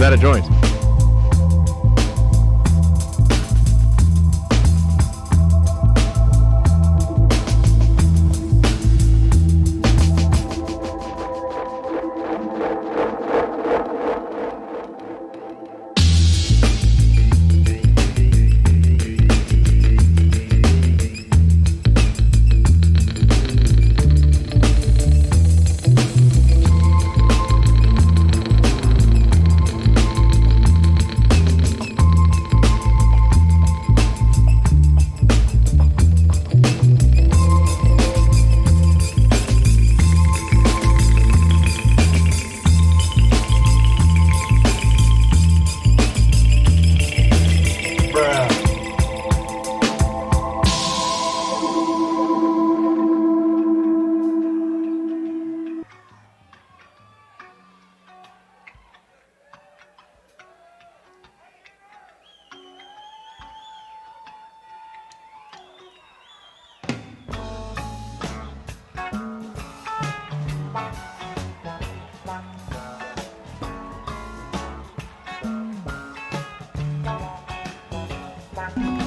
that a joint?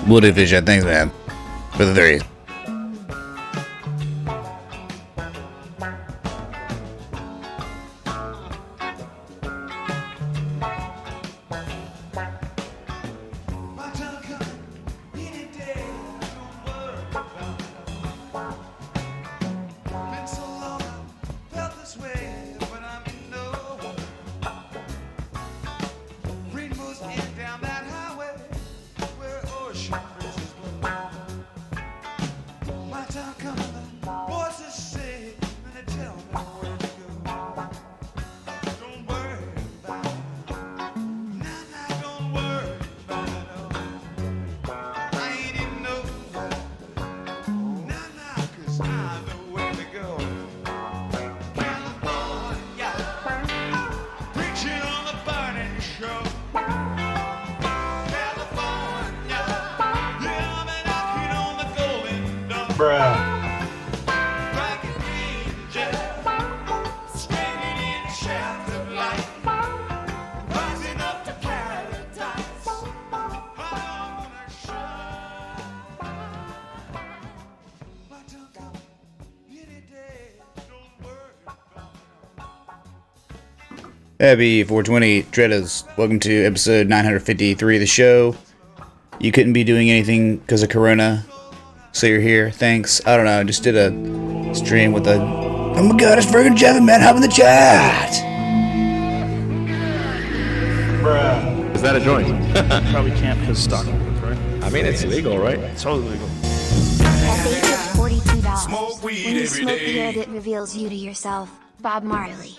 Woody Fisher, thanks, man, for the 3. Happy 420 Dreaders. Welcome to episode 953 of the show. You couldn't be doing anything because of Corona, so you're here. Thanks. I don't know. I just did a stream with a... Oh my god, it's friggin' Jeffy, man. Hop in the chat. Is that a joint? Probably can't because stock market, right? I mean, it's legal, right? It's totally legal. At the age of $42, Smoke weed when you every smoke the day. air that reveals you to yourself, Bob Marley.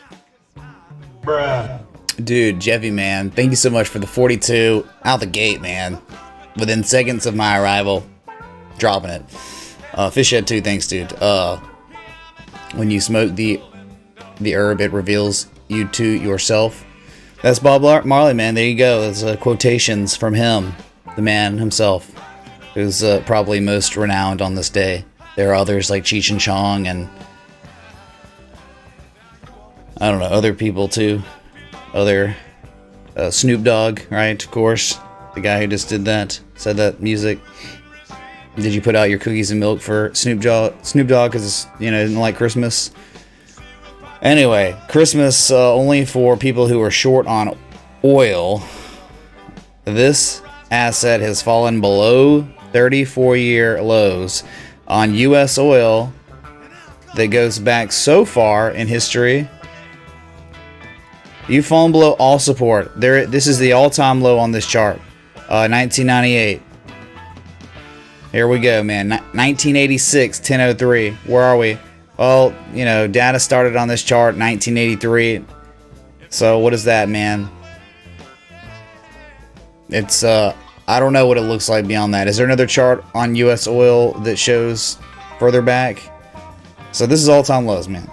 Dude, Jeffy, man. Thank you so much for the 42 out the gate, man. Within seconds of my arrival. Dropping it. Fishhead 2, thanks, dude. When you smoke the herb, it reveals you to yourself. That's Bob Marley, man. There you go. That's quotations from him, the man himself, who's probably most renowned on this day. There are others like Cheech and Chong and I don't know, other people too. Other Snoop Dogg, right? Of course, the guy who just did that, said that music. Did you put out your cookies and milk for Snoop Dogg because didn't like Christmas? Anyway, Christmas only for people who are short on oil. This asset has fallen below 34-year lows on U.S. oil that goes back so far in history. You've fallen below all support. This is the all-time low on this chart. 1998. Here we go, man. 1986, 1003. Where are we? Well, data started on this chart 1983. So what is that, man? It's I don't know what it looks like beyond that. Is there another chart on US oil that shows further back? So this is all-time lows, man,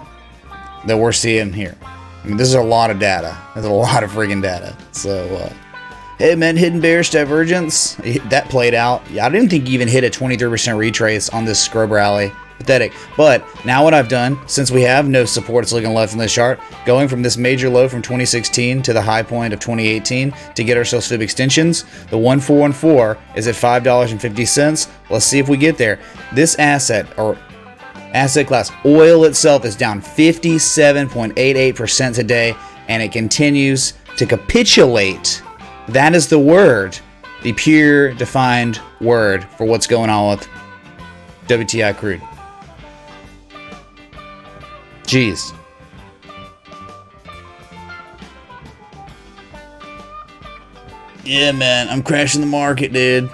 that we're seeing here. I mean, this is a lot of data. There's a lot of friggin' data. So, hey, man, hidden bearish divergence. That played out. I didn't think you even hit a 23% retrace on this scrub rally. Pathetic. But now what I've done, since we have no support that's looking left in this chart, going from this major low from 2016 to the high point of 2018 to get ourselves fib extensions, the 1414 is at $5.50. Let's see if we get there. This asset class, oil itself, is down 57.88% today, and it continues to capitulate. That is the word, the pure defined word for what's going on with WTI crude. Jeez. Yeah, man, I'm crashing the market, dude.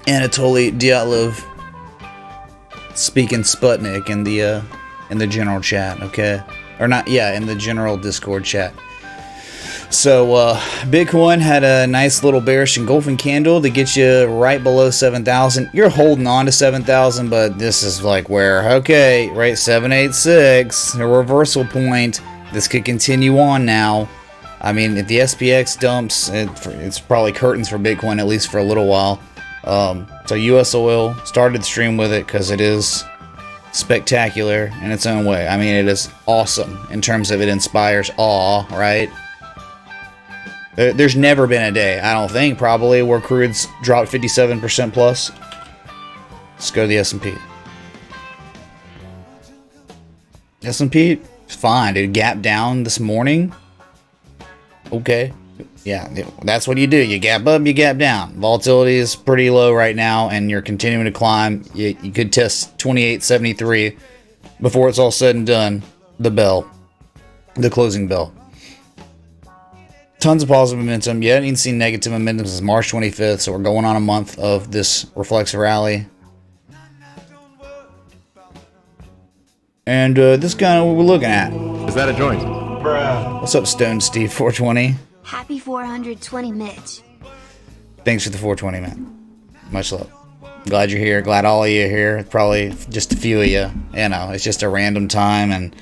Anatoly Dyatlov speaking Sputnik in the general chat, okay? Or not, yeah, in the general Discord chat. So, Bitcoin had a nice little bearish engulfing candle to get you right below 7,000. You're holding on to 7,000, but this is like where, okay, right, 786, a reversal point. This could continue on now. I mean, if the SPX dumps, it's probably curtains for Bitcoin, at least for a little while. So US oil started the stream with it because it is spectacular in its own way. I mean, it is awesome in terms of it inspires awe, right? There's never been a day, I don't think, probably, where crude's dropped 57% plus. Let's go to the S&P. S&P, fine, dude. Gap down this morning. Okay. Yeah, that's what you do. You gap up, you gap down. Volatility is pretty low right now, and you're continuing to climb. You could test 28.73 before it's all said and done. The closing bell. Tons of positive momentum. You haven't even seen negative momentum since March 25th, so we're going on a month of this reflexive rally. And this is kind of what we're looking at. Is that a joint? What's up, Stone Steve 420? Happy 420, Mitch. Thanks for the 420, man. Much love. Glad you're here. Glad all of you are here. Probably just a few of you. You know, it's just a random time, and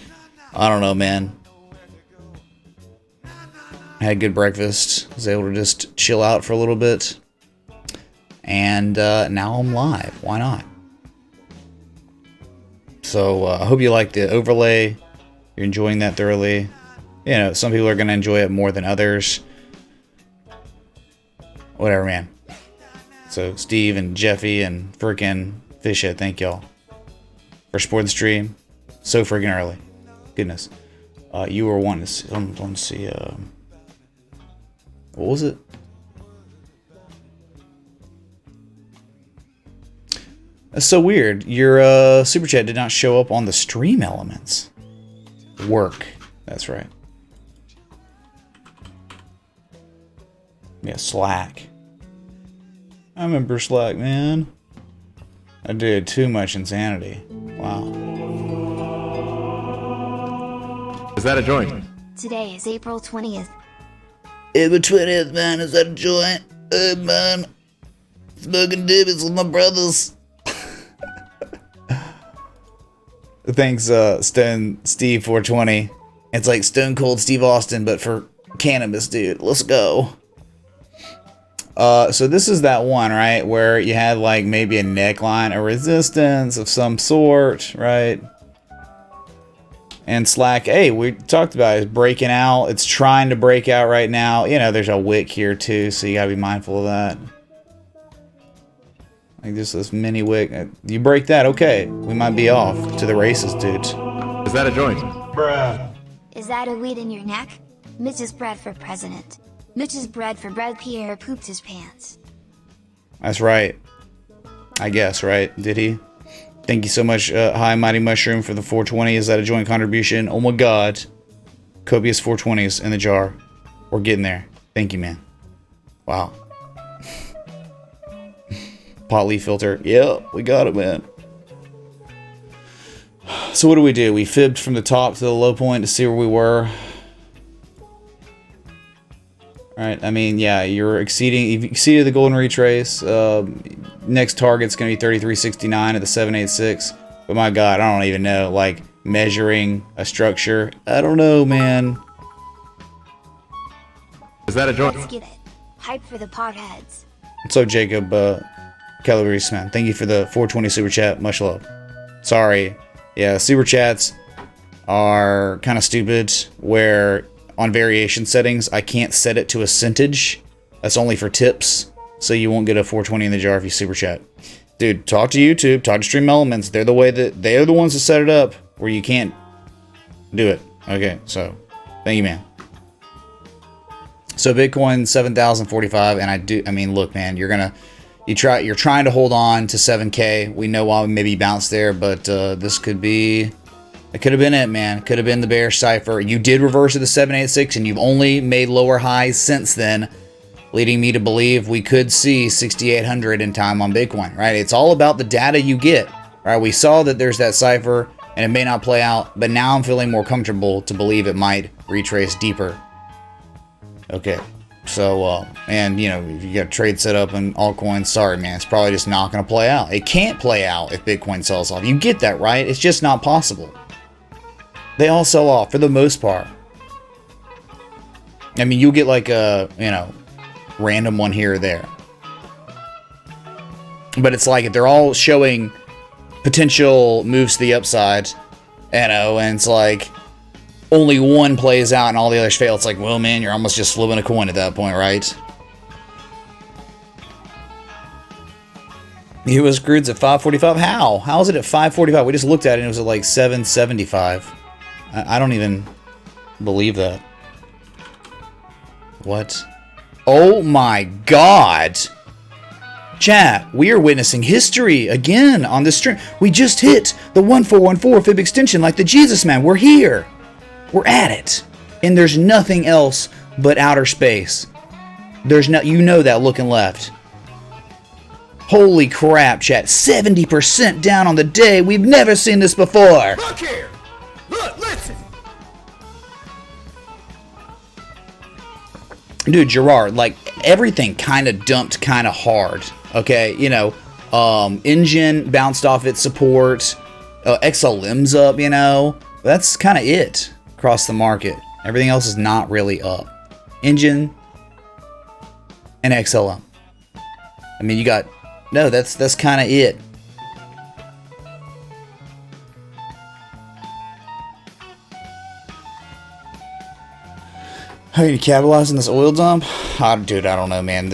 I don't know, man. I had good breakfast. Was able to just chill out for a little bit. and now I'm live. Why not? So I hope you like the overlay. You're enjoying that thoroughly. You know, some people are going to enjoy it more than others. Whatever, man. So Steve and Jeffy and frickin' Fishhead, thank y'all for supporting the stream so friggin' early. Goodness. You were wanting to see, let's see, what was it? That's so weird. Your super chat did not show up on the stream elements. Work. That's right. Yeah, Slack. I remember Slack, man. I did too much insanity. Wow. Is that a joint? Today is April 20th. April 20th, man. Is that a joint? Hey, man. Smoking dibbies with my brothers. Thanks, Stone Steve 420. It's like Stone Cold Steve Austin, but for cannabis, dude. Let's go. So this is that one, right, where you had like maybe a neckline, a resistance of some sort, right? And Slack, hey, we talked about it, it's breaking out. It's trying to break out right now. You know, there's a wick here too, so you gotta be mindful of that. Like just this mini wick. You break that, okay. We might be off to the races, dude. Is that a joint? Bruh. Is that a weed in your neck? Mitch's bread for president. Mitch's bread for bread. Pierre pooped his pants. That's right. I guess, right? Did he? Thank you so much, Hi Mighty Mushroom, for the 420. Is that a joint contribution? Oh my god. Copious 420s in the jar. We're getting there. Thank you, man. Wow. Pot leaf filter. Yeah, we got it, man. So what do? We fibbed from the top to the low point to see where we were. Alright, I mean, yeah, you've exceeded the golden retrace. Next target's going to be 3369 at the 786. But my god, I don't even know. Like, measuring a structure. I don't know, man. Is that a joint? Let's get it. Hype for the potheads. So, Jacob, Calabrese, man. Thank you for the 420 super chat. Much love. Sorry. Yeah, super chats are kind of stupid, where on variation settings, I can't set it to a centage. That's only for tips, so you won't get a 420 in the jar if you super chat. Dude, talk to YouTube, talk to Stream Elements. They're the ones that set it up where you can't do it. Okay, so thank you, man. So Bitcoin 7,045, and I mean, look, man, you're trying to hold on to 7K. We know why we maybe bounced there, but this could be. It could have been it, man. Could have been the bearish cipher. You did reverse to the 786, and you've only made lower highs since then, leading me to believe we could see 6,800 in time on Bitcoin, right? It's all about the data you get, right? We saw that there's that cipher, and it may not play out, but now I'm feeling more comfortable to believe it might retrace deeper. Okay, so, and, you know, if you got a trade set up in altcoins, sorry, man, it's probably just not going to play out. It can't play out if Bitcoin sells off. You get that, right? It's just not possible. They all sell off for the most part. I mean, you'll get like a, you know, random one here or there. But it's like if they're all showing potential moves to the upside, you know, and it's like only one plays out and all the others fail. It's like, well, man, you're almost just flipping a coin at that point, right? It was screwed at 545. How? How is it at 545? We just looked at it and it was at like 775. I don't even believe that. What? Oh my god! Chat, we are witnessing history again on this stream. We just hit the 1414 fib extension like the Jesus man. We're here. We're at it. And there's nothing else but outer space. There's no, you know that looking left. Holy crap, chat. 70% down on the day. We've never seen this before. Look here. Look, listen. Dude, Gerard, like, everything kind of dumped kind of hard. Okay, you know, Engine bounced off its support. XLM's up, you know. That's kind of it across the market. Everything else is not really up. Engine and XLM. I mean, you got no, that's kind of it. How are you capitalizing this oil dump? Oh, dude, I don't know, man.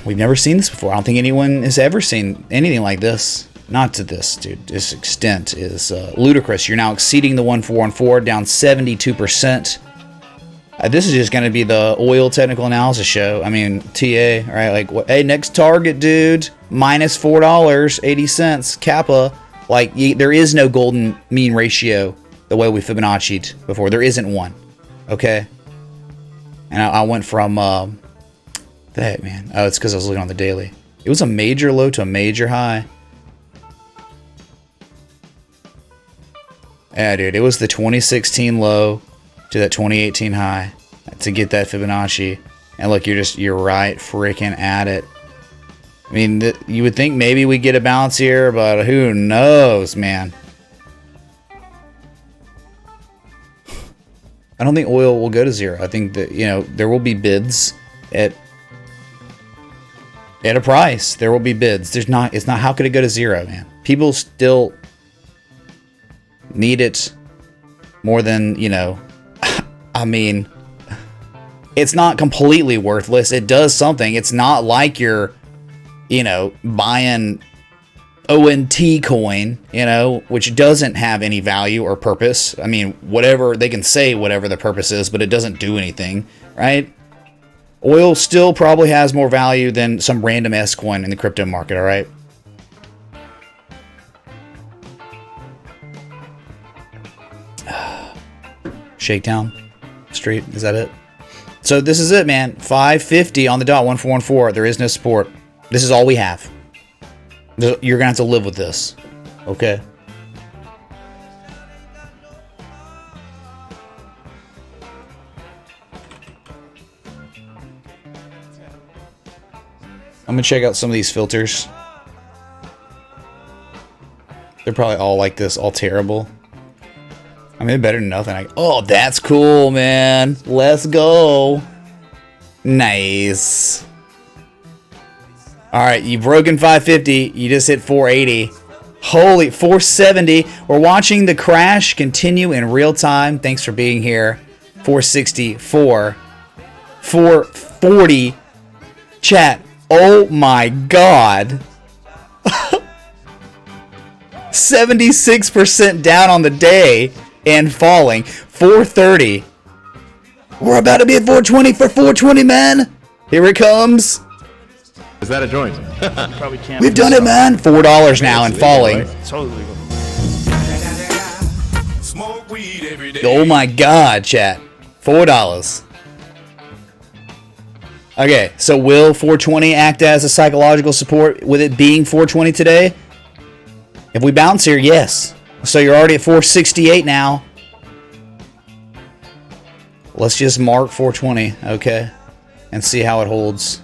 We've never seen this before. I don't think anyone has ever seen anything like this. Not to this, dude. This extent is ludicrous. You're now exceeding the 1-4-1-4, down 72%. This is just going to be the oil technical analysis show. I mean, TA, right? Like, what? Hey, next target, dude. Minus $4.80, Kappa. Like, there is no golden mean ratio the way we Fibonacci'd before. There isn't one. Okay? And I went from, that, man. Oh, it's because I was looking on the daily. It was a major low to a major high. Yeah, dude, it was the 2016 low to that 2018 high to get that Fibonacci. And look, you're right freaking at it. I mean, you would think maybe we get a bounce here, but who knows, man. I don't think oil will go to zero. I think that, you know, there will be bids at a price. There will be bids. It's not, how could it go to zero, man? People still need it more than, you know, I mean, it's not completely worthless. It does something. It's not like you're, you know, buying ONT coin, you know, which doesn't have any value or purpose. I mean, whatever, they can say whatever the purpose is, but it doesn't do anything, right? Oil still probably has more value than some random S coin in the crypto market, all right? Shakedown Street, is that it? So this is it, man. 550 on the dot, 1414. There is no support. This is all we have. You're gonna have to live with this, okay? I'm gonna check out some of these filters. They're probably all like this, all terrible. I mean, better than nothing. Oh, that's cool, man. Let's go. Nice. All right, you've broken 550. You just hit 480. Holy, 470. We're watching the crash continue in real time. Thanks for being here. 464. 440. Chat. Oh my God. 76% down on the day and falling. 430. We're about to be at 420 for 420, man. Here it comes. Is that a joint? You probably can't. We've done it, man. $4 now and falling. Totally legal. Oh my God, chat. $4. Okay, so will 420 act as a psychological support with it being 420 today? If we bounce here, yes. So you're already at 468 now. Let's just mark 420, okay? And see how it holds.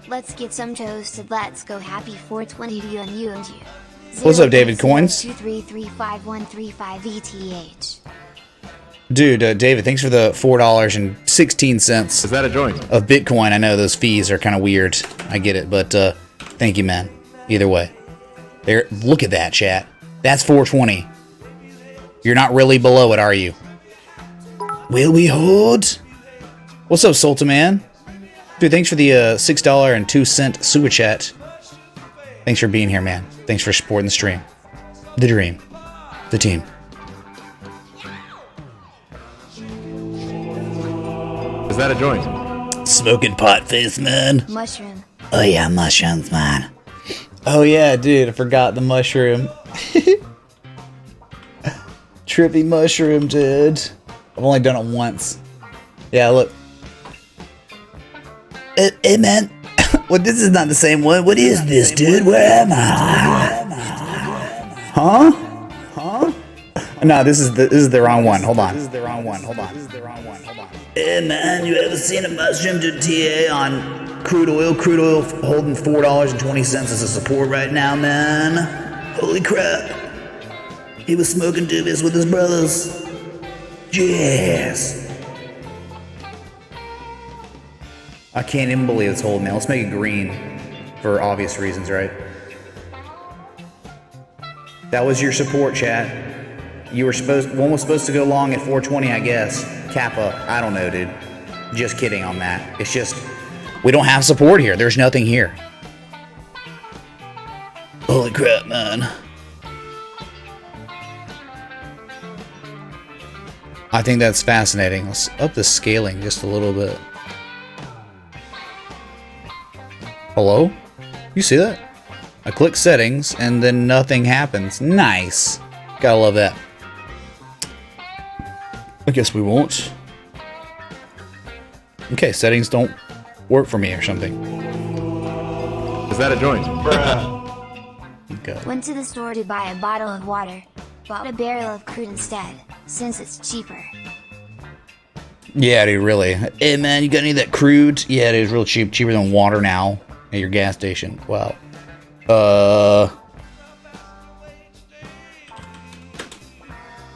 Let's get some toasted. Let's go. Happy 420 to you and you and you. What's up, David Coins? 2335135 ETH. Dude, David, thanks for the $4.16. Is that a joint? Of Bitcoin. I know those fees are kind of weird. I get it, but thank you, man. Either way. There, look at that, chat. That's 420. You're not really below it, are you? Will we hold? What's up, Sultaman? Dude, thanks for the $6.02 super chat. Thanks for being here, man. Thanks for supporting the stream. The dream. The team. Is that a joint? Smoking pot face, man. Mushroom. Oh yeah, mushrooms, man. Oh yeah, dude, I forgot the mushroom. Trippy mushroom, dude. I've only done it once. Yeah, look. Hey, man. Well, this is not the same one. What is this, dude? Where am I? Huh? Huh? No, this is the wrong one. Hold on. This is the wrong one. Hold on. This is the wrong one. Hold on. Hey, man, you ever seen a mushroom to TA on crude oil? Crude oil holding $4.20 as a support right now, man. Holy crap. He was smoking doobies with his brothers. Yes. I can't even believe it's holding, man. Let's make it green for obvious reasons, right? That was your support, chat. You were one was supposed to go long at 420, I guess. Kappa, I don't know, dude. Just kidding on that. It's just, we don't have support here. There's nothing here. Holy crap, man. I think that's fascinating. Let's up the scaling just a little bit. Hello? You see that? I click settings and then nothing happens. Nice. Gotta love that. I guess we won't. Okay, settings don't work for me or something. Is that a joint? Okay. Went to the store to buy a bottle of water. Bought a barrel of crude instead, since it's cheaper. Yeah, dude, really. Hey, man, you got any of that crude? Yeah, it is real cheap. Cheaper than water now at your gas station. Wow.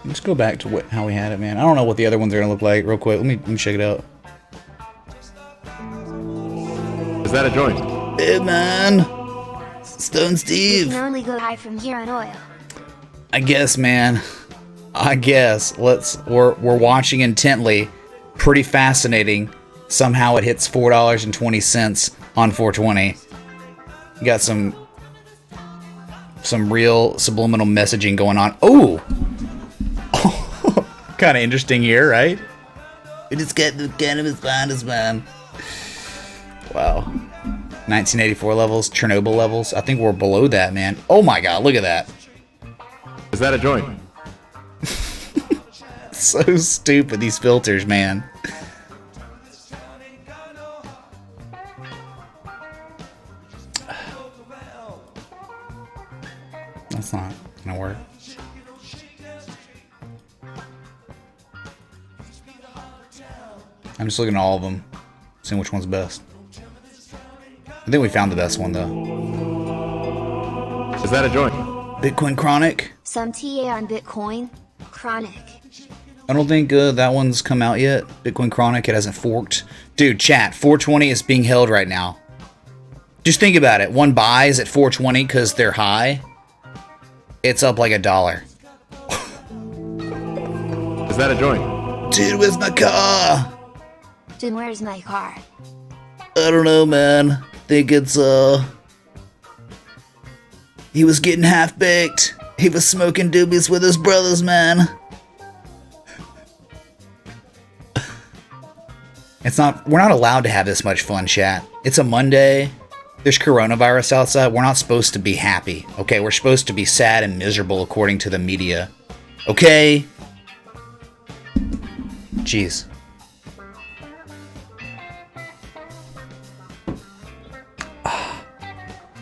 Let's go back to how we had it, man. I don't know what the other ones are gonna look like. Real quick, let me check it out. Is that a joint? Hey, man. Stone You Steve. can only go high from here on oil. I guess, man. I guess. We're watching intently. Pretty fascinating. Somehow it hits $4.20 on 420. Got some real subliminal messaging going on. Oh! Kind of interesting here, right? We just got the cannabis behind us, man. Wow. 1984 levels, Chernobyl levels. I think we're below that, man. Oh my god, look at that. Is that a joint? So stupid, these filters, man. That's not gonna work. I'm just looking at all of them, seeing which one's best. I think we found the best one, though. Is that a joint? Bitcoin Chronic? Some TA on Bitcoin. Chronic. I don't think that one's come out yet. Bitcoin Chronic, it hasn't forked. Dude, chat, 420 is being held right now. Just think about it. One buys at 420 because they're high. It's up like $1. Is that a joint? Dude, where's my car? Dude, where's my car? I don't know, man. Think it's, he was getting half-baked. He was smoking doobies with his brothers, man. We're not allowed to have this much fun, chat. It's a Monday. There's coronavirus outside. We're not supposed to be happy, okay? We're supposed to be sad and miserable according to the media, okay? Jeez.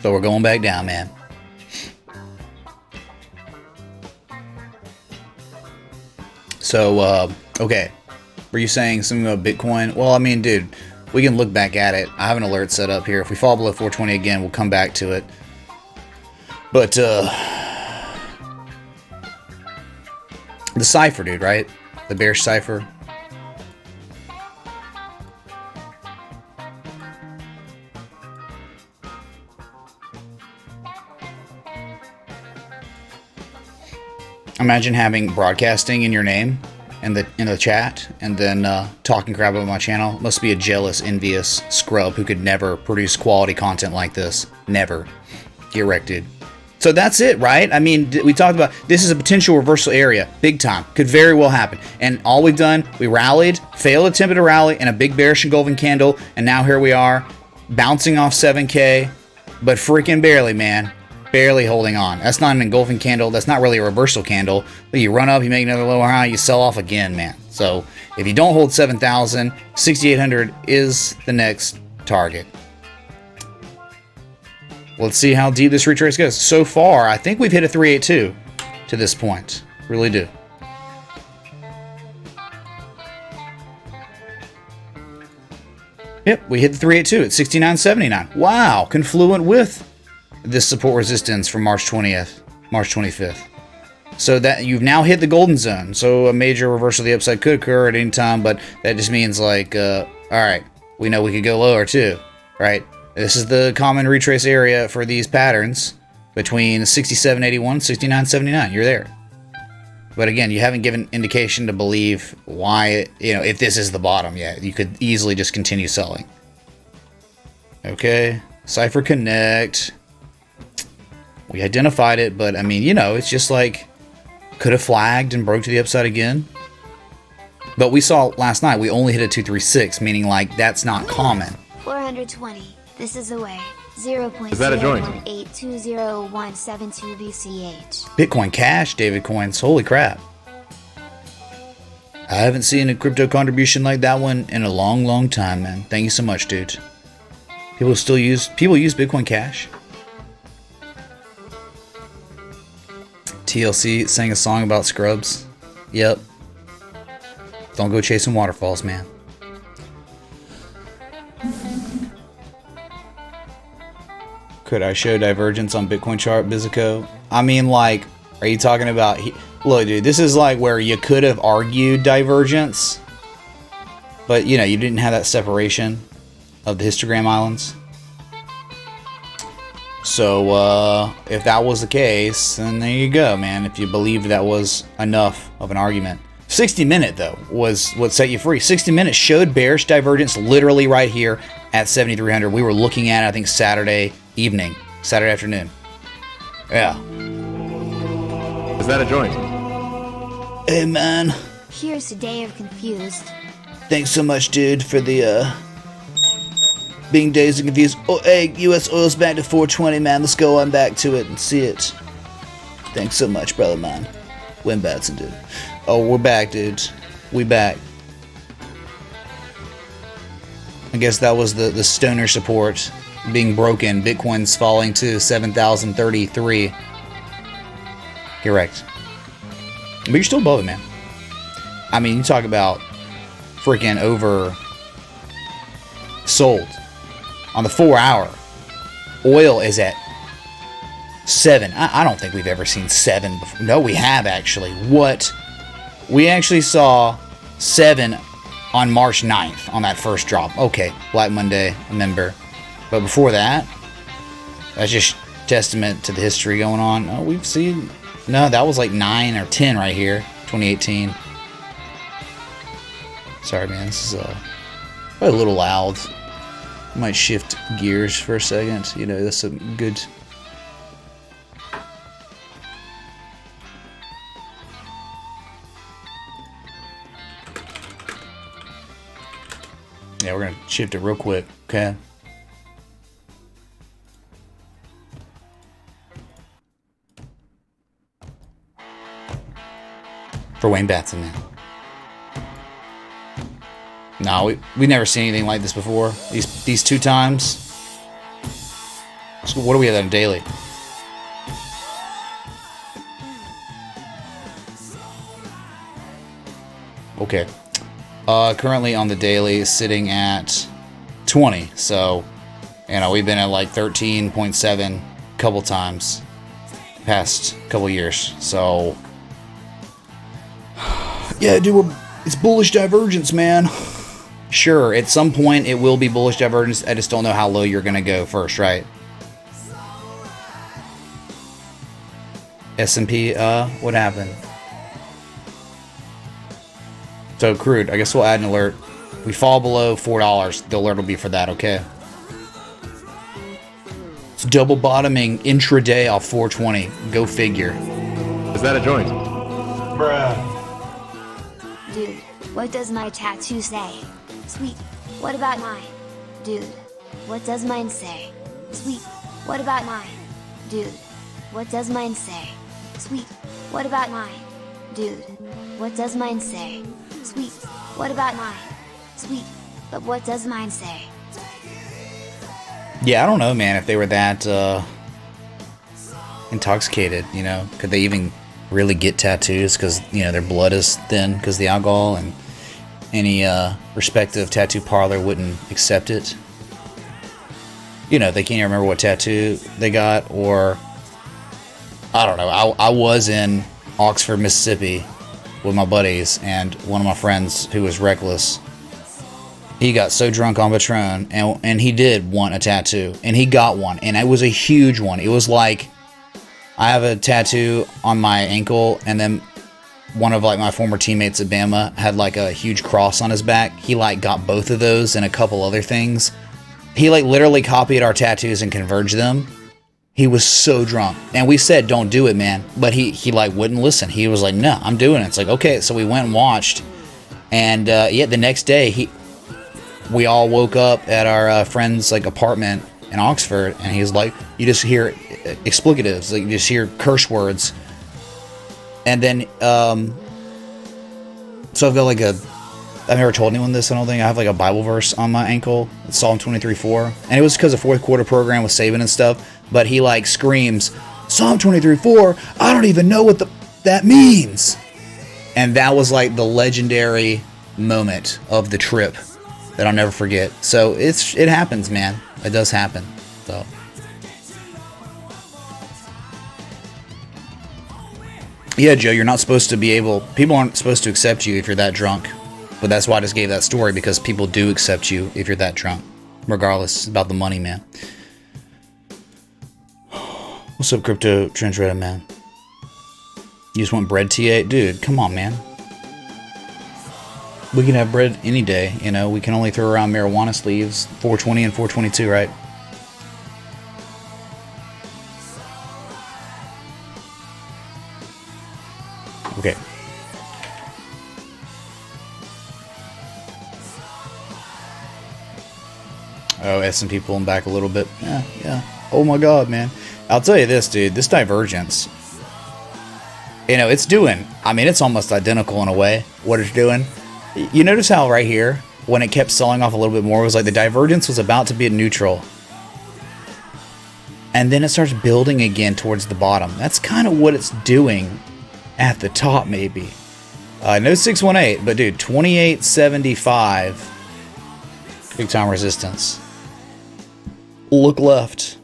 So we're going back down, man. So, okay. Were you saying something about Bitcoin? Well, I mean, dude, we can look back at it. I have an alert set up here. If we fall below 420 again, we'll come back to it. But, the cipher, dude, right? The bearish cipher. Imagine having broadcasting in your name in the chat, and then talking crap about my channel. Must be a jealous, envious scrub who could never produce quality content like this. Never. Get wrecked, dude. So that's it, right? I mean, we talked about this is a potential reversal area, big time. Could very well happen. And all we've done, we rallied, failed attempted a rally, and a big bearish engulfing candle, and now here we are, bouncing off 7K, but freaking barely, man. Barely holding on. That's not an engulfing candle. That's not really a reversal candle. You run up, you make another lower high, you sell off again, man. So if you don't hold 7,000, 6,800 is the next target. Let's see how deep this retrace goes. So far, I think we've hit a 382 to this point. Really do. Yep, we hit the 382 at 69.79. Wow, confluent with this support resistance from March 20th, March 25th. So that you've now hit the golden zone. So a major reversal of the upside could occur at any time, but that just means like, all right, we know we could go lower too, right? This is the common retrace area for these patterns between 67.81 and 69.79. You're there. But again, you haven't given indication to believe why, if this is the bottom yet. You could easily just continue selling. Okay, Cypher Connect. We identified it, but I mean, it's just like, could have flagged and broke to the upside again. But we saw last night, we only hit a 236, meaning like that's not common. 420. This is away. 0.0182017 Is that a joint? BCH. Bitcoin Cash, David Coins. Holy crap. I haven't seen a crypto contribution like that one in a long, long time, man. Thank you so much, dude. People use Bitcoin Cash. TLC sang a song about scrubs. Yep. Don't go chasing waterfalls, man. Could I show divergence on Bitcoin chart, Bizico? I mean, like, are you talking about... Look, dude, this is like where you could have argued divergence. But, you didn't have that separation of the histogram islands. So, if that was the case, then there you go, man. If you believed that was enough of an argument. 60 Minute, though, was what set you free. 60 Minute showed bearish divergence literally right here at 7,300. We were looking at it, I think, Saturday afternoon. Yeah. Is that a joint? Hey, man. Here's a day of confused. Thanks so much, dude, for the, being dazed and confused. Oh, hey, U.S. oil's back to 420, man. Let's go on back to it and see it. Thanks so much, brother man. Win Batson, dude. Oh, we're back, dudes. We back. I guess that was the stoner support being broken. Bitcoin's falling to 7,033. Correct. But you're still above it, man. I mean, you talk about freaking over sold. On the 4 hour, oil is at 7. I don't think we've ever seen 7 before. No, we have actually. What? We actually saw 7 on March 9th on that first drop. Okay, Black Monday, remember. But before that, that's just testament to the history going on. Oh, we've seen... No, that was like 9 or 10 right here. 2018. Sorry, man. This is probably a little loud. Might shift gears for a second. That's a good... Yeah, we're going to shift it real quick, okay? For Wayne Batson, man. No, we never seen anything like this before. These 2 times. So what do we have on daily? Okay. Currently on the daily, sitting at 20. So, we've been at like 13.7 a couple times past couple years. So, yeah, dude, it's bullish divergence, man. Sure, at some point it will be bullish divergence. I just don't know how low you're going to go first, right? S&P, what happened? So, crude, I guess we'll add an alert. We fall below $4, the alert will be for that, okay? It's double bottoming intraday off 420. Go figure. Is that a joint? Bruh. Dude, what does my tattoo say? Sweet, what about mine? Dude, what does mine say? Sweet, what about mine? Dude, what does mine say? Sweet, what about mine? Dude, what does mine say? Sweet, what about mine? Sweet, but what does mine say? Yeah, I don't know, man, if they were that intoxicated, could they even really get tattoos because, their blood is thin because of the alcohol, and any respective tattoo parlor wouldn't accept it. They can't even remember what tattoo they got, or I don't know. I was in Oxford, Mississippi with my buddies, and one of my friends who was reckless, He got so drunk on Patron, and he did want a tattoo, and he got one, and it was a huge one. It was like, I have a tattoo on my ankle, and then one of like my former teammates at Bama had like a huge cross on his back. He like got both of those and a couple other things. He like literally copied our tattoos and converged them. He was so drunk, and we said, don't do it, man. But he like wouldn't listen. He was like, no, I'm doing it. It's like, okay. So we went and watched, and yeah, the next day we all woke up at our friend's like apartment in Oxford, and he's like, you just hear explicatives, like you just hear curse words. And then so I've got like I've never told anyone this, I don't think. I have like a Bible verse on my ankle. It's Psalm 23:4. And it was because of fourth quarter program with Saban and stuff. But he like screams, Psalm 23:4, I don't even know what that means. And that was like the legendary moment of the trip that I'll never forget. So it happens, man. It does happen. So yeah, Joe, you're not supposed to be people aren't supposed to accept you if you're that drunk. But that's why I just gave that story, because people do accept you if you're that drunk. Regardless, about the money, man. What's up, Crypto Trench Reddit, man? You just want bread, TA? Dude, come on, man. We can have bread any day, you know. We can only throw around marijuana sleeves, 420 and 422, right? Okay. Oh, S&P pulling back a little bit. Yeah. Oh my God, man. I'll tell you this, dude. This divergence, you know, it's almost identical in a way, what it's doing. You notice how right here, when it kept selling off a little bit more, it was like the divergence was about to be at neutral. And then it starts building again towards the bottom. That's kind of what it's doing at the top, maybe. No 618, but dude, 2875. Big time resistance. Look left.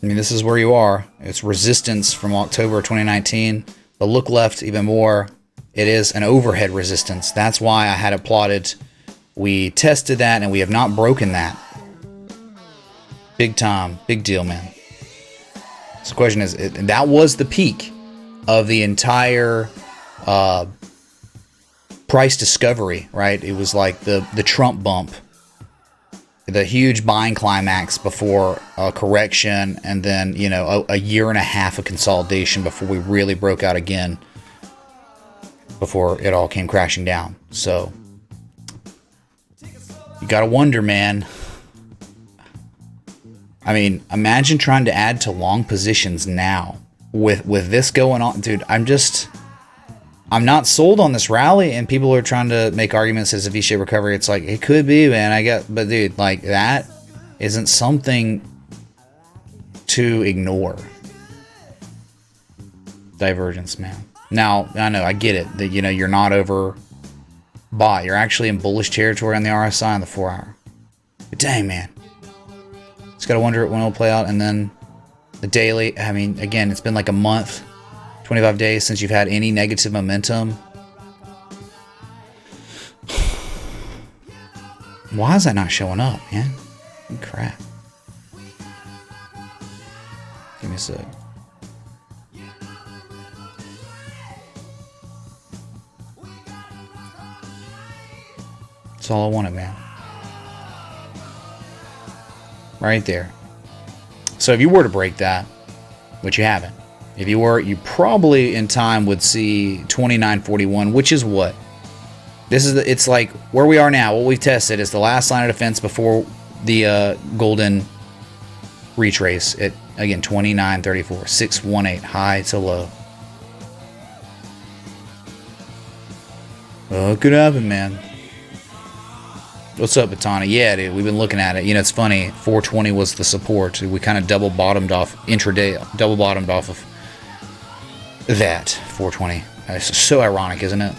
I mean, this is where you are. It's resistance from October 2019. But look left even more. It is an overhead resistance. That's why I had it plotted. We tested that, and we have not broken that. Big time. Big deal, man. So the question is, that was the peak of the entire price discovery, right? It was like the Trump bump, the huge buying climax before a correction, and then, you know, a year and a half of consolidation before we really broke out again, before it all came crashing down. So you gotta wonder, man. I mean, imagine trying to add to long positions now with this going on, dude. I'm not sold on this rally, and people are trying to make arguments as a V-shaped recovery. It's like, it could be, man. But dude, like, that isn't something to ignore. Divergence, man. Now, I know, I get it, that, you know, you're not over bought. You're actually in bullish territory on the RSI on the 4 hour. But dang, man. Just gotta wonder when it'll play out. And then the daily, I mean, again, it's been like a month, 25 days since you've had any negative momentum. Why is that not showing up, man? Crap. Give me a sec. That's all I wanted, man. Right there. So if you were to break that, which you haven't, if you were, you probably in time would see 29.41, which is what? This is it's like where we are now. What we've tested is the last line of defense before the golden retrace at, again, 29.34, 618, high to low. Oh, it could happen, man. What's up, Batana? Yeah, dude, we've been looking at it. You know, it's funny. 420 was the support. We kind of double bottomed off intraday, double bottomed off of that 420. It's so ironic, isn't it?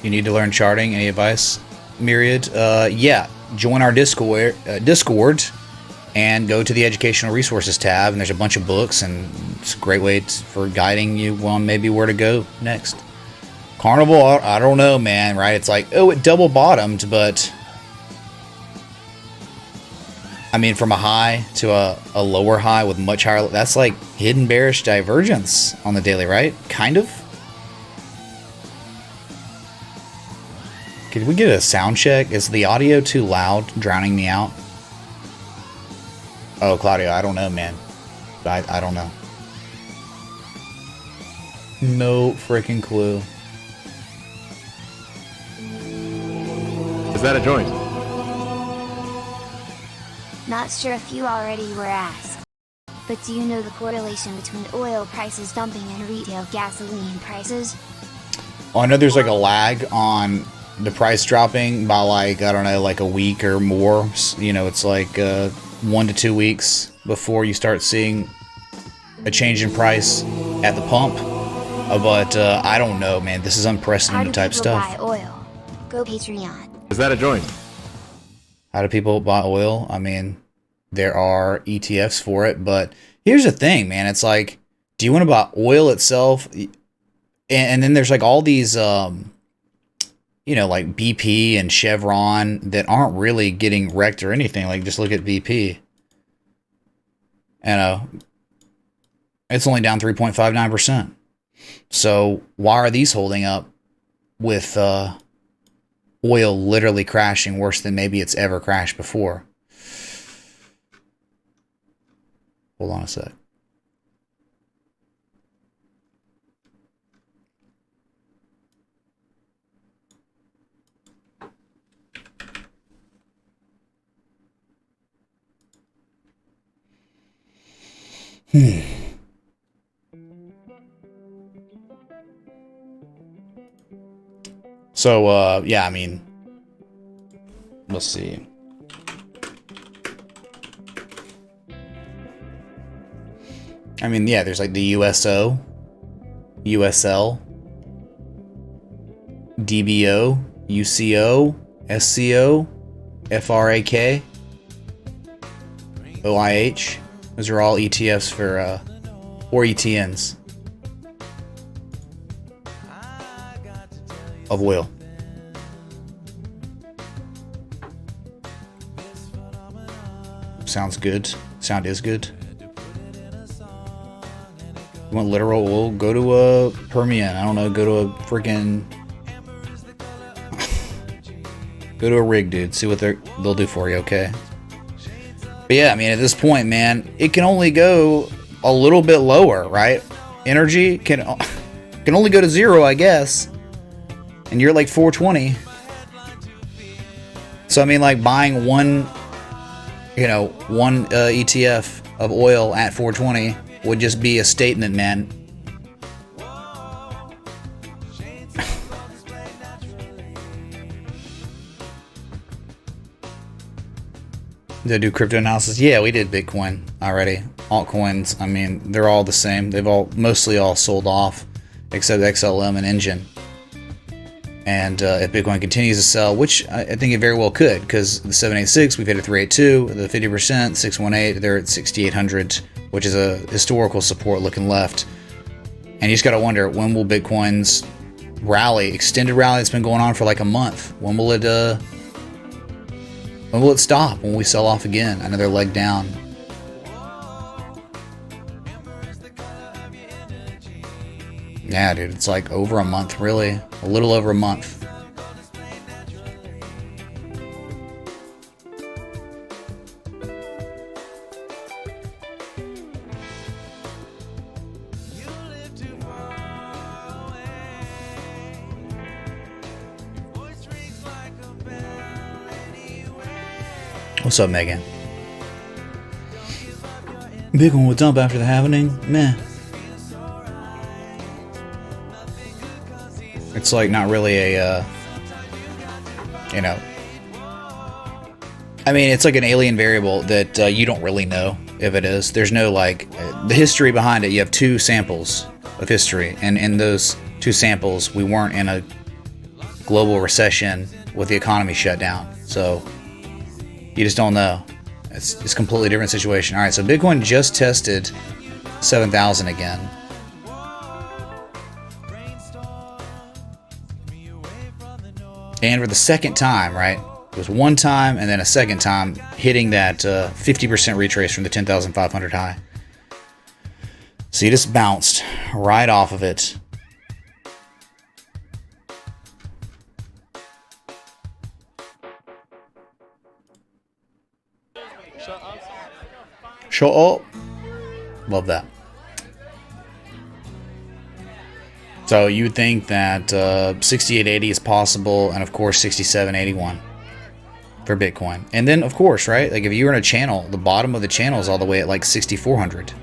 You need to learn charting. Any advice? Myriad. Yeah, join our Discord, and go to the Educational Resources tab, and there's a bunch of books, and it's a great way for guiding you on maybe where to go next. Carnival, I don't know, man, right? It's like, oh, it double bottomed, but I mean, from a high to a lower high with much higher, that's like hidden bearish divergence on the daily, right? Kind of. Could we get a sound check? Is the audio too loud, drowning me out? Oh, Claudio, I don't know, man. I don't know. No freaking clue. Is that a joint? Not sure if you already were asked. But do you know the correlation between oil prices dumping and retail gasoline prices? Well, I know there's like a lag on the price dropping by like, I don't know, like a week or more. You know, it's like 1 to 2 weeks before you start seeing a change in price at the pump. But I don't know, man. This is unprecedented type stuff. How do people buy oil? Go Patreon. Is that a joint? How do people buy oil? I mean, there are ETFs for it, but here's the thing, man. It's like, do you want to buy oil itself? And then there's like all these, you know, like BP and Chevron that aren't really getting wrecked or anything. Like, just look at BP. And it's only down 3.59%. So why are these holding up with oil literally crashing worse than maybe it's ever crashed before? Hold on a sec. So, yeah, I mean, let's see. I mean, yeah, there's like the USO, USL, DBO, UCO, SCO, FRAK, OIH. Those are all ETFs for, or ETNs of oil. Sounds good. Sound is good. You want literal oil? Go to a Permian. I don't know. Go to a freaking... go to a rig, dude. See what they'll do for you, okay? But yeah, I mean, at this point, man, it can only go a little bit lower, right? Energy can only go to 0, I guess. And you're like 420. So I mean, like buying one ETF of oil at 420 would just be a statement, man. Did I do crypto analysis? Yeah, we did Bitcoin already. Altcoins, I mean, they're all the same. They've mostly all sold off, except XLM and Engine. And if Bitcoin continues to sell, which I think it very well could, because the 786, we've hit a 382, the 50%, 618, they're at 6,800, which is a historical support looking left. And you just got to wonder, when will Bitcoin's rally, extended rally that's been going on for like a month, when will it stop? When we sell off again? Another leg down. Yeah, dude, it's like over a month, really. A little over a month. What's up, Megan? Bitcoin will dump after the halving? Meh. It's like not really a, I mean, it's like an alien variable that you don't really know if it is. There's no, like, the history behind it. You have 2 samples of history, and in those 2 samples, we weren't in a global recession with the economy shut down. So you just don't know. It's a completely different situation. All right, so Bitcoin just tested 7,000 again. And for the second time, right? It was one time and then a second time hitting that 50% retrace from the 10,500 high. So you just bounced right off of it. Shut up. Love that. So you would think that 6880 is possible, and of course 6781 for Bitcoin. And then of course, right? Like if you were in a channel, the bottom of the channel is all the way at like 6400.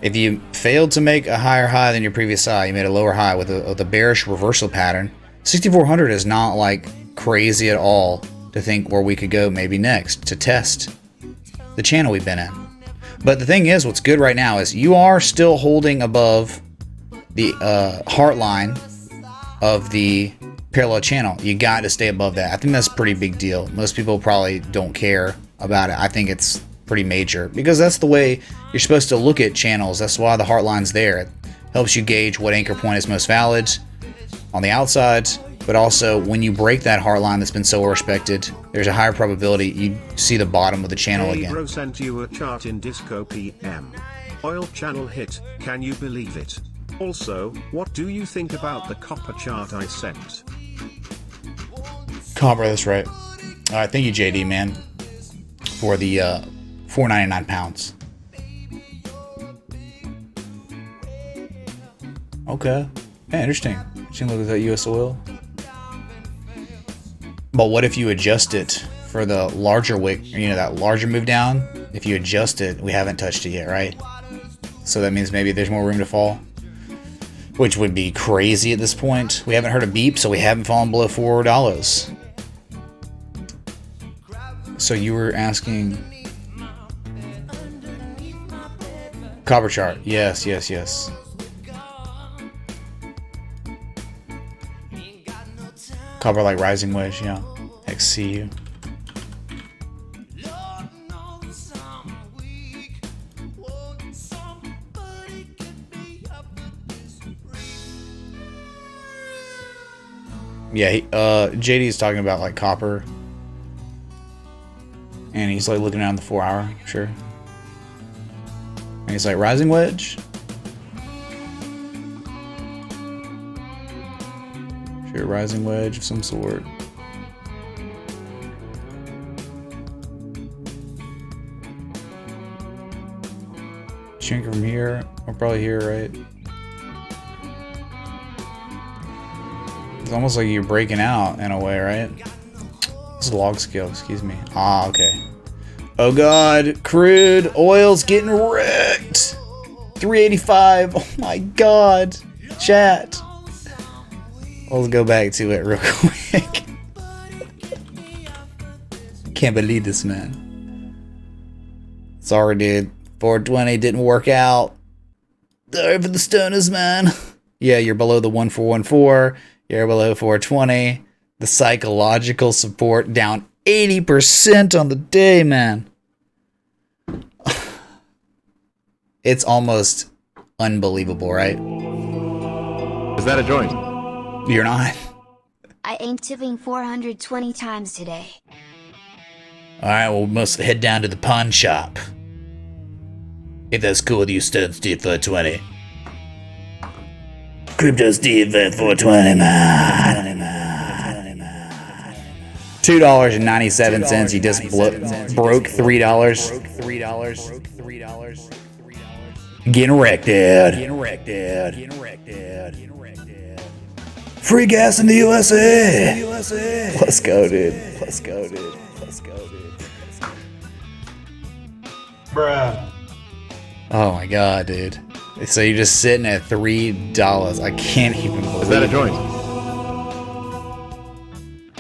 If you failed to make a higher high than your previous high, you made a lower high with a bearish reversal pattern. 6400 is not like crazy at all to think where we could go maybe next to test the channel we've been in. But the thing is, what's good right now is you are still holding above the heart line of the parallel channel. You got to stay above that. I think that's a pretty big deal. Most people probably don't care about it. I think it's pretty major because that's the way you're supposed to look at channels. That's why the heart line's there. It helps you gauge what anchor point is most valid on the outside, but also when you break that heart line that's been so well respected, there's a higher probability you see the bottom of the channel again. Bro sent you a chart in Disco PM. Oil channel hit, can you believe it? Also, what do you think about the copper chart I sent? Copper, that's right. All right, thank you, JD, man, for the 4.99 pounds. Okay, yeah, interesting. Interesting look at that U.S. oil. But what if you adjust it for the larger wick, you know, that larger move down? If you adjust it, we haven't touched it yet, right? So that means maybe there's more room to fall, which would be crazy at this point. We haven't heard a beep, so we haven't fallen below $4. So you were asking copper chart. Yes, yes, yes. Copper like rising wedge, yeah. XCU. Yeah, JD is talking about like copper, and he's like looking down the 4 hour, sure. And he's like rising wedge. Sure, rising wedge of some sort. Shrink from here. We're probably here, right? It's almost like you're breaking out in a way, right? This is log scale, excuse me. Ah, okay. Oh god, crude oil's getting wrecked. 385. Oh my god. Chat. Let's go back to it real quick. Can't believe this, man. Sorry, dude. 420 didn't work out. Sorry for the stoners, man. Yeah, you're below the 1414. You're below 420. The psychological support down 80% on the day, man. It's almost unbelievable, right? Is that a joint? You're not. I ain't tipping 420 times today. Alright, well, we must head down to the pawn shop. If that's cool with you, Stone Steve 420. Crypto Steve 420, man. $2.97. You just broke $3. Getting wrecked, dude. Free gas in the USA. Let's go, dude. Bruh. Oh my god, dude. So you're just sitting at $3. I can't even believe it. Is that a joint?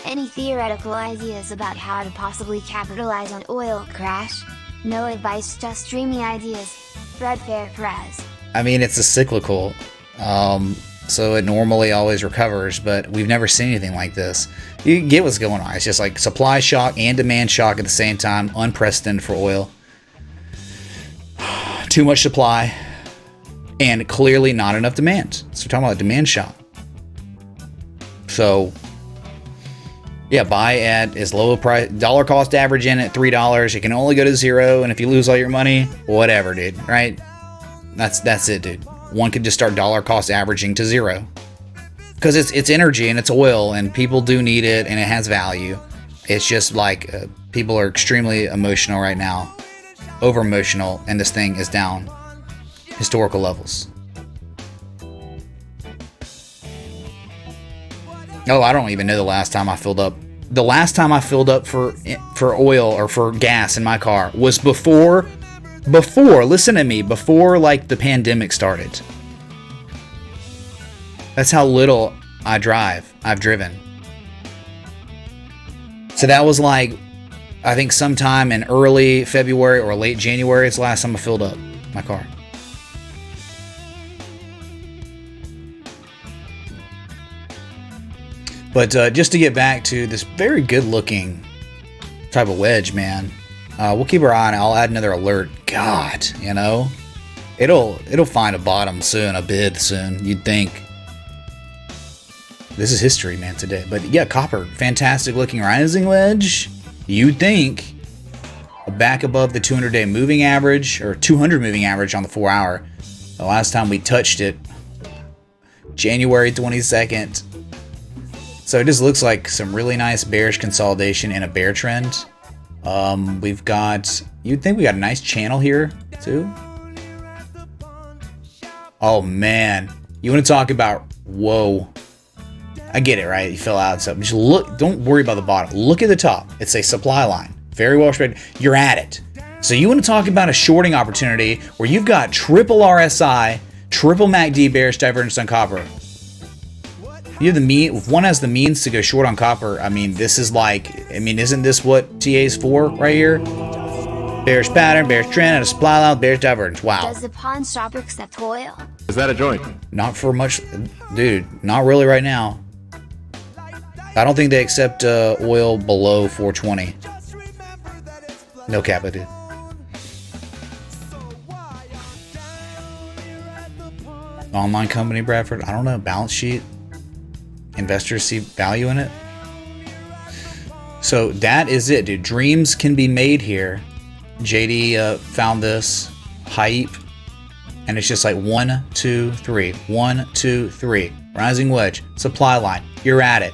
Any theoretical ideas about how to possibly capitalize on oil crash? No advice, just dreamy ideas. Fred Fair Perez. I mean, it's a cyclical. so it normally always recovers, but we've never seen anything like this. You get what's going on. It's just like supply shock and demand shock at the same time. Unprecedented for oil. Too much supply and clearly not enough demand. So we're talking about a demand shock. So yeah, buy at as low a price, dollar cost average in at $3. It can only go to 0, and if you lose all your money, whatever, dude. Right? That's it, dude. One could just start dollar cost averaging to 0, because it's energy and it's oil, and people do need it, and it has value. It's just like people are extremely emotional right now, over emotional, and this thing is down historical levels. Oh, I don't even know the last time I filled up. The last time I filled up for oil or for gas in my car was before, listen to me, before like the pandemic started. That's how little I've driven. So that was like, I think sometime in early February or late January, it's the last time I filled up my car. But just to get back to this very good looking type of wedge, man, we'll keep our eye on it. I'll add another alert. God, you know, it'll find a bottom soon, a bid soon, you'd think. This is history, man, today. But yeah, copper, fantastic looking rising wedge. You'd think back above the 200-day moving average, or 200 moving average on the 4-hour. The last time we touched it, January 22nd. So it just looks like some really nice bearish consolidation in a bear trend. We've got, you'd think we got a nice channel here too. Oh man, you want to talk about, whoa. I get it, right? You fill out something. Just look, don't worry about the bottom. Look at the top. It's a supply line. Very well spread. You're at it. So you want to talk about a shorting opportunity where you've got triple RSI, triple MACD bearish divergence on copper. You have the mean, if one has the means to go short on copper, I mean, this is like, I mean, isn't this what TA is for right here? Bearish pattern, bearish trend, and a supply line, bearish divergence. Wow. Does the pawn shop accept oil? Is that a joint? Not for much, dude. Not really right now. I don't think they accept oil below 420. No cap, I do. Online company, Bradford. I don't know. Balance sheet. Investors see value in it. So that is it, dude. Dreams can be made here. JD found this hype, and it's just like 1, 2, 3, 1, 2, 3. Rising wedge, supply line. You're at it.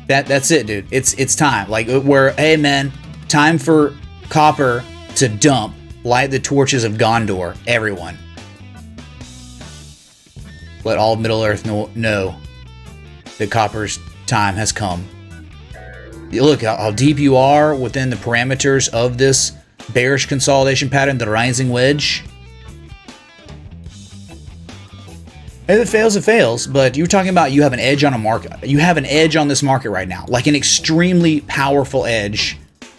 That's it, dude. It's time. Like where, hey man, time for copper to dump. Light the torches of Gondor, everyone. Let all Middle Earth know that copper's time has come. You look how deep you are within the parameters of this bearish consolidation pattern, the rising wedge. If it fails, it fails. But you're talking about you have an edge on a market. You have an edge on this market right now, like an extremely powerful edge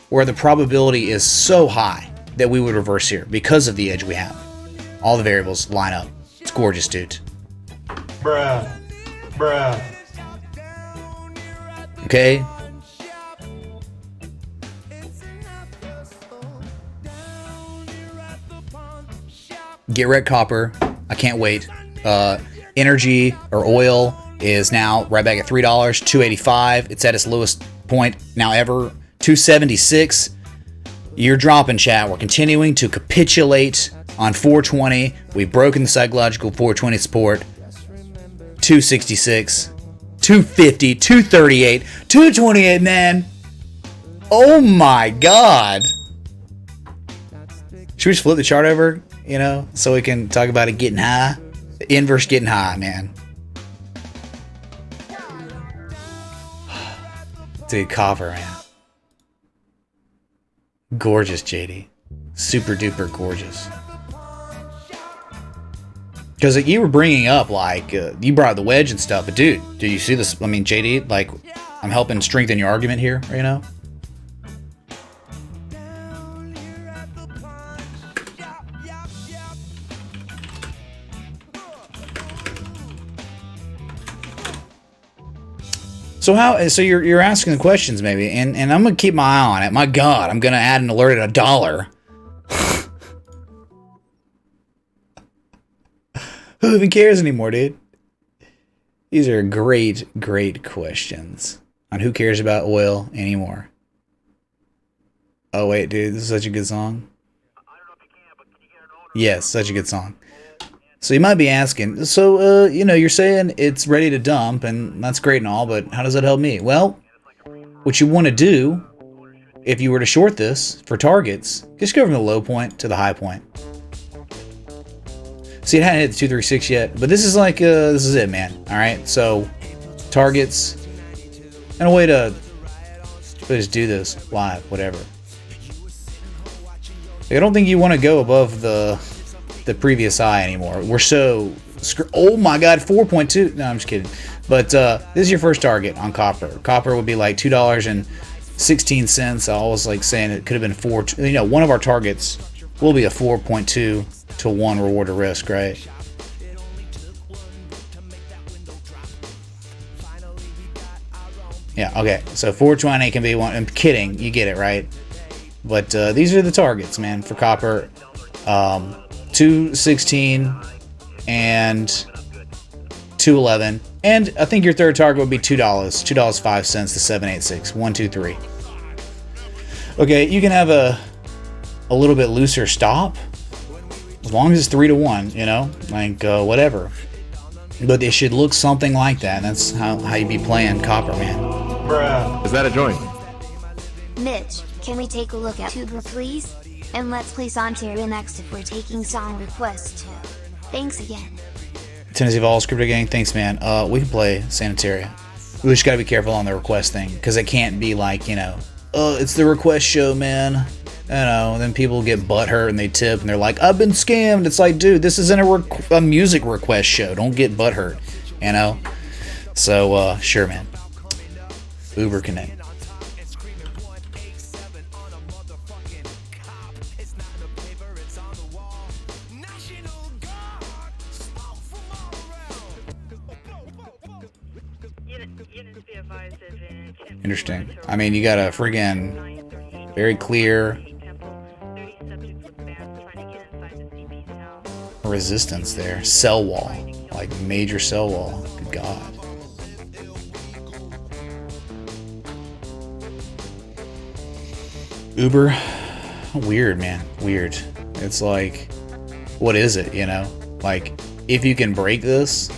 where the probability is so high that we would reverse here because of the edge we have. All the variables line up. It's gorgeous, dude. Bruh. Okay. Get red copper. I can't wait. Energy or oil is now right back at $3, $2.85. It's at its lowest point now ever, $2.76. You're dropping, chat. We're continuing to capitulate on 420. We've broken the psychological 420 support. 266, 250, 238, 228, man. Oh my God. Should we just flip the chart over, you know, so we can talk about it getting high? The inverse getting high, man. Dude, copper, man. Gorgeous, JD. Super duper gorgeous. Because you were bringing up, like, you brought the wedge and stuff, but dude, do you see this? I mean, JD, like, I'm helping strengthen your argument here, you know? So how? So you're asking the questions maybe, and I'm gonna keep my eye on it. My God, I'm gonna add an alert at $1. Who even cares anymore, dude? These are great questions on who cares about oil anymore. Oh wait, dude, this is such a good song. Yes, such a good song. So you might be asking, so, you're saying it's ready to dump, and that's great and all, but how does that help me? Well, what you want to do, if you were to short this for targets, just go from the low point to the high point. See, it hadn't hit the 236 yet, but this is like, this is it, man. All right, so targets, and a way to just do this live, whatever. I don't think you want to go above the previous high anymore. We're so oh my God, 4.2. No, I'm just kidding. But this is your first target on copper. Copper would be like $2.16. I was like saying it could have been 4. One of our targets will be a 4.2 to 1 reward to risk, right? Yeah. Okay. So 420 can be one. I'm kidding. You get it, right? But these are the targets, man, for copper. 216 and 211, and I think your third target would be $2.05 to 786. 1, 2, 3. Okay, you can have a little bit looser stop as long as it's 3 to 1. Whatever. But it should look something like that. That's how you be playing copper, man. Bruh. Is that a joint? Mitch, can we take a look at Uber, please? And let's play Santeria next if we're taking song requests too. Thanks again. Tennessee Vols, Crypto Gang, thanks, man. We can play Santeria. We just gotta be careful on the request thing, because it can't be like, it's the request show, man. Then people get butthurt and they tip and they're like, I've been scammed. It's like, dude, this isn't a music request show. Don't get butthurt, So, sure, man. Uber Connect. Interesting. I mean, you got a friggin' very clear resistance there. Cell wall. Like major cell wall. Good God. Uber. Weird, man. Weird. It's like, what is it, Like, if you can break this,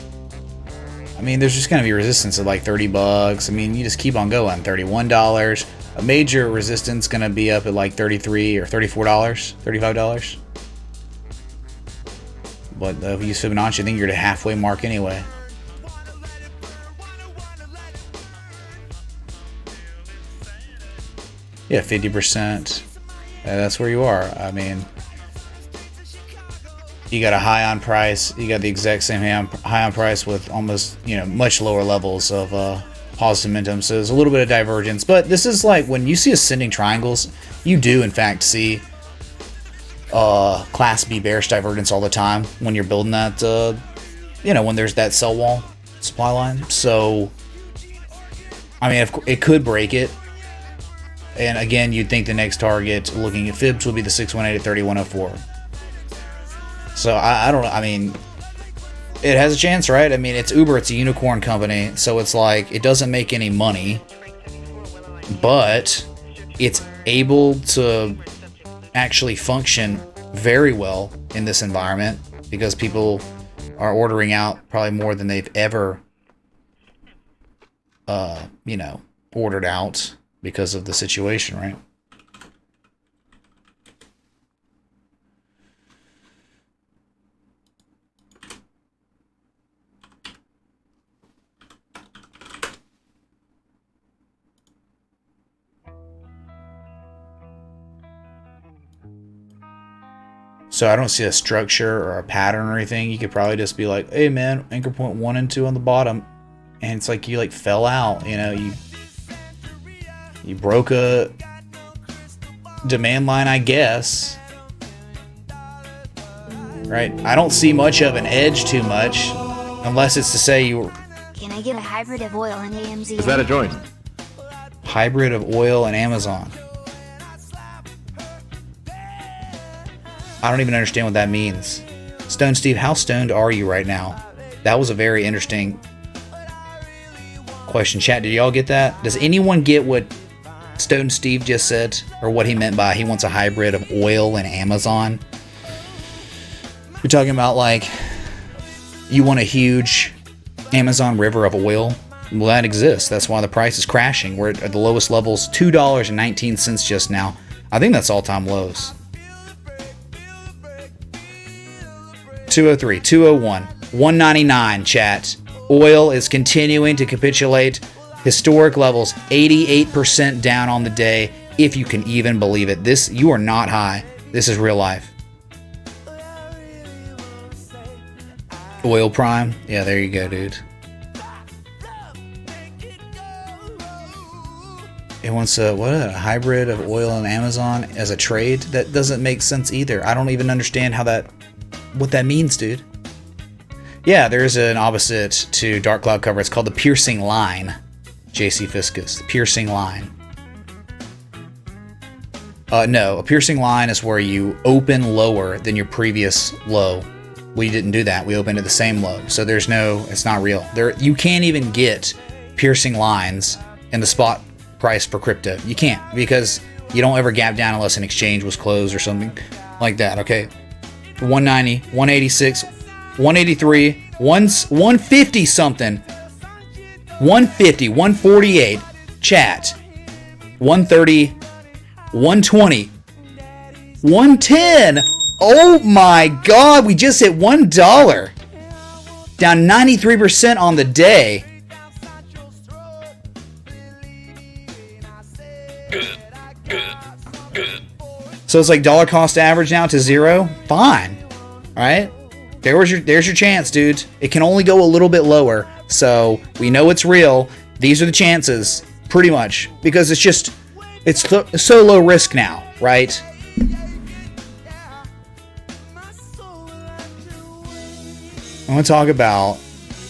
I mean, there's just going to be resistance of like $30. I mean, you just keep on going. $31. A major resistance going to be up at like $33 or $34, $35. But if you use Fibonacci, I think you're at a halfway mark anyway. Yeah, 50%. That's where you are. I mean, you got a high on price. You got the exact same high on price with almost, much lower levels of positive momentum. So there's a little bit of divergence. But this is like when you see ascending triangles, you do in fact see Class B bearish divergence all the time when you're building that, when there's that sell wall supply line. So, I mean, it could break it. And again, you'd think the next target, looking at fibs, would be the 618 at 3104. So I don't know. I mean, it has a chance, right? I mean, it's Uber. It's a unicorn company. So it's like, it doesn't make any money, but it's able to actually function very well in this environment because people are ordering out probably more than they've ever, ordered out because of the situation, right? So I don't see a structure or a pattern or anything. You could probably just be like, hey man, anchor point 1 and 2 on the bottom. And it's like you like fell out, you broke a demand line, I guess. Right? I don't see much of an edge too much. Unless it's to say you were... Can I get a hybrid of oil and AMD? Is that a joint? Hybrid of oil and Amazon. I don't even understand what that means. Stone Steve, how stoned are you right now? That was a very interesting question. Chat, did y'all get that? Does anyone get what Stone Steve just said? Or what he meant by he wants a hybrid of oil and Amazon? You're talking about like, you want a huge Amazon river of oil? Well, that exists. That's why the price is crashing. We're at the lowest levels, $2.19 just now. I think that's all-time lows. 203, 201, 199, chat. Oil is continuing to capitulate. Historic levels, 88% down on the day, if you can even believe it. This, you are not high. This is real life. Oil Prime. Yeah, there you go, dude. It wants a hybrid of oil and Amazon as a trade? That doesn't make sense either. I don't even understand what that means, dude. Yeah, there's an opposite to dark cloud cover. It's called the piercing line. JC Fiscus, the piercing line. No, a piercing line is where you open lower than your previous low. We didn't do that. We opened at the same low. So there's no, it's not real. You can't even get piercing lines in the spot price for crypto. You can't, because you don't ever gap down unless an exchange was closed or something like that, okay? 190, 186, 183, 150 something. 150, 148, chat. 130, 120, 110. Oh my god, we just hit $1. Down 93% on the day. So it's like dollar cost average now to 0. Fine. Alright? There's your chance, dude. It can only go a little bit lower. So we know it's real. These are the chances, pretty much. Because it's so low risk now, right? I want to talk about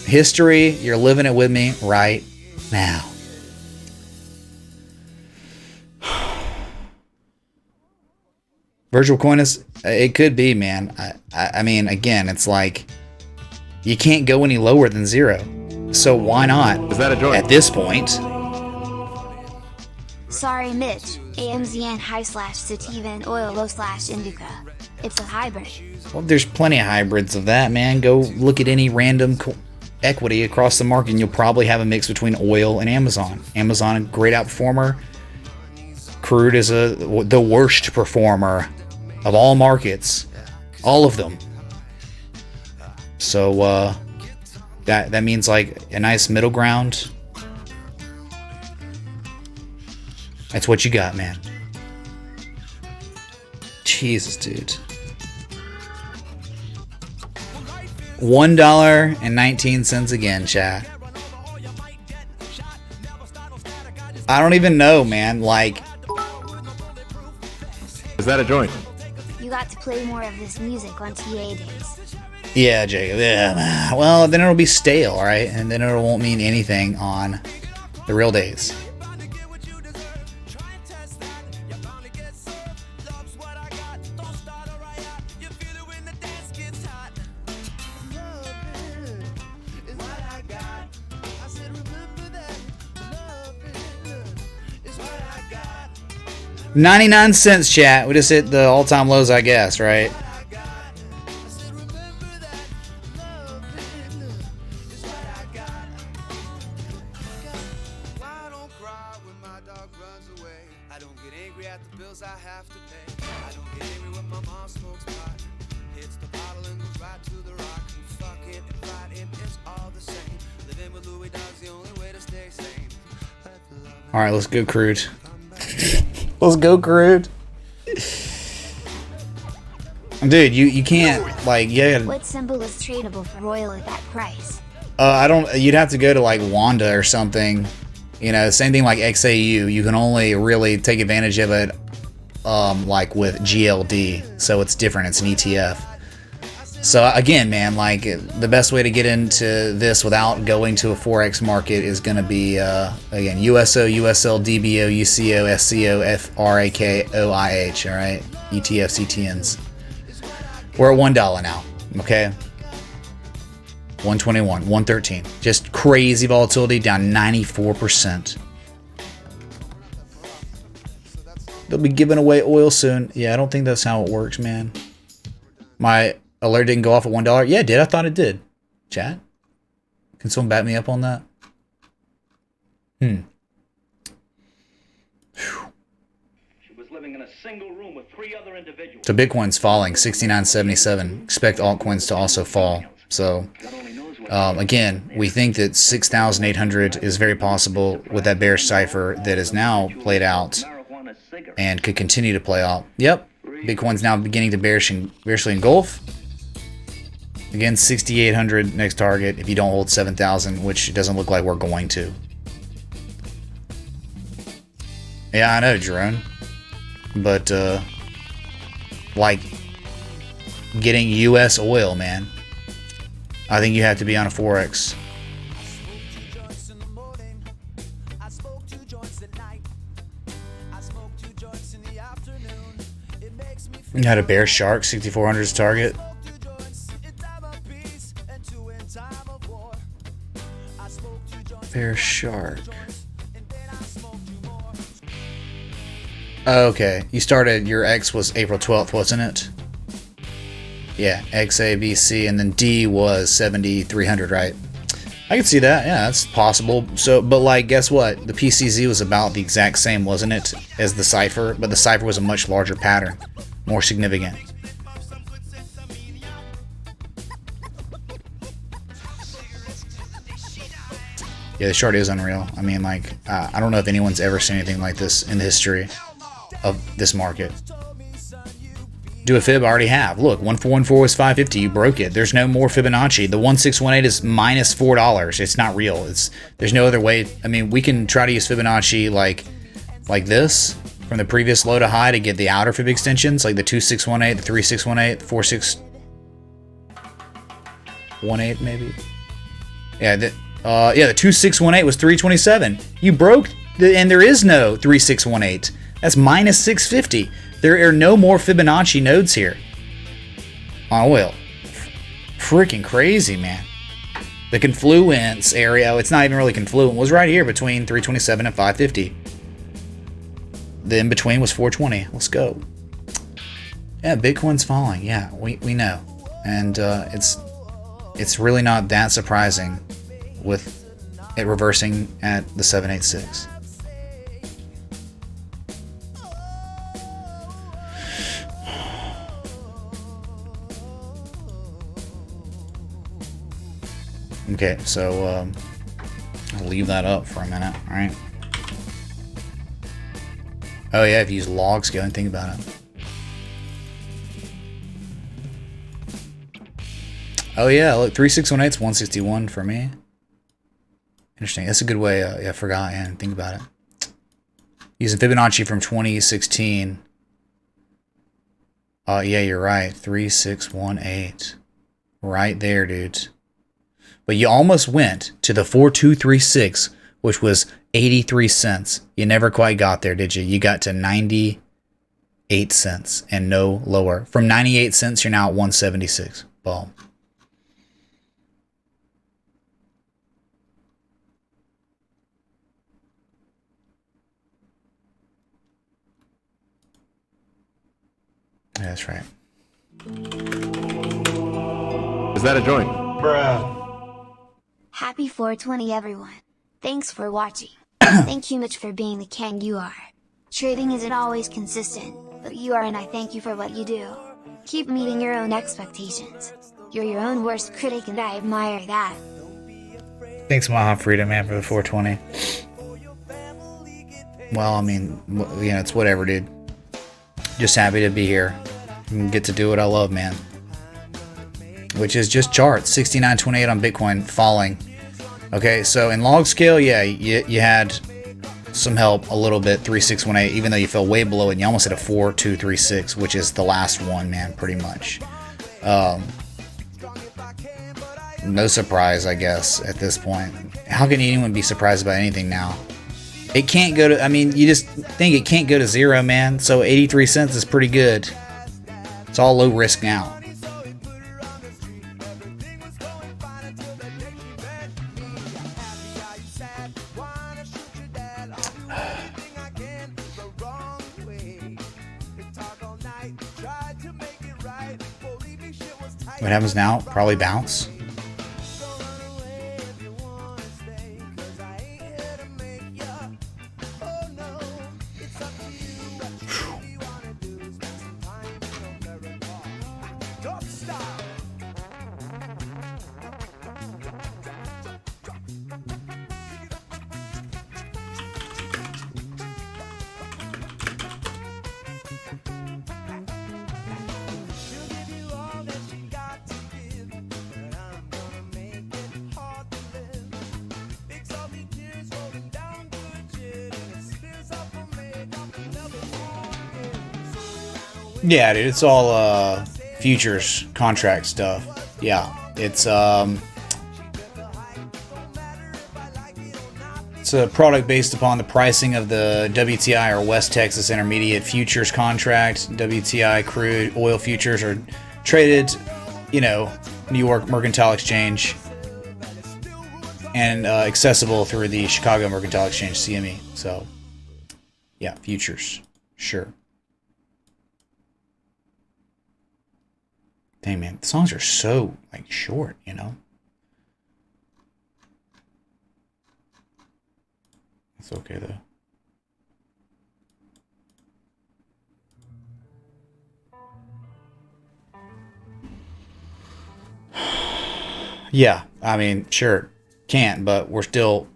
history. You're living it with me right now. Virtual coin is, it could be, man. I mean, again, it's like, you can't go any lower than 0. So why not? Is that a joint? At this point. Sorry, Mitch. AMZN high slash sativa and oil low slash indica. It's a hybrid. Well, there's plenty of hybrids of that, man. Go look at any random equity across the market and you'll probably have a mix between oil and Amazon. Amazon, a great outperformer. Crude is the worst performer of all markets. All of them. So, that means like a nice middle ground. That's what you got, man. Jesus, dude. $1.19 again, chat. I don't even know, man. Like, is that a joint? You got to play more of this music on TA days. Yeah, Jacob. Yeah. Well, then it'll be stale, all right? And then it won't mean anything on the real days. $0.99, chat. We just hit the all-time lows, I guess, right? All right, let's go crude. Let's go crude. Dude, you can't, like, yeah. What symbol is tradable for oil at that price? I don't, you'd have to go to like Wanda or something. You know, same thing like XAU. You can only really take advantage of it like with GLD. So it's different. It's an ETF. So again, man, like the best way to get into this without going to a forex market is going to be again USO, USL, DBO, UCO, SCO, FRAK, OIH. All right, ETFs, ETNs. We're at $1 now. Okay, 121, 113. Just crazy volatility, down 94%. They'll be giving away oil soon. Yeah, I don't think that's how it works, man. My alert didn't go off at $1. Yeah, it did. I thought it did. Chat? Can someone back me up on that? She was living in a single room with 3 other individuals. So Bitcoin's falling, 69.77. Expect altcoins to also fall. So again, we think that 6,800 is very possible with that bearish cipher that is now played out and could continue to play out. Yep, Bitcoin's now beginning to bearishly engulf. Again, 6,800 next target if you don't hold 7,000, which it doesn't look like we're going to. Yeah, I know, Jerome. But, like, getting U.S. oil, man. I think you have to be on a Forex. You had a bear shark, 6,400's target. Bear shark. Okay, you started, your X was April 12th, wasn't it? Yeah, X, A, B, C, and then D was 7,300, right? I can see that, yeah, that's possible. So, but like, guess what? The PCZ was about the exact same, wasn't it, as the cipher? But the cipher was a much larger pattern, more significant. Yeah, the chart is unreal. I mean, like, I don't know if anyone's ever seen anything like this in the history of this market. Do a fib, I already have. Look, 1414 was 550. You broke it. There's no more Fibonacci. The 1618 is minus $4. It's not real. There's no other way. I mean, we can try to use Fibonacci like this from the previous low to high to get the outer fib extensions, like the 2618, the 3618, the 4618 maybe. Yeah, the 2618 was 327. You broke, and there is no 3618. That's minus 650. There are no more Fibonacci nodes here on oil. Freaking crazy, man. The confluence area, it's not even really confluent, was right here between 327 and 550. The in between was 420. Let's go. Yeah, Bitcoin's falling. Yeah, we know, and it's really not that surprising with it reversing at the 786. Okay, so I'll leave that up for a minute, all right? Oh yeah, if you use log scale and think about it. Oh yeah, look, 3618 is 161 for me. Interesting. That's a good way. Yeah, I forgot. Yeah, think about it. Using Fibonacci from 2016. Yeah, you're right. 3618. Right there, dudes. But you almost went to the 4236, which was 83 cents. You never quite got there, did you? You got to 98 cents and no lower. From 98 cents, you're now at 176. Boom. Yeah, that's right. Is that a joint? Bruh. Happy 420 everyone. Thanks for watching. Thank you much for being the king you are. Trading isn't always consistent, but you are, and I thank you for what you do. Keep meeting your own expectations. You're your own worst critic and I admire that. Thanks Maha Freedom, man, for the 420. Well, I mean, you know, it's whatever, dude. Just happy to be here and get to do what I love, man. Which is just charts. 69.28 on Bitcoin falling. Okay, so in log scale, yeah, you had some help a little bit, 3618, even though you fell way below it, and you almost hit a 4236, which is the last one, man, pretty much. no surprise, I guess, at this point. How can anyone be surprised about anything now? It can't go to, I mean, you just think it can't go to zero, man. So 83 cents is pretty good. It's all low risk now. What happens now? Probably bounce. Yeah, dude, it's all futures contract stuff. Yeah, it's a product based upon the pricing of the WTI or West Texas Intermediate futures contract. WTI crude oil futures are traded, you know, New York Mercantile Exchange and accessible through the Chicago Mercantile Exchange, CME. So, yeah, futures, sure. Dang, man, the songs are so, like, short, you know? It's okay, though. Yeah, I mean, sure, can't, but we're still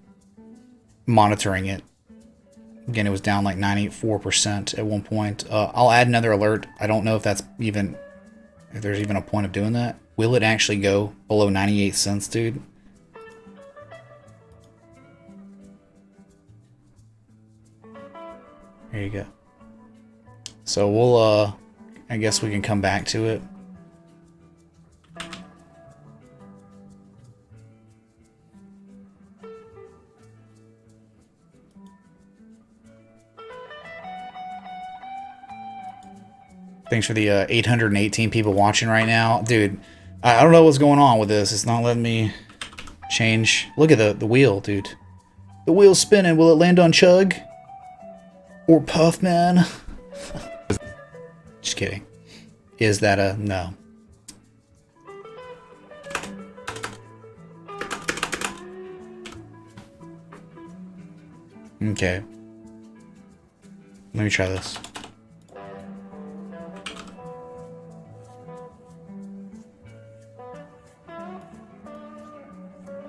monitoring it. Again, it was down like 94% at one point. I'll add another alert. I don't know if that's even... if there's even a point of doing that. Will it actually go below 98 cents, dude? There you go. So we'll, I guess we can come back to it. Thanks for the 818 people watching right now. Dude, I don't know what's going on with this. It's not letting me change. Look at the wheel, dude. The wheel's spinning. Will it land on Chug? Or Puff, man? Just kidding. Is that a no? Okay. Let me try this.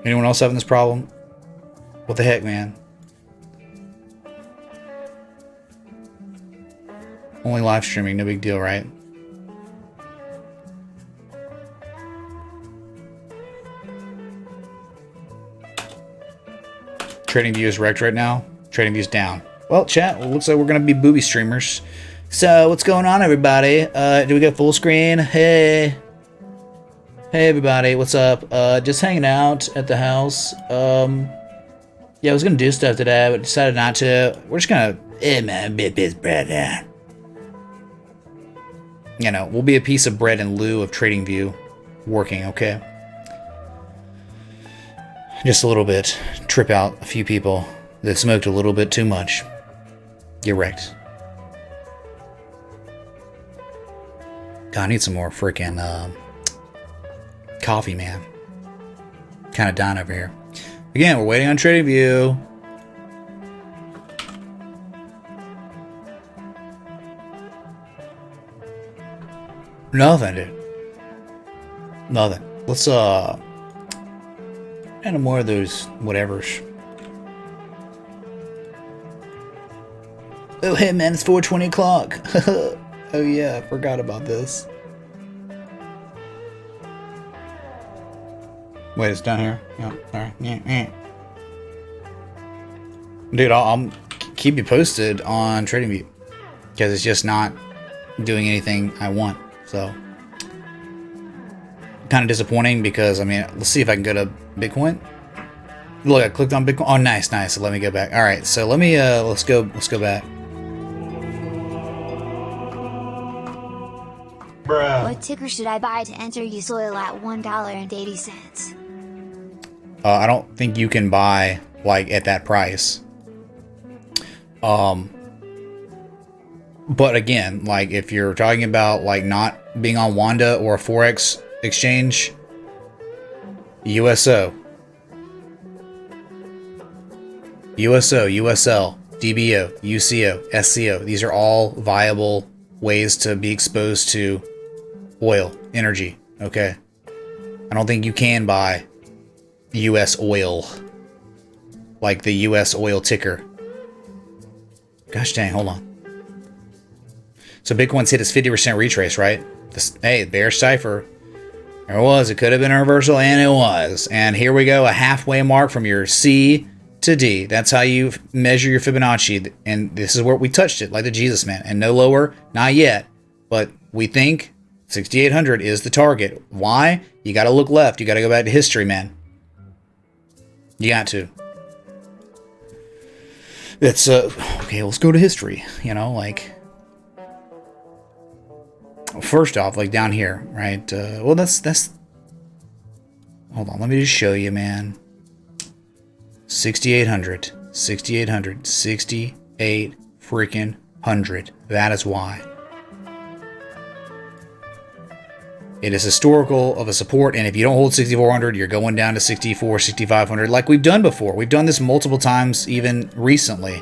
Anyone else having this problem? What the heck, man? Only live streaming, no big deal, right? Trading View is wrecked right now. Trading View's down. Well, chat, well, looks like we're going to be booby streamers. So, what's going on, everybody? Do we get full screen? Hey. Hey everybody, what's up? Just hanging out at the house. Yeah, I was gonna do stuff today, but decided not to. We're just gonna, man, be a piece of bread, yeah. You know, we'll be a piece of bread in lieu of Trading View working, okay? Just a little bit. Trip out a few people that smoked a little bit too much. Get wrecked. God, I need some more freaking, coffee, man. Kind of dying over here. Again, we're waiting on Trading View. Nothing, dude. Nothing. Let's and more of those whatevers. Oh hey man, it's 4:20 o'clock. Oh yeah, I forgot about this. Wait, it's down here. Yeah, alright. Yeah. Dude, I'll keep you posted on Trading View because it's just not doing anything I want. So kind of disappointing because, I mean, let's see if I can go to Bitcoin. Look, I clicked on Bitcoin. Oh, nice, nice. So let me go back. All right, so let me, let's go back. Bruh. What ticker should I buy to enter USOIL at $1.80? I don't think you can buy, like, at that price. But again, like, if you're talking about, like, not being on Wanda or a Forex exchange, USO, USL, DBO, UCO, SCO. These are all viable ways to be exposed to oil, energy, okay? I don't think you can buy US oil, like the US oil ticker. Gosh dang, hold on. So Bitcoin's hit its 50% retrace, right? Hey, bearish cipher. There it was. It could have been a reversal, and it was. And here we go, a halfway mark from your C to D. That's how you measure your Fibonacci. And this is where we touched it, like the Jesus man. And no lower, not yet. But we think 6,800 is the target. Why? You got to look left. You got to go back to history, man. You got to. It's, okay, let's go to history. You know, like, first off, like down here, right? Well, that's, hold on, let me just show you, man. 6,800, 6,800, 68 freaking hundred. That is why. It is historical of a support, and if you don't hold 6,400, you're going down to 64, 6,500, like we've done before. We've done this multiple times, even recently,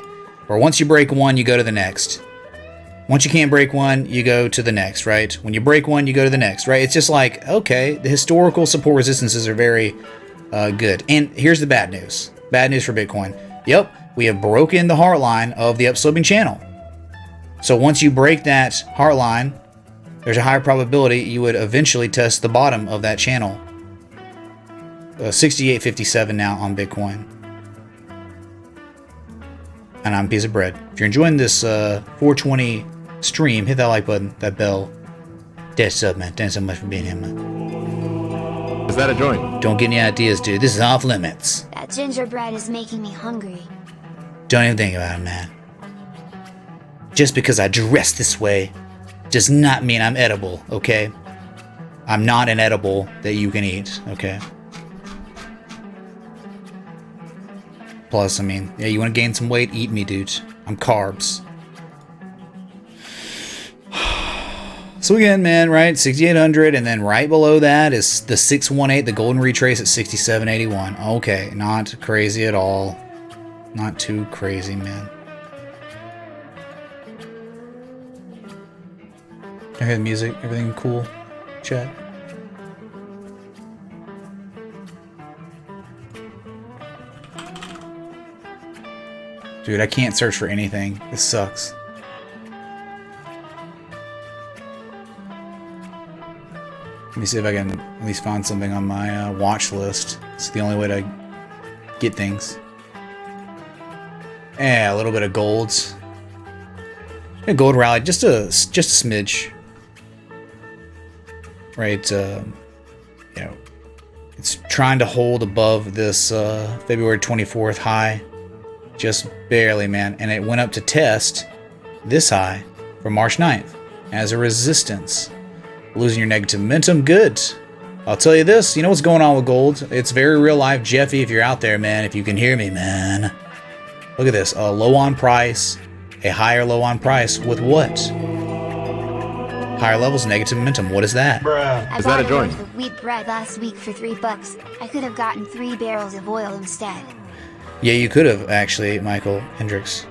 where once you break one, you go to the next. Once you can't break one, you go to the next, right? When you break one, you go to the next, right? It's just like, okay, the historical support resistances are very good. And here's the bad news. Bad news for Bitcoin. Yep, we have broken the heart line of the upsloping channel. So once you break that heart line, there's a higher probability you would eventually test the bottom of that channel. 68.57 now on Bitcoin. And I'm a piece of bread. If you're enjoying this 420 stream, hit that like button, that bell. That's up, man. Thanks so much for being here, man. Is that a joint? Don't get any ideas, dude. This is off limits. That gingerbread is making me hungry. Don't even think about it, man. Just because I dress this way does not mean I'm edible, okay? I'm not an edible that you can eat, okay? Plus, I mean, yeah, you want to gain some weight? Eat me, dude. I'm carbs. So again, man, right? 6,800, and then right below that is the 618, the golden retrace at 67.81. Okay, not crazy at all. Not too crazy, man. I hear the music. Everything cool? Chat. Dude, I can't search for anything. This sucks. Let me see if I can at least find something on my watch list. It's the only way to get things. Yeah, a little bit of golds. A gold rally, just a smidge. Right, you know, it's trying to hold above this February 24th high. Just barely, man. And it went up to test this high for March 9th as a resistance. Losing your negative momentum, good. I'll tell you this, you know what's going on with gold? It's very real life. Jeffy, if you're out there, man, if you can hear me, man. Look at this, a low on price, a higher low on price with what? Higher levels, negative momentum. What is that? Bruh. Is that a joint? I bought wheat bread last week for $3. I could have gotten 3 barrels of oil instead. Yeah, you could have, actually, Michael Hendricks.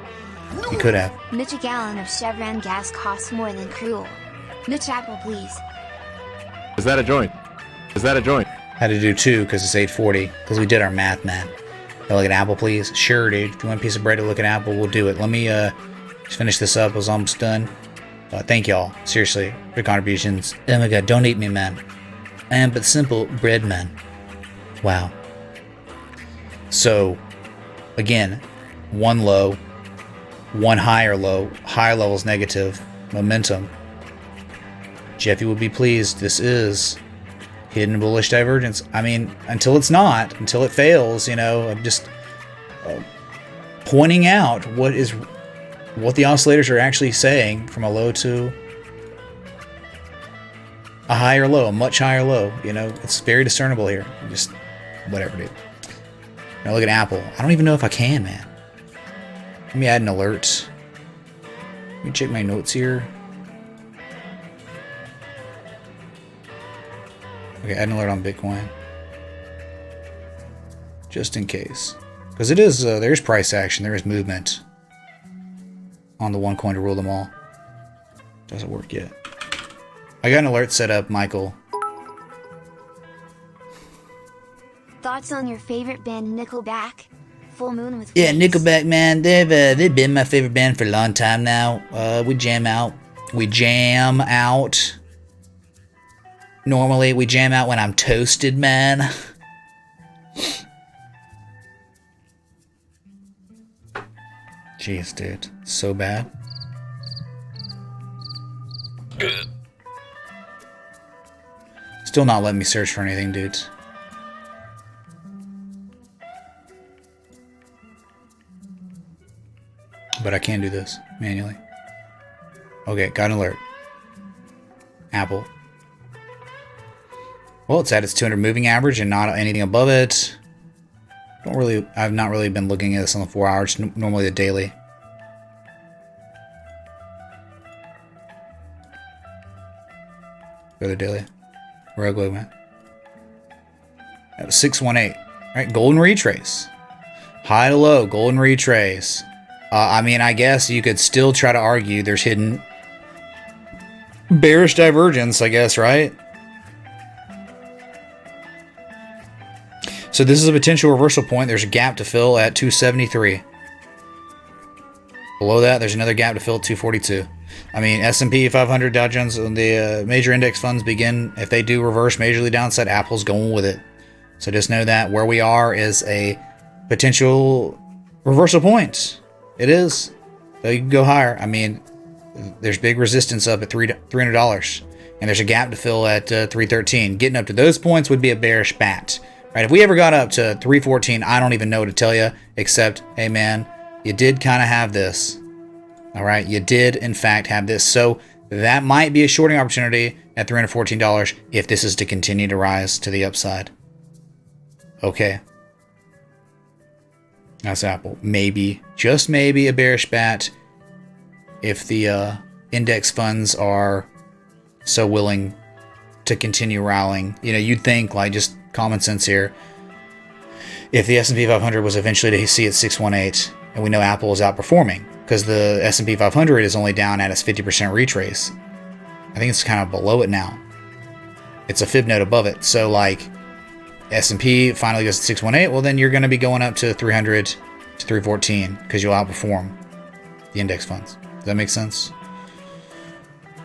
You could have. Mitch, a gallon of Chevron gas costs more than cruel. Mitch, apple, please. Is that a joint? Is that a joint? Had to do 2 because it's 8:40. Because we did our math, man. You look at Apple, please? Sure, dude. If you want a piece of bread to look at Apple, we'll do it. Let me just finish this up. I was almost done. Thank y'all, seriously, for your contributions. Oh my god, don't eat me, man. I am but simple bread man. Wow. So, again, one low, one higher low, higher levels negative, momentum. Jeffy would be pleased. This is hidden bullish divergence. I mean, until it's not, until it fails, you know, I'm just pointing out what the oscillators are actually saying from a low to a higher low, a much higher low. You know, it's very discernible here. Just whatever, dude. Now look at Apple. I don't even know if I can, man. Let me add an alert. Let me check my notes here. Okay, add an alert on Bitcoin. Just in case. Because it is, there's price action, there is movement on the one coin to rule them all. Doesn't work yet. I got an alert set up, Michael. Thoughts on your favorite band Nickelback? Full Moon with Yeah, Wings. Nickelback, man, they've been my favorite band for a long time now. We jam out. We jam out. Normally, we jam out when I'm toasted, man. Jeez, dude. So bad. Still not letting me search for anything, dudes. But I can do this manually. Okay, got an alert. Apple. Well, it's at its 200 moving average and not anything above it. I've not really been looking at this on the 4 hours, normally the daily. Go to the daily. Where I go, man. That was 618. Alright, golden retrace. High to low, golden retrace. I mean, I guess you could still try to argue there's hidden bearish divergence, I guess, right? So this is a potential reversal point. There's a gap to fill at 273. Below that, there's another gap to fill at 242. I mean, S&P 500, Dow Jones, and the major index funds begin, if they do reverse majorly downside, Apple's going with it. So just know that where we are is a potential reversal point. It is. So you can go higher. I mean, there's big resistance up at $300. And there's a gap to fill at 313. Getting up to those points would be a bearish bat. Right? If we ever got up to 314, I don't even know what to tell you, except, hey man, you did kind of have this. All right, you did in fact have this. So that might be a shorting opportunity at $314 if this is to continue to rise to the upside. Okay. That's Apple. Maybe, just maybe a bearish bat if the index funds are so willing to continue rallying. You know, you'd think, like, just common sense here, if the S&P 500 was eventually to see at 618, and we know Apple is outperforming because the S&P 500 is only down at its 50% retrace. I think it's kind of below it now. It's a fib node above it. So like S&P finally goes to 618, well then you're going to be going up to 300 to 314 because you'll outperform the index funds. Does that make sense?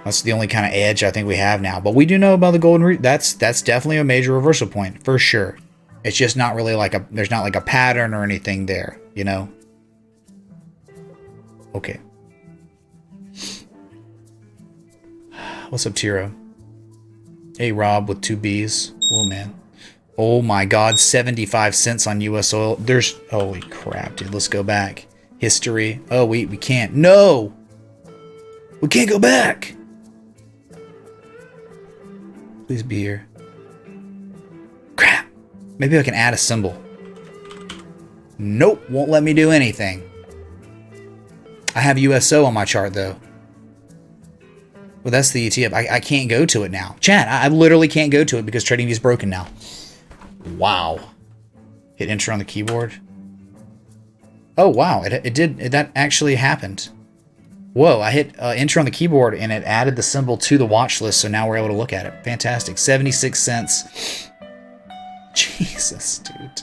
That's the only kind of edge I think we have now. But we do know about the golden that's definitely a major reversal point for sure. It's just not really like there's not like a pattern or anything there, you know? Okay. What's up, Tiro? Hey, Rob with 2 B's. Oh, man. Oh, my God. 75 cents on U.S. oil. There's... Holy crap, dude. Let's go back. History. Oh, we can't. No! We can't go back! Please be here. Crap. Maybe I can add a symbol. Nope. Won't let me do anything. I have USO on my chart, though. Well, that's the ETF. I can't go to it now. Chat, I literally can't go to it because TradingView is broken now. Wow. Hit enter on the keyboard. Oh, wow. It did. That actually happened. Whoa, I hit enter on the keyboard and it added the symbol to the watch list, so now we're able to look at it. Fantastic. 76 cents. Jesus, dude.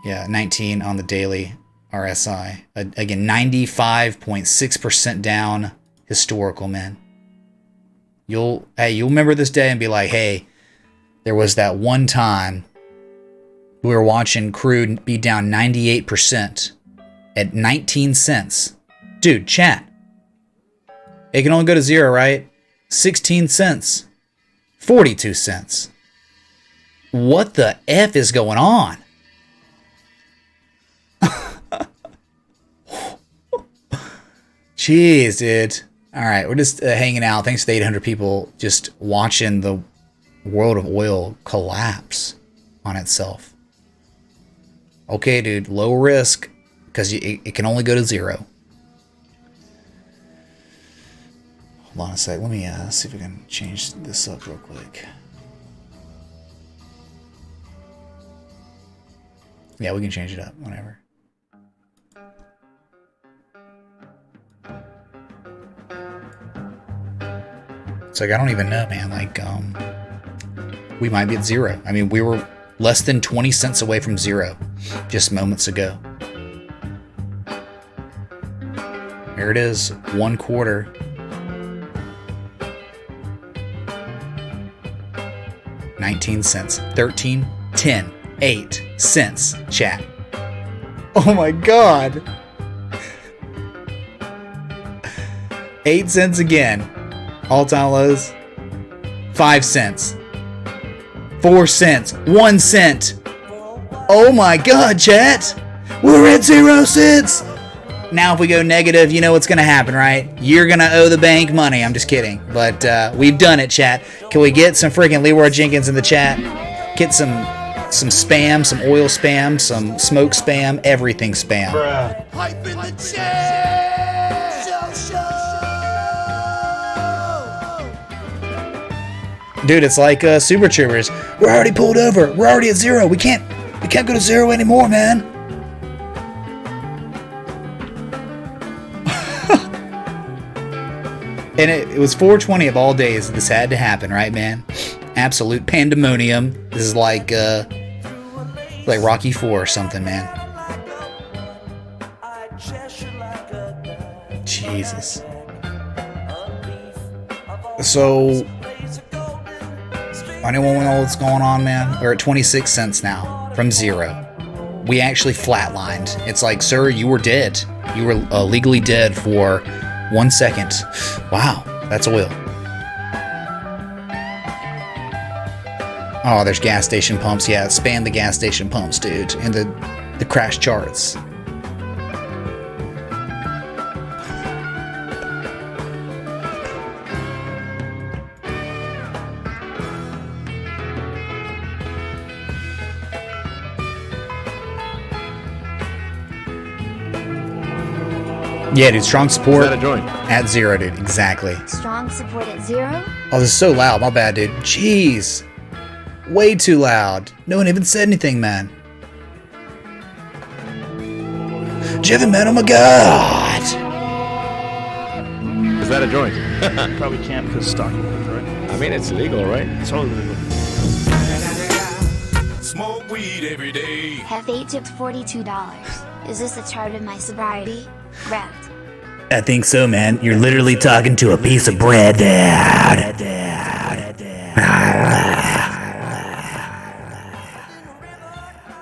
Yeah, 19 on the daily. RSI. Again, 95.6% down. Historical, man. You'll remember this day and be like, hey, there was that one time we were watching crude be down 98% at 19 cents. Dude, chat. It can only go to 0, right? 16 cents. 42 cents. What the F is going on? Jeez, dude. All right, we're just hanging out. Thanks to the 800 people just watching the world of oil collapse on itself. Okay, dude, low risk because it can only go to zero. Hold on a sec. Let me see if we can change this up real quick. Yeah, we can change it up whenever. It's like, I don't even know, man. Like, we might be at zero. I mean, we were less than 20 cents away from zero just moments ago. Here it is, 1/4. 19 cents. 13, 10, 8 cents, chat. Oh my god. 8 cents again. All-time lows. 5 cents. 4 cents. 1 cent. Oh my god, chat. We're at 0 cents. Now if we go negative, you know what's going to happen, right? You're going to owe the bank money. I'm just kidding. But we've done it, chat. Can we get some freaking Leroy Jenkins in the chat? Get some spam, some oil spam, some smoke spam, everything spam. Bruh. Hype in the chat! Dude, it's like Super Troopers. We're already pulled over. We're already at zero. We can't go to zero anymore, man. And it was 420 of all days. This had to happen, right, man? Absolute pandemonium. This is like Rocky IV or something, man. Jesus. So, anyone know what's going on, man? We're at 26 cents now from zero. We actually flatlined. It's like, sir, you were dead. You were legally dead for 1 second. Wow, that's oil. Oh, there's gas station pumps. Yeah, spam the gas station pumps, dude. And the crash charts. Yeah, dude, strong support Is that a joint? at zero, dude. Exactly. Strong support at 0? Oh, this is so loud. My bad, dude. Jeez. Way too loud. No one even said anything, man. Jevin, man, oh my god. Is that a joint? Probably can't because stock market, right? I mean, it's legal, right? It's totally legal. Smoke weed every day. Hefe tipped $42. Is this a chart of my sobriety? Correct. I think so, man. You're literally talking to a piece of bread, dude.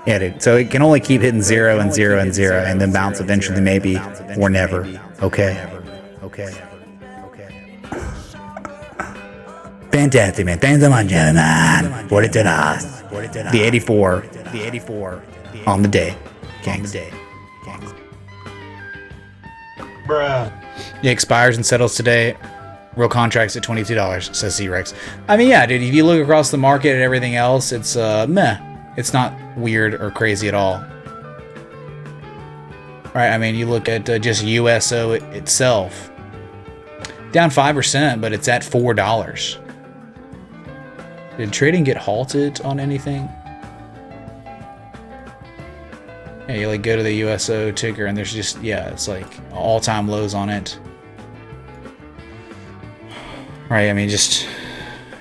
Yeah, dude. So it can only keep hitting 0 and 0 and 0 and then bounce eventually, maybe, or never. Okay. Fantastic, man. Thanks so much, man. $42. The 84 on the day. Gangs. Bruh. Yeah, expires and settles today. Real contracts at $22, says C-Rex. I mean, yeah, dude, if you look across the market at everything else, it's, meh. It's not weird or crazy at all. Right, I mean, you look at just USO itself. Down 5%, but it's at $4. Did trading get halted on anything? Yeah, you like go to the USO ticker and there's just, yeah, it's like all-time lows on it. Right, I mean, just,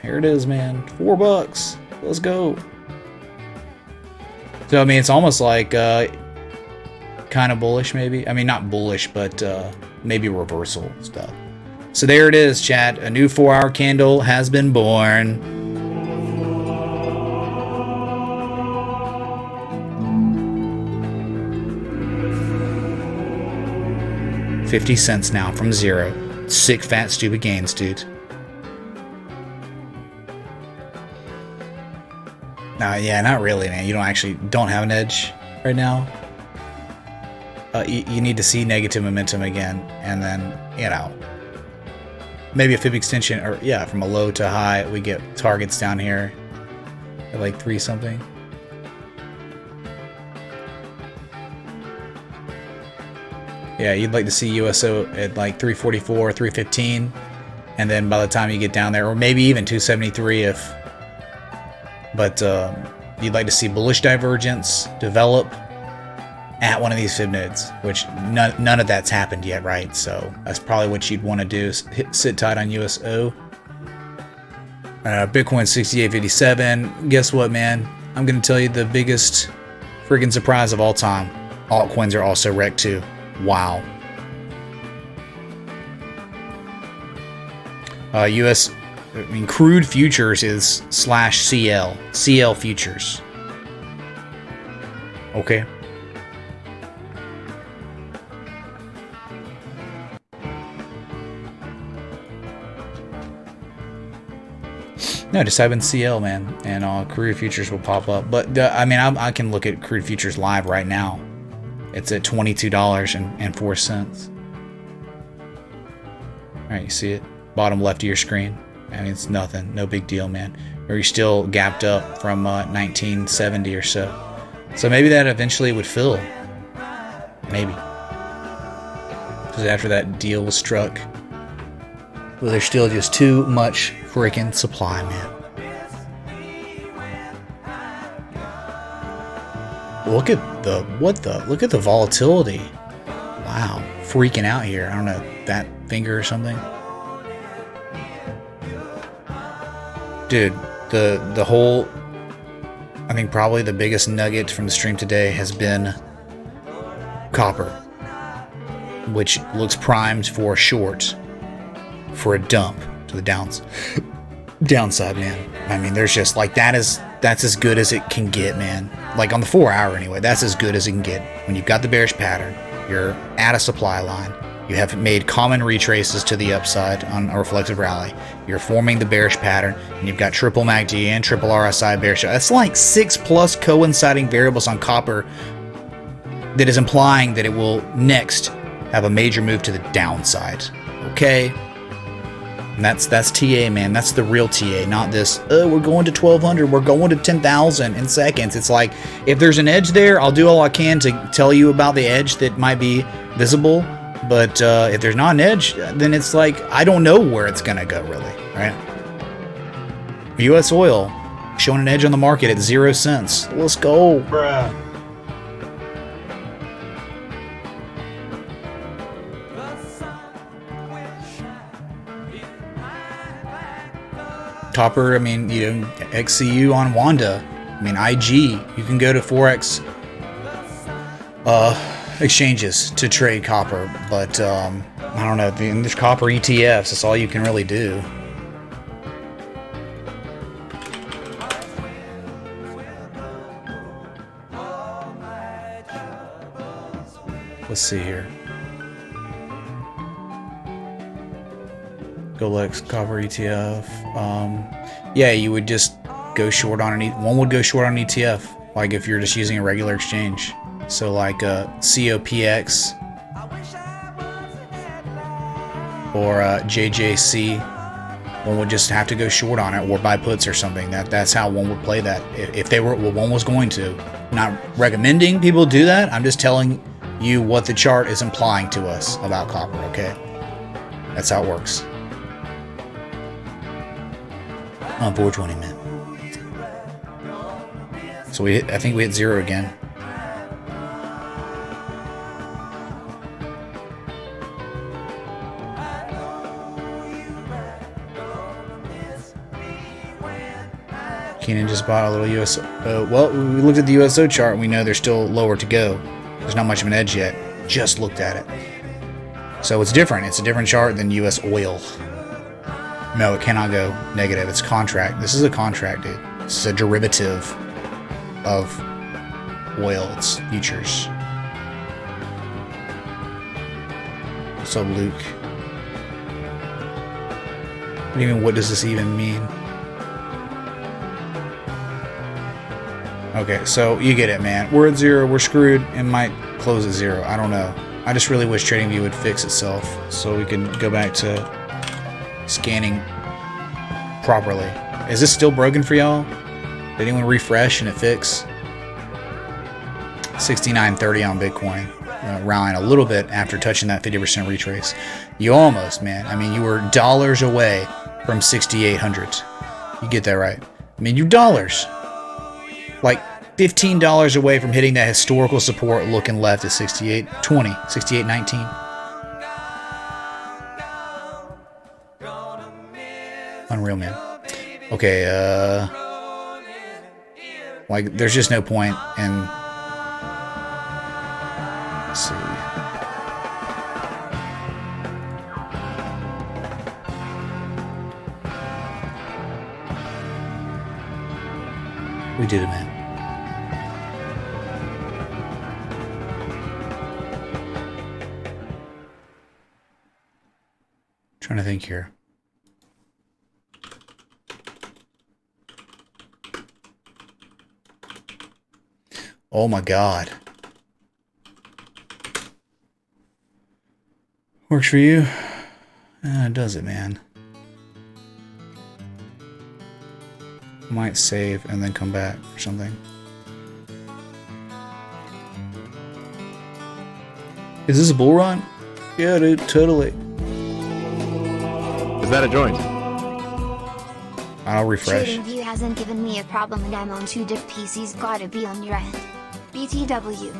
here it is, man. $4. Let's go. So, I mean, it's almost like kind of bullish, maybe. I mean, not bullish, but maybe reversal stuff. So there it is, chat. A new 4-hour candle has been born. $0.50 now from 0. Sick, fat, stupid gains, dude. Nah, yeah, not really, man. You don't have an edge right now. You need to see negative momentum again, and then, you know, maybe a fib extension, or yeah, from a low to high, we get targets down here at like 3 something. Yeah, you'd like to see USO at like 344, 315, and then by the time you get down there, or maybe even 273 if. But you'd like to see bullish divergence develop at one of these fib nodes, which none of that's happened yet, right? So that's probably what you'd want to do, is sit tight on USO. Bitcoin 6857. Guess what, man? I'm going to tell you the biggest freaking surprise of all time. Altcoins are also wrecked too. Wow. Crude futures is /CL. CL futures. Okay. No, just type in CL, man, and crude futures will pop up. But I mean, I can look at crude futures live right now. It's at $22.04. All right, you see it, bottom left of your screen. I mean, it's nothing, no big deal, man. Or you're still gapped up from 1970 or so. So maybe that eventually would fill. Maybe. Because after that deal was struck, well, there's still just too much freaking supply, man. Look at the look at the volatility. Wow, freaking out here. I don't know, that finger or something. Dude, the whole, I think probably the biggest nugget from the stream today has been copper, which looks primed for a short, for a dump to the downside, man. I mean, there's just like that's as good as it can get, man. Like on the 4 hour anyway, that's as good as it can get. When you've got the bearish pattern, you're at a supply line, you have made common retraces to the upside on a reflexive rally, you're forming the bearish pattern, and you've got triple MACD and triple RSI bearish. That's like 6+ coinciding variables on copper that is implying that it will next have a major move to the downside. Okay? And that's TA, man. That's the real TA, not this, we're going to 1200, we're going to 10,000 in seconds. It's like, if there's an edge there, I'll do all I can to tell you about the edge that might be visible. But if there's not an edge, then it's like, I don't know where it's going to go, really, right? US oil showing an edge on the market at 0 cents. Let's go. Bruh. Copper, I mean, you know, XCU on Wanda. I mean, IG, you can go to Forex exchanges to trade copper, but I don't know, there's copper ETFs, that's all you can really do. Let's see here. Golex copper ETF. Yeah, you would just go short on one would go short on an ETF, like if you're just using a regular exchange. So like COPX or JJC, one would just have to go short on it or buy puts or something. That's how one would play that if they were, well, one was going to. I'm not recommending people do that. I'm just telling you what the chart is implying to us about copper. Okay, that's how it works. On 420, man. So I think we hit 0 again. Keenan just bought a little USO. Well, we looked at the USO chart and we know there's still lower to go. There's not much of an edge yet. Just looked at it. So it's different. It's a different chart than US oil. No, it cannot go negative. It's contract. This is a contract, dude. This is a derivative of oil. It's futures. What's up, Luke? What does this even mean? Okay, so you get it, man. We're at 0. We're screwed. It might close at 0. I don't know. I just really wish TradingView would fix itself so we could go back to scanning properly. Is this still broken for y'all? Did anyone refresh and it fix? 69.30 on Bitcoin. Rallying a little bit after touching that 50% retrace. You almost, man. I mean, you were dollars away from 6,800. You get that right. I mean, you dollars. Like $15 away from hitting that historical support looking left at 68.20, 68.19. Unreal, man. Okay, like, there's just no point in... Let's see. We did it, man. Trying to think here. Oh my God. Works for you? Does it, man? Might save and then come back or something. Is this a bull run? Yeah, dude, totally. Is that a joint? I'll refresh. TradingView hasn't given me a problem and I'm on 2 diff PCs, gotta be on your end. BTW.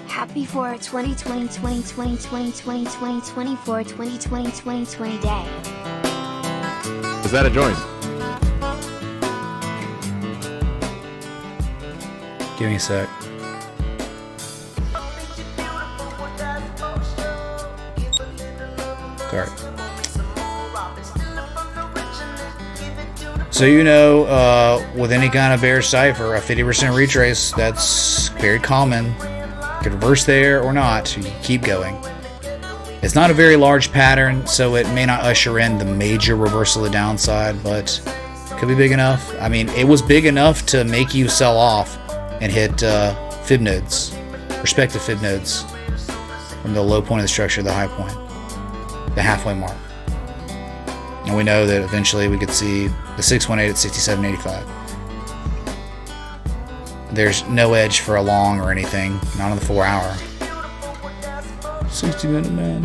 Happy for 2020, 2020, 2020, 2024, 2020, 2020 day. Is that a joint? Give me a sec. Sorry. So you know, with any kind of bear cipher, a 50% retrace, that's very common. You could reverse there or not. You can keep going. It's not a very large pattern, so it may not usher in the major reversal of the downside, but it could be big enough. I mean, it was big enough to make you sell off and hit fib nodes, respective fib nodes, from the low point of the structure to the high point, the halfway mark. And we know that eventually we could see the 618 at 67.85. There's no edge for a long or anything, not on the 4 hour. 60-minute, man.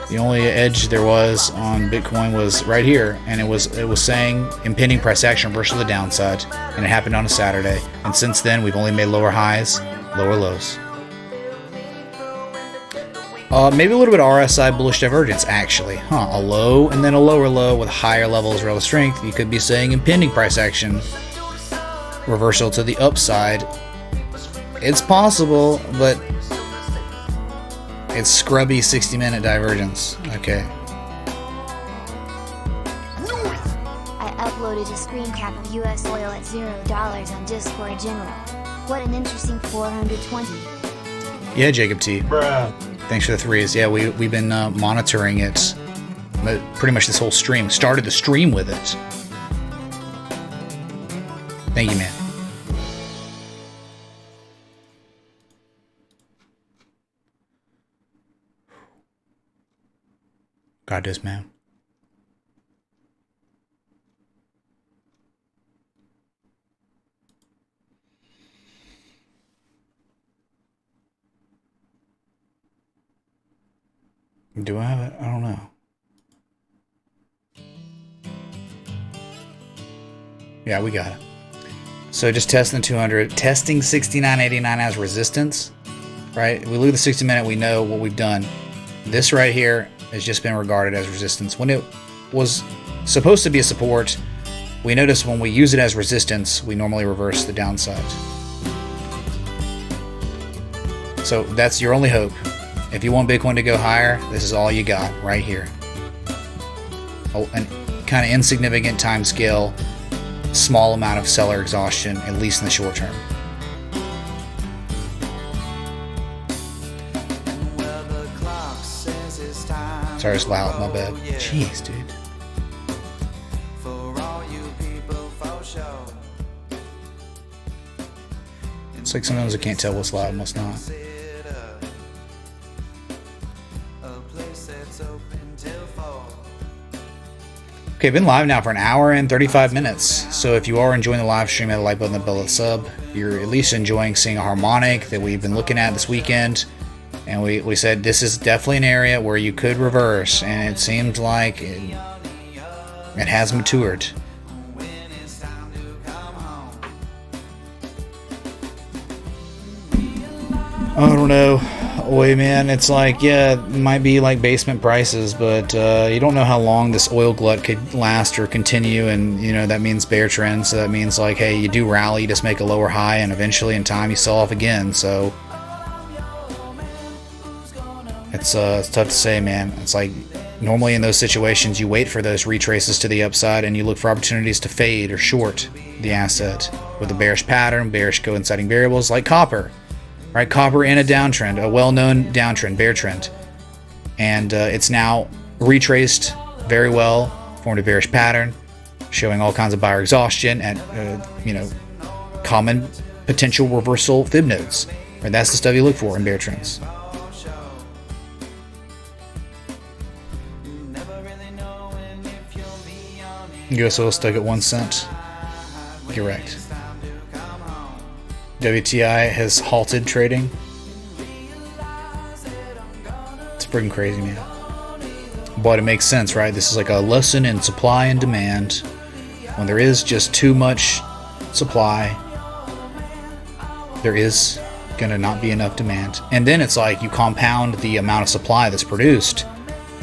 The only edge there was on Bitcoin was right here, and it was saying impending price action reversal to the downside, and it happened on a Saturday. And since then, we've only made lower highs, lower lows. Maybe a little bit of RSI bullish divergence, actually. A low and then a lower low with higher levels of relative strength. You could be saying impending price action reversal to the upside. It's possible, but it's scrubby 60-minute divergence. Okay. I uploaded a screen cap of US oil at $0 on Discord General. What an interesting 420. Yeah, Jacob T. Bruh. Thanks for the 3s. Yeah, we've been monitoring it pretty much this whole stream. Started the stream with it. Thank you, man. God does, man. Do I have it? I don't know. Yeah, we got it. So just testing 200, testing 69.89 as resistance, right? We look at the 60-minute, we know what we've done. This right here has just been regarded as resistance. When it was supposed to be a support, we notice when we use it as resistance, we normally reverse the downside. So that's your only hope. If you want Bitcoin to go higher, this is all you got right here. A kind of insignificant time scale, small amount of seller exhaustion, at least in the short term. Sorry, it's loud, my bad. Jeez, dude. It's like sometimes I can't tell what's loud and what's not. Okay, been live now for an hour and 35 minutes. So if you are enjoying the live stream, hit the like button, the bell, sub. You're at least enjoying seeing a harmonic that we've been looking at this weekend. And we said this is definitely an area where you could reverse. And it seemed like it has matured. I don't know. Oil, man, it's like, yeah, it might be like basement prices, but you don't know how long this oil glut could last or continue, and you know that means bear trend. So that means like, hey, you do rally, you just make a lower high, and eventually in time you sell off again. So it's tough to say, man. It's like normally in those situations you wait for those retraces to the upside and you look for opportunities to fade or short the asset with a bearish pattern, bearish coinciding variables like copper. Right, copper in a downtrend, a well-known downtrend, bear trend, and it's now retraced very well, formed a bearish pattern, showing all kinds of buyer exhaustion at common potential reversal fib nodes. Right, that's the stuff you look for in bear trends. US oil stuck at 1 cent. Correct. WTI has halted trading. It's freaking crazy, man. But it makes sense, right? This is like a lesson in supply and demand. When there is just too much supply, there is gonna not be enough demand. And then it's like you compound the amount of supply that's produced.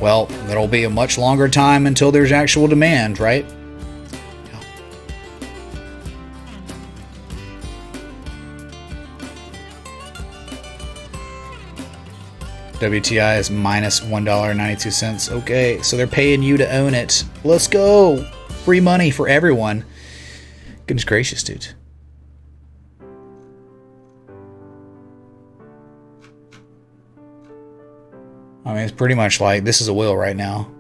Well, there'll be a much longer time until there's actual demand, right? WTI is minus $1.92. Okay, so they're paying you to own it. Let's go. Free money for everyone. Goodness gracious, dude. I mean, it's pretty much like this is a whale right now.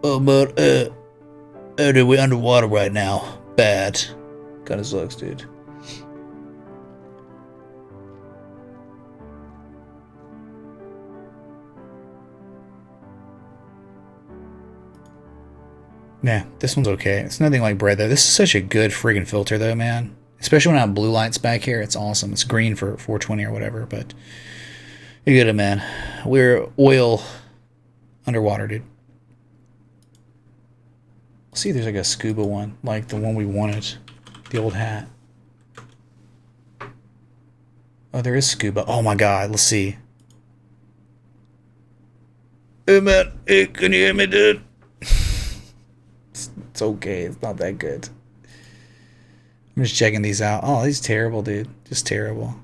Oh, but dude, we're underwater right now. Bad. Kinda sucks, dude. Yeah, this one's okay. It's nothing like bread, though. This is such a good friggin' filter, though, man. Especially when I have blue lights back here. It's awesome. It's green for 420 or whatever, but you get it, man. We're oil underwater, dude. Let's see if there's like a scuba one, like the one we wanted. The old hat. Oh, there is scuba. Oh, my God. Let's see. Hey, man. Hey, can you hear me, dude? It's okay. It's not that good. I'm just checking these out. Oh, these terrible, dude. Just terrible.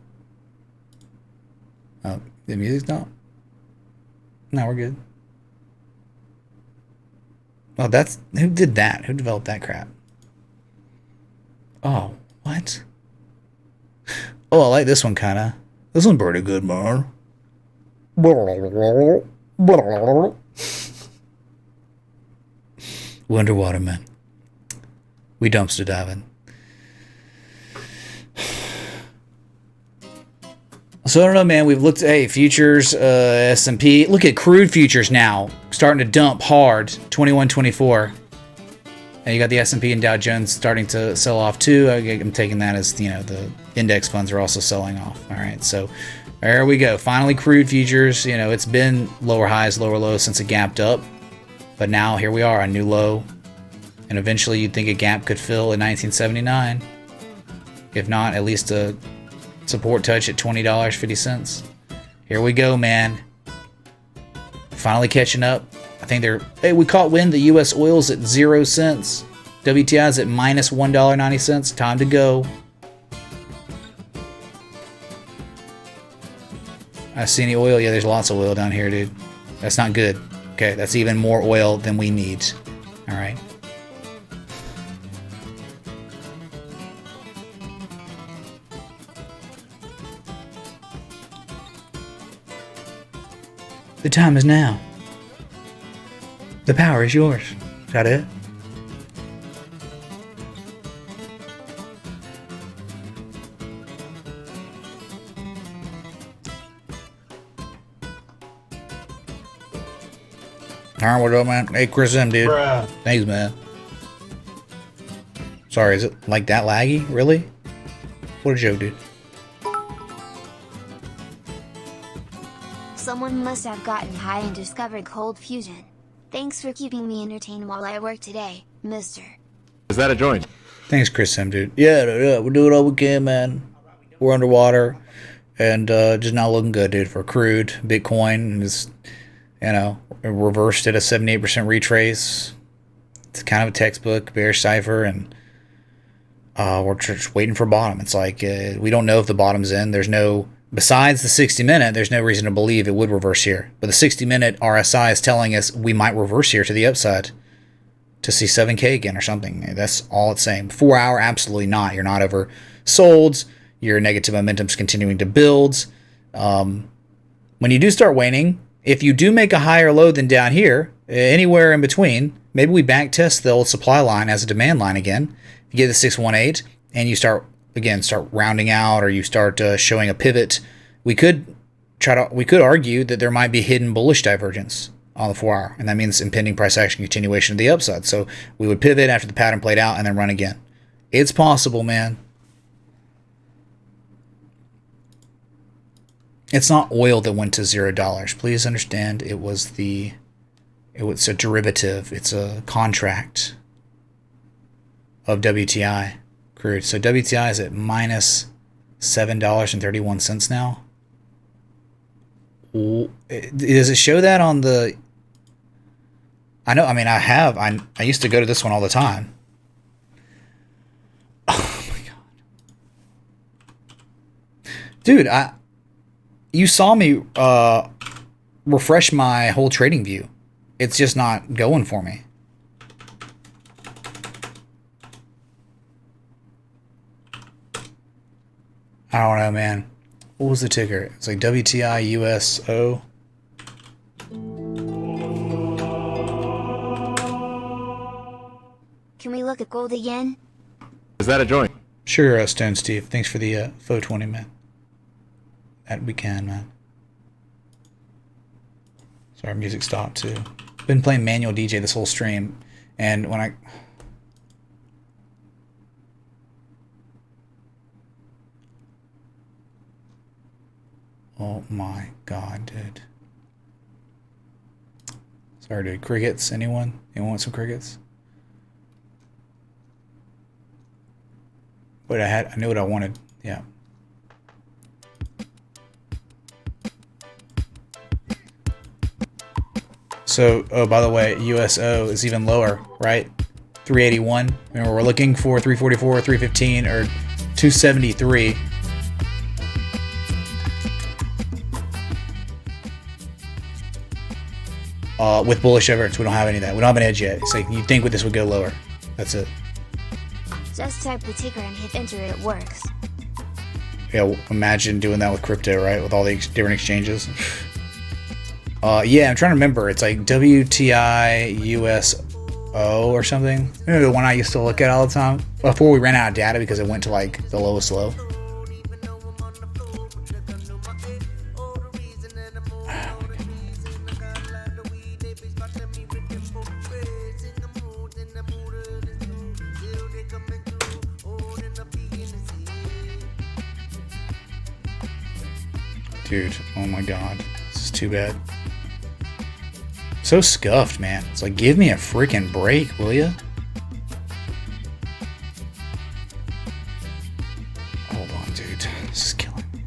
Oh, the music's not. No, we're good. Oh, that's who did that? Who developed that crap? Oh, what? Oh, I like this one kind of. This one's pretty good, man. Underwater, man. We dumpster diving. So I don't know, man. We've looked at futures, S&P. Look at crude futures now starting to dump hard. 21.24. And you got the S&P and Dow Jones starting to sell off too. I'm taking that as the index funds are also selling off. All right, so there we go. Finally, crude futures. It's been lower highs, lower lows since it gapped up. But now here we are, a new low, and eventually you'd think a gap could fill in 1979. If not, at least a support touch at $20.50. Here we go, man. Finally catching up. I think we caught wind. The U.S. oil's at 0 cents. WTI's at minus $1.90. Time to go. I see any oil? Yeah, there's lots of oil down here, dude. That's not good. Okay, that's even more oil than we need. All right. The time is now. The power is yours. Is that it? Alright, what up, man? Hey, Chris M, dude. Bruh. Thanks, man. Sorry, is it like that laggy? Really? What a joke, dude. Someone must have gotten high and discovered cold fusion. Thanks for keeping me entertained while I work today, mister. Is that a joint? Thanks, Chris M, dude. Yeah, we're doing all we can, man. We're underwater, and just not looking good, dude, for crude. Bitcoin is, reversed at a 78% retrace. It's kind of a textbook bearish cipher, and we're just waiting for bottom. It's like we don't know if the bottom's in. There's no, besides the 60-minute, there's no reason to believe it would reverse here. But the 60-minute RSI is telling us we might reverse here to the upside to see 7K again or something. That's all it's saying. 4 hour, absolutely not. You're not oversold. Your negative momentum's continuing to build. When you do start waning, if you do make a higher low than down here, anywhere in between, maybe we back test the old supply line as a demand line again. You get the 618 and you start rounding out, or you start showing a pivot. We could argue that there might be hidden bullish divergence on the 4 hour, and that means impending price action continuation to the upside. So we would pivot after the pattern played out and then run again. It's possible, man. It's not oil that went to $0. Please understand, it was a derivative. It's a contract of WTI crude. So WTI is at minus $7.31 now. Does it show that on the... I used to go to this one all the time. Oh my god. Dude, you saw me refresh my whole trading view. It's just not going for me. I don't know, man. What was the ticker? It's like WTI USO. Can we look at gold again? Is that a joint? Sure, Stone Steve. Thanks for the faux 20, man. That we can, man. Sorry, music stopped too. Been playing manual DJ this whole stream, and when I... Oh my god, dude. Sorry, dude. Crickets? Anyone? Anyone want some crickets? Wait, I knew what I wanted. Yeah. So, oh, by the way, USO is even lower, right? 381. Remember, we're looking for 344, 315, or 273. With bullish divergence, we don't have any of that. We don't have an edge yet. It's like you'd think with this would go lower. That's it. Just type the ticker and hit enter, it works. Yeah, well, imagine doing that with crypto, right? With all the different exchanges. Yeah, I'm trying to remember. It's like WTI USO or something. You know, the one I used to look at all the time before we ran out of data because it went to like the lowest low. Dude, oh my god. This is too bad. So scuffed, man. It's like, give me a freaking break, will ya? Hold on, dude. This is killing me.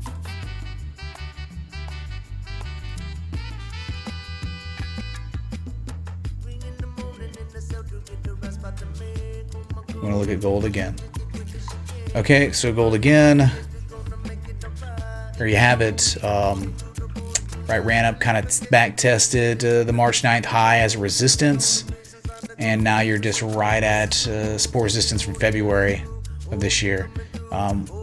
I'm gonna look at gold again. Okay, so gold again. There you have it. Right, ran up, kind of back tested the March 9th high as a resistance, and now you're just right at support resistance from February of this year.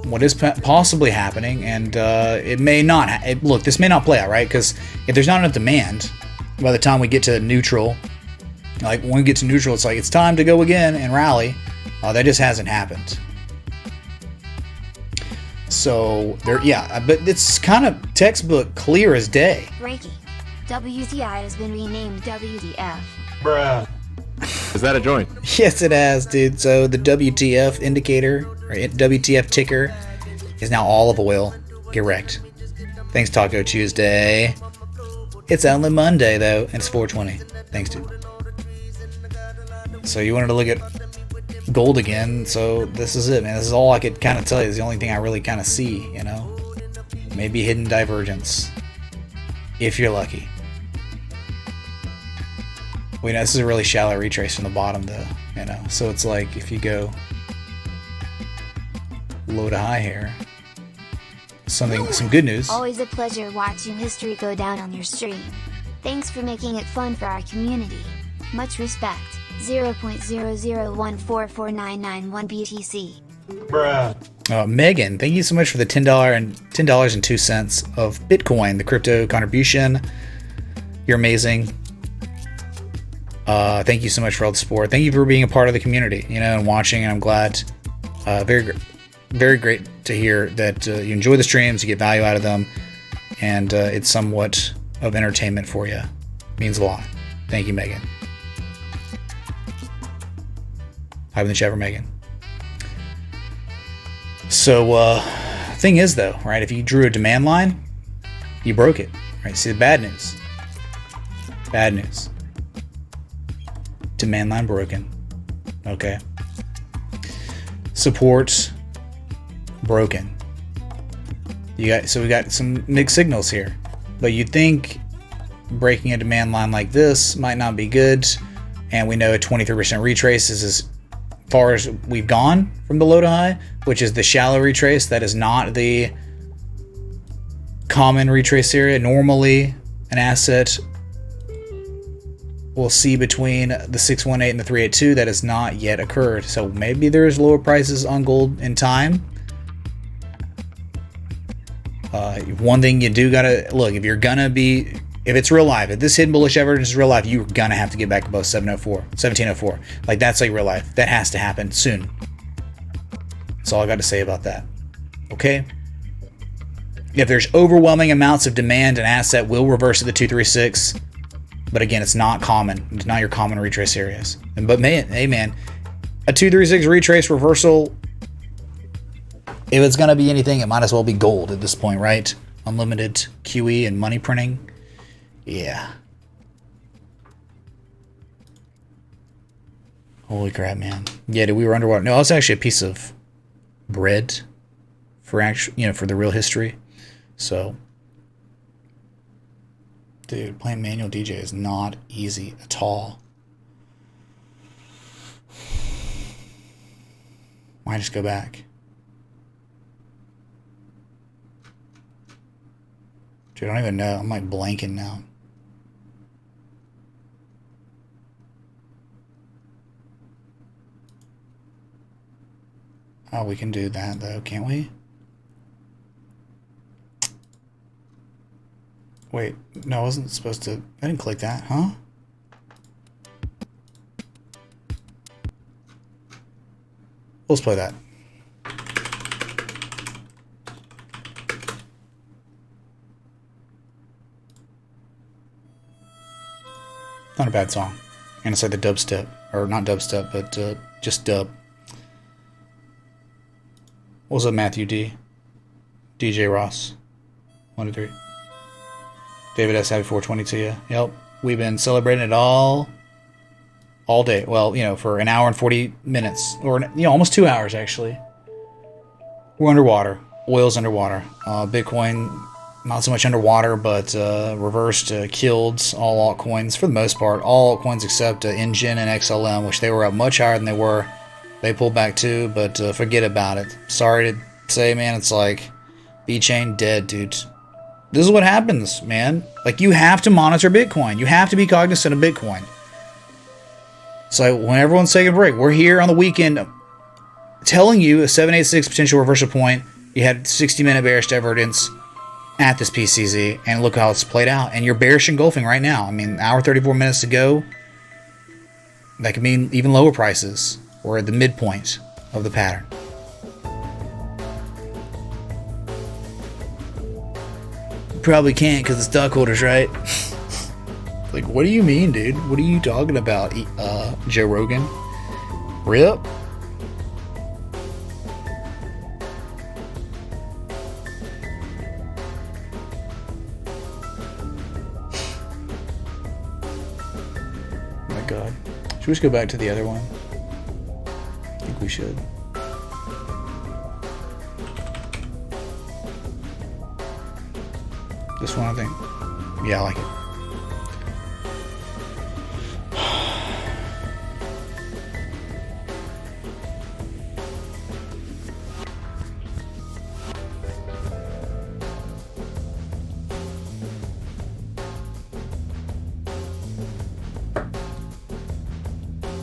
What is possibly happening, and it may not. Look, this may not play out, right? Because if there's not enough demand, by the time we get to neutral, like when we get to neutral, it's like it's time to go again and rally. That just hasn't happened. So there, yeah, but it's kind of textbook clear as day. Reiki. WTI has been renamed WDF. Bruh. Is that a joint? Yes, it has, dude. So the WTF indicator, or WTF ticker, is now olive oil. Get wrecked. Thanks, Taco Tuesday. It's only Monday, though, and it's 420. Thanks, dude. So you wanted to look at gold again, so this is it, man. This is all I could kind of tell you. It's the only thing I really kind of see, you know? Maybe hidden divergence. If you're lucky. Well, you know, this is a really shallow retrace from the bottom, though, you know? So it's like, if you go low to high here, some good news. Always a pleasure watching history go down on your stream. Thanks for making it fun for our community. Much respect. 0.001449991 BTC. Bruh. Megan, thank you so much for the $10.02 of Bitcoin, the crypto contribution. You're amazing. Thank you so much for all the support. Thank you for being a part of the community, you know, and watching. And I'm glad. Very great to hear that you enjoy the streams, you get value out of them, and it's somewhat of entertainment for you. Means a lot. Thank you, Megan. Hi in the chat for Megan. So, thing is though, right? If you drew a demand line, you broke it, right? See the bad news. Bad news. Demand line broken. Okay. Support broken. So we got some mixed signals here, but you'd think breaking a demand line like this might not be good, and we know a 23% retrace is as far as we've gone from the low to high, which is the shallow retrace. That is not the common retrace area. Normally an asset will see between the 618 and the 382. That has not yet occurred, so maybe there's lower prices on gold in time. One thing you do gotta look, if it's real life, if this hidden bullish evidence is real life, you're gonna have to get back above 1704. Like, that's like real life. That has to happen soon. That's all I got to say about that. Okay? If there's overwhelming amounts of demand, an asset will reverse to the 236. But again, it's not common. It's not your common retrace areas. But man, hey man, a 236 retrace reversal, if it's gonna be anything, it might as well be gold at this point, right? Unlimited QE and money printing. Yeah. Holy crap, man. Yeah, we were underwater. No, it's actually a piece of bread for for the real history. So, dude, playing manual DJ is not easy at all. Might just go back. Dude, I don't even know. I'm like blanking now. Oh, we can do that though, can't we? Wait, no, I wasn't supposed to. I didn't click that, huh? Let's play that. Not a bad song. And it's like the dubstep, or not dubstep, but just dub. What's up, Matthew D? DJ Ross. 1 to 3. David S. Happy 420 to you. Yep. We've been celebrating it all day. Well, for an hour and 40 minutes. Or, almost 2 hours, actually. We're underwater. Oil's underwater. Bitcoin, not so much underwater, but reversed, killed all altcoins for the most part. All altcoins except Engine and XLM, which they were up much higher than they were. They pulled back too, but forget about it. Sorry to say, man, it's like B-Chain dead, dude. This is what happens, man. Like, you have to monitor Bitcoin. You have to be cognizant of Bitcoin. So when everyone's taking a break, we're here on the weekend telling you a 786 potential reversal point. You had 60-minute bearish divergence at this PCZ, and look how it's played out. And you're bearish engulfing right now. I mean, hour 34 minutes to go. That could mean even lower prices. We're at the midpoint of the pattern. Probably can't because it's stockholders, right? Like, what do you mean, dude? What are you talking about, Joe Rogan? Rip? Oh my god. Should we just go back to the other one? I think we should. This one, I think. Yeah, I like it.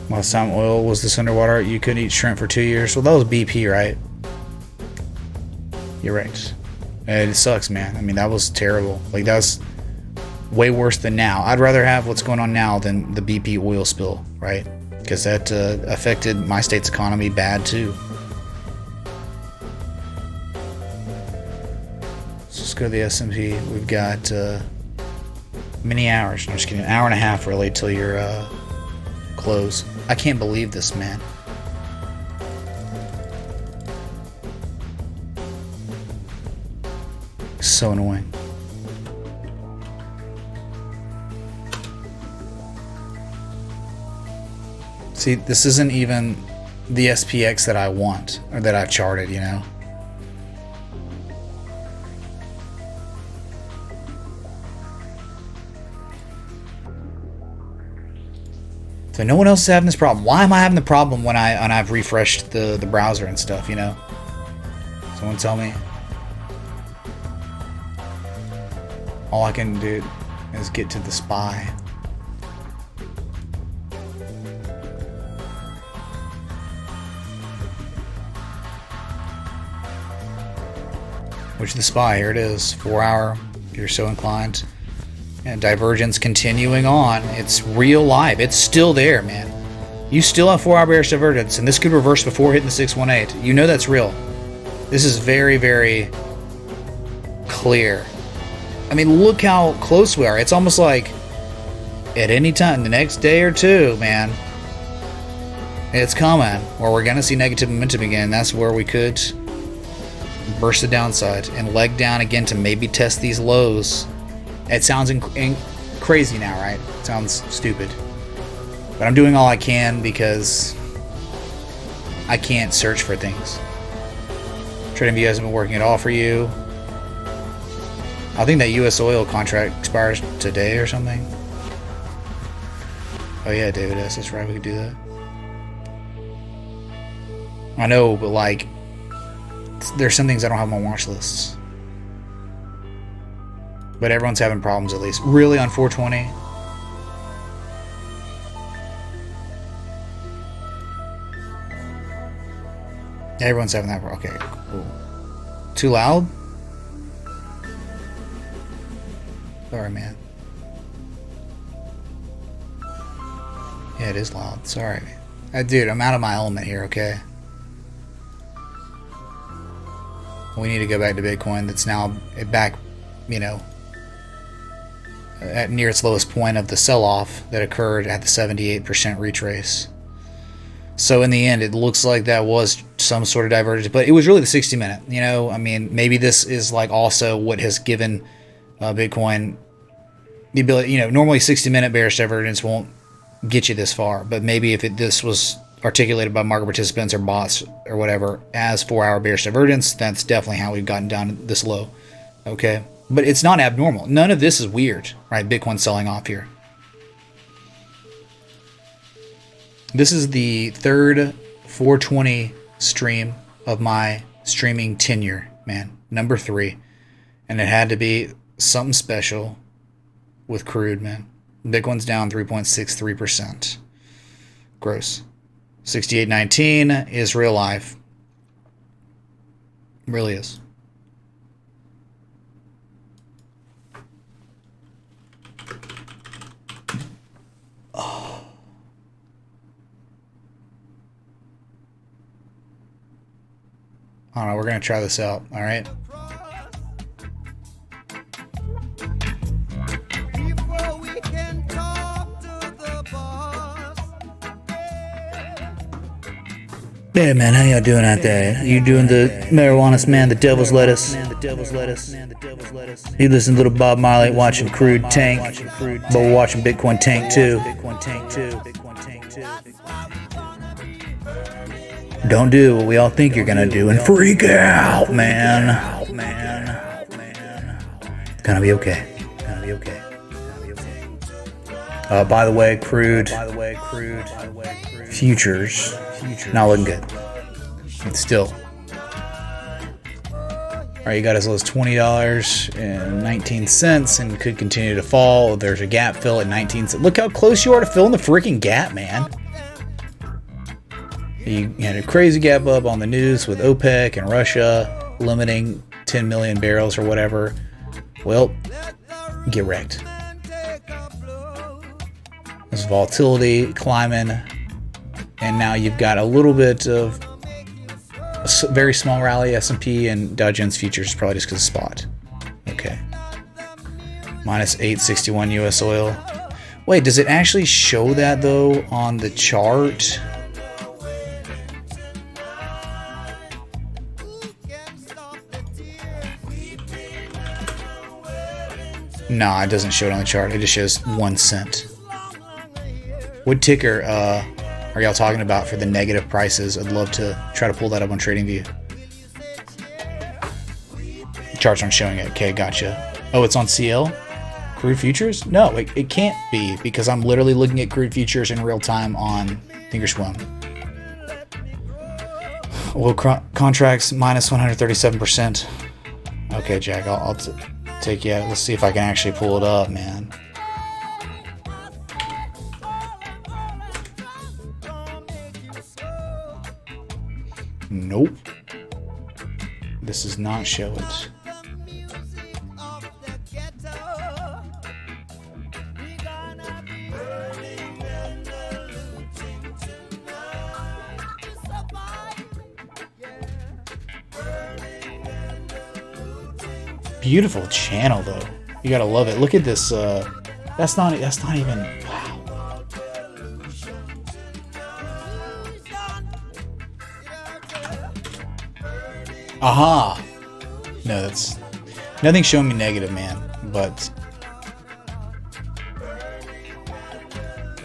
Last time oil was this underwater, you couldn't eat shrimp for 2 years. Well, that was BP, right? You're right. And it sucks, man. I mean, that was terrible. Like, that was way worse than now. I'd rather have what's going on now than the BP oil spill, right? Because that affected my state's economy bad, too. So let's go to the S&P. We've got many hours. I'm just kidding. An hour and a half, really, till your close. I can't believe this, man. So annoying. See, this isn't even the SPX that I want, or that I've charted, you know? So no one else is having this problem. Why am I having the problem when I've refreshed the browser and stuff, you know? Someone tell me. All I can do is get to the SPY. Which the SPY, here it is, 4 hour, if you're so inclined. And divergence continuing on. It's real live. It's still there, man. You still have 4 hour bearish divergence, and this could reverse before hitting the 618. You know that's real. This is very, very clear. I mean, look how close we are. It's almost like at any time, the next day or two, man, it's coming, or we're going to see negative momentum again. That's where we could burst the downside and leg down again to maybe test these lows. It sounds crazy now, right? It sounds stupid. But I'm doing all I can because I can't search for things. TradingView hasn't been working at all for you. I think that U.S. oil contract expires today or something. Oh yeah, David S. That's right, we could do that. I know, but like, there's some things I don't have on my watch lists. But everyone's having problems at least. Really, on 420? Everyone's having that problem. Okay, cool. Too loud? Sorry, man. Yeah, it is loud. Sorry. Dude, I'm out of my element here, okay? We need to go back to Bitcoin that's now back, you know, at near its lowest point of the sell-off that occurred at the 78% retrace. So in the end, it looks like that was some sort of divergence, but it was really the 60-minute. You know, I mean, maybe this is like also what has given Bitcoin the ability. You know, normally 60-minute bearish divergence won't get you this far, but maybe if this was articulated by market participants or bots or whatever as 4 hour bearish divergence, that's definitely how we've gotten down this low. Okay. But it's not abnormal. None of this is weird, right? Bitcoin selling off here. This is the third 420 stream of my streaming tenure, man. Number 3. And it had to be something special with crude, man. Bitcoin's down 3.63%. Gross. 68.19 is real life. Really is. I don't know, we're going to try this out, all right? Before we can talk. Hey man, how y'all doing out there? You doing the marijuana man, the devil's lettuce? You listen to little Bob Marley watching Crude Tank, but we're watching Bitcoin Tank too. Don't do what we all think you're gonna do and freak out, man. It's gonna be okay. By the way, crude futures, not looking good. It's still. Alright, you got as low as $20.19 and could continue to fall. There's a gap fill at 19 cents. Look how close you are to filling the freaking gap, man. You had a crazy gap up on the news with OPEC and Russia limiting 10 million barrels or whatever. Well, get wrecked. There's volatility climbing, and now you've got a little bit of a very small rally. S&P and Dow Jones futures, probably just because of spot. Okay. Minus 861 US oil. Wait, does it actually show that though on the chart? Nah, it doesn't show it on the chart. It just shows 1 cent. What ticker are y'all talking about for the negative prices? I'd love to try to pull that up on TradingView. The charts aren't showing it. Okay, gotcha. Oh, it's on CL? Crude futures? No, it can't be because I'm literally looking at crude futures in real time on Thinkorswim. Oil contracts minus 137%. Okay, Jack, I'll take you out. Let's see if I can actually pull it up, man. Nope. This does not show it. Beautiful channel though. You gotta love it. Look at this. That's not even. Wow. Aha. No, that's nothing showing me negative, man. But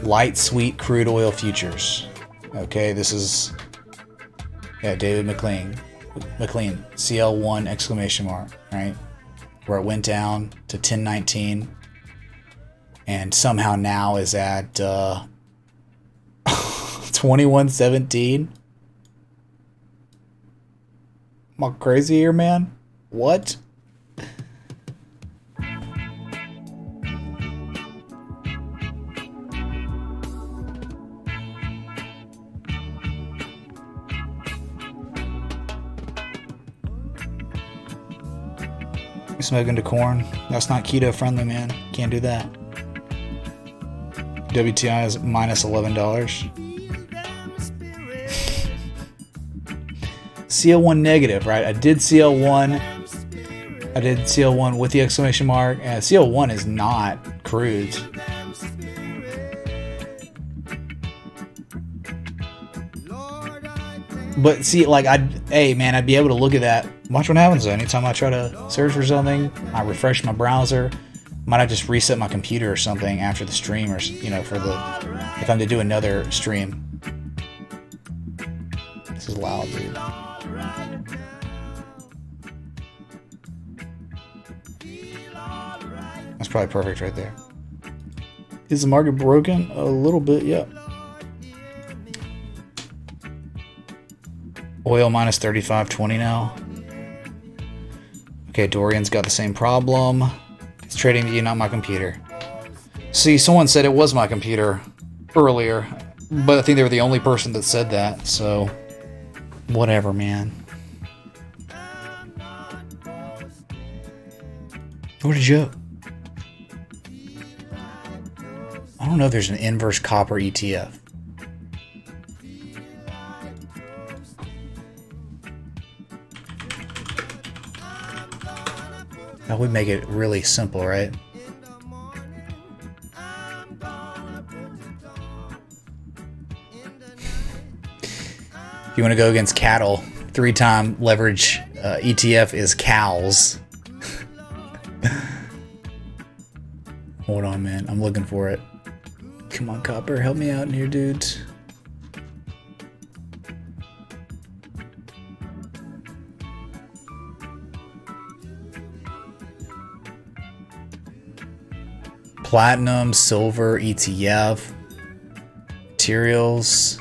light sweet crude oil futures. Okay, this is David McLean, CL1 exclamation mark, right? Where it went down to 1019 and somehow now is at 2117. Am I crazy here, man? What? Smoking to corn. That's not keto friendly, man. Can't do that. WTI is minus $11. CL1 negative, right? I did CL1 with the exclamation mark. CL1 is not crude. But see, like, I'd be able to look at that. Watch what happens though. Anytime I try to search for something, I refresh my browser. Might I just reset my computer or something after the stream, or if I'm to do another stream. This is loud, dude. That's probably perfect right there. Is the market broken? A little bit, yeah. Oil minus 35.20 now. Okay, Dorian's got the same problem. It's trading to you, not my computer. See, someone said it was my computer earlier, but I think they were the only person that said that, so whatever, man. What a joke. I don't know if there's an inverse copper ETF. That would make it really simple, right? If you want to go against cattle, 3-time leverage ETF is cows. Hold on, man. I'm looking for it. Come on, Copper. Help me out in here, dudes. Platinum, silver, ETF, materials.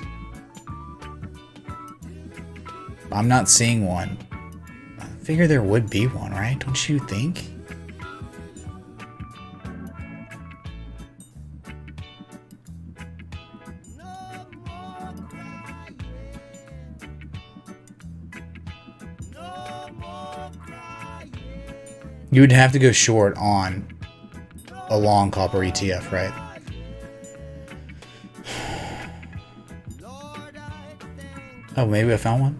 I'm not seeing one. I figure there would be one, right? Don't you think? You would have to go short on a long copper ETF, right? Oh, maybe I found one.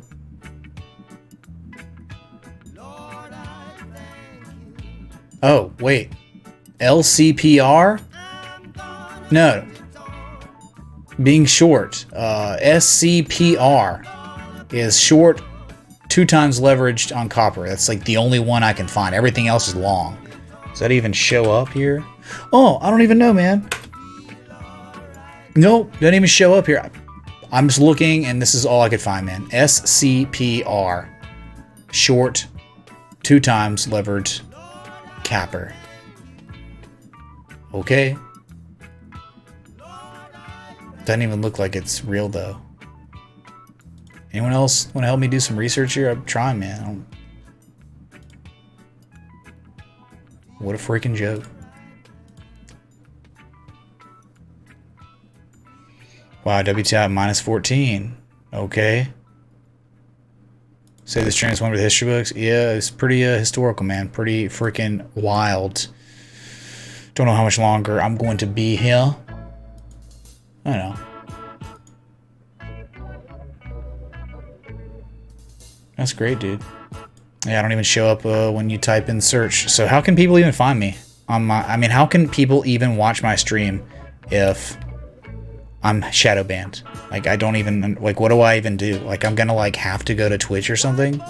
Oh, wait. LCPR? No. Being short. SCPR is short 2 times leveraged on copper. That's like the only one I can find. Everything else is long. Does that even show up here? Oh, I don't even know, man. Nope, doesn't even show up here. I'm just looking, and this is all I could find, man. SCPR. Short, 2 times levered capper. Okay. Doesn't even look like it's real, though. Anyone else want to help me do some research here? I'm trying, man. What a freaking joke. Wow, WTI minus 14. Okay. Say this transformed to the history books. Yeah, it's pretty historical, man. Pretty freaking wild. Don't know how much longer I'm going to be here. I don't know. That's great, dude. Yeah, I don't even show up when you type in search. So how can people even find me on my? I mean, how can people even watch my stream if I'm shadow banned? Like, I don't even like. What do I even do? Like, I'm gonna like have to go to Twitch or something.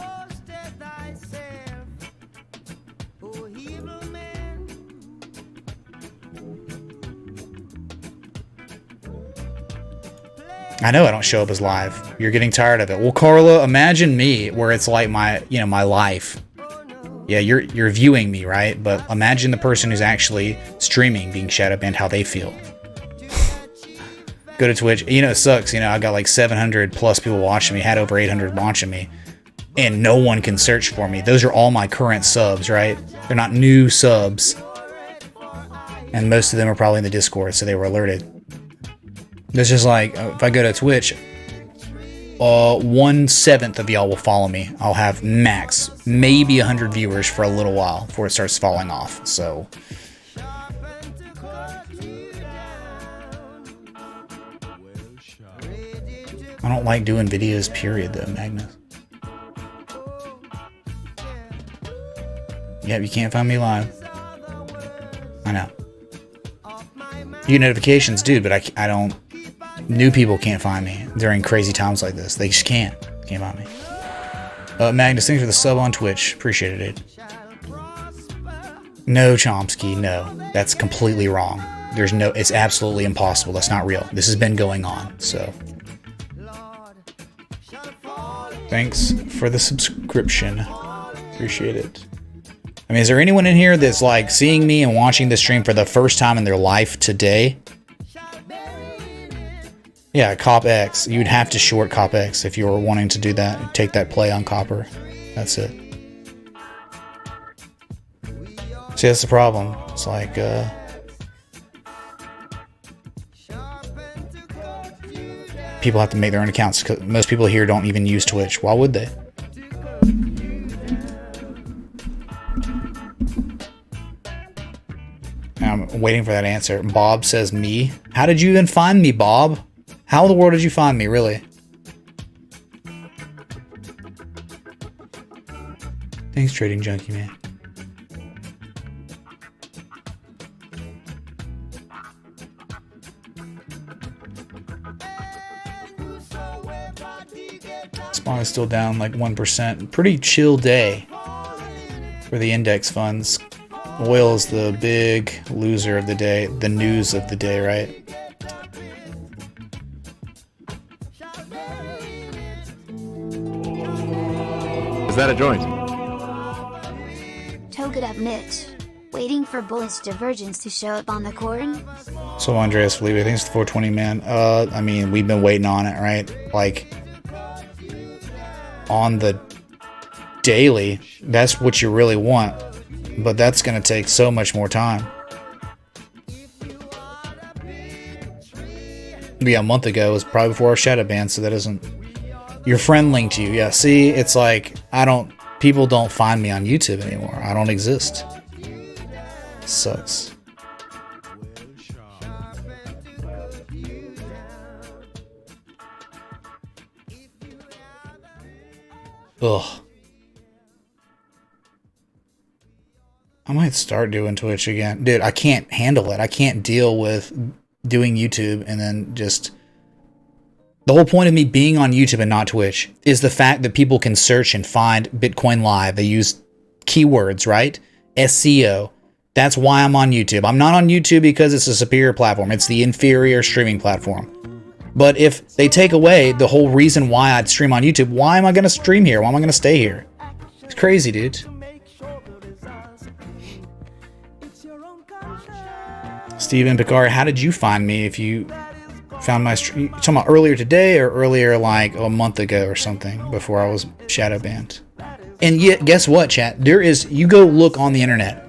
I know I don't show up as live. You're getting tired of it. Well, Carla, imagine me where it's like my life. Yeah, you're viewing me, right? But imagine the person who's actually streaming being shadow banned, how they feel. Go to Twitch. You know, it sucks. You know, I got like 700 plus people watching me, had over 800 watching me, and no one can search for me. Those are all my current subs, right? They're not new subs. And most of them are probably in the Discord, so they were alerted. It's just like, if I go to Twitch, 1/7 of y'all will follow me. I'll have max, maybe 100 viewers for a little while before it starts falling off, so. I don't like doing videos, period, though, Magnus. Yep, you can't find me live. I know. You get notifications, dude, but I don't. New people can't find me during crazy times like this. They just can't find me. Magnus, thanks for the sub on Twitch. Appreciate it, dude. No, Chomsky, no. That's completely wrong. It's absolutely impossible. That's not real. This has been going on, so. Thanks for the subscription. Appreciate it. I mean, is there anyone in here that's like seeing me and watching this stream for the first time in their life today? Yeah, Cop X. You'd have to short Cop X if you were wanting to do that. Take that play on copper. That's it. See, that's the problem. It's like, people have to make their own accounts. Most people here don't even use Twitch. Why would they? I'm waiting for that answer. Bob says me. How did you even find me, Bob? How in the world did you find me, really? Thanks, Trading Junkie, man. Bitcoin is still down like 1%. Pretty chill day for the index funds. Oil is the big loser of the day, the news of the day, right? Is that a joint? Toke it up, Mitch. Waiting for bullish divergence to show up on the corn? So Andreas Felipe, I think it's the 420 man. I mean, we've been waiting on it, right? Like on the daily, that's what you really want. But that's going to take so much more time. Yeah, a month ago was probably before our shadow ban, so that isn't. Your friend linked you. Yeah, see, it's like people don't find me on YouTube anymore. I don't exist. Sucks. Ugh. I might start doing Twitch again. Dude, I can't handle it. I can't deal with doing YouTube and then just... The whole point of me being on YouTube and not Twitch is the fact that people can search and find Bitcoin Live. They use keywords, right? SEO. That's why I'm on YouTube. I'm not on YouTube because it's a superior platform. It's the inferior streaming platform. But if they take away the whole reason why I'd stream on YouTube, why am I going to stream here? Why am I going to stay here? It's crazy, dude. Steven Picard, how did you find me if you found my stream? You talking about earlier today or earlier like a month ago or something before I was shadow banned? And yet, guess what, chat? You go look on the internet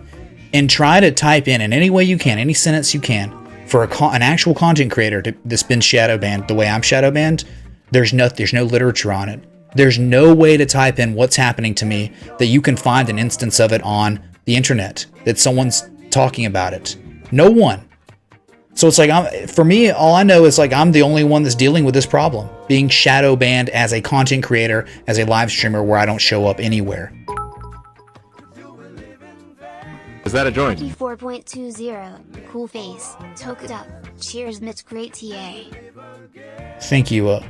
and try to type in any way you can, any sentence you can, for an actual content creator that's been shadow banned the way I'm shadow banned. There's no literature on it. There's no way to type in what's happening to me that you can find an instance of it on the internet, that someone's talking about it. No one. So it's like, for me, all I know is like I'm the only one that's dealing with this problem, being shadow banned as a content creator, as a live streamer where I don't show up anywhere. Is that a joint? 4.20. Cool face. Toke it up. Cheers, Mitch. Great TA. Thank you,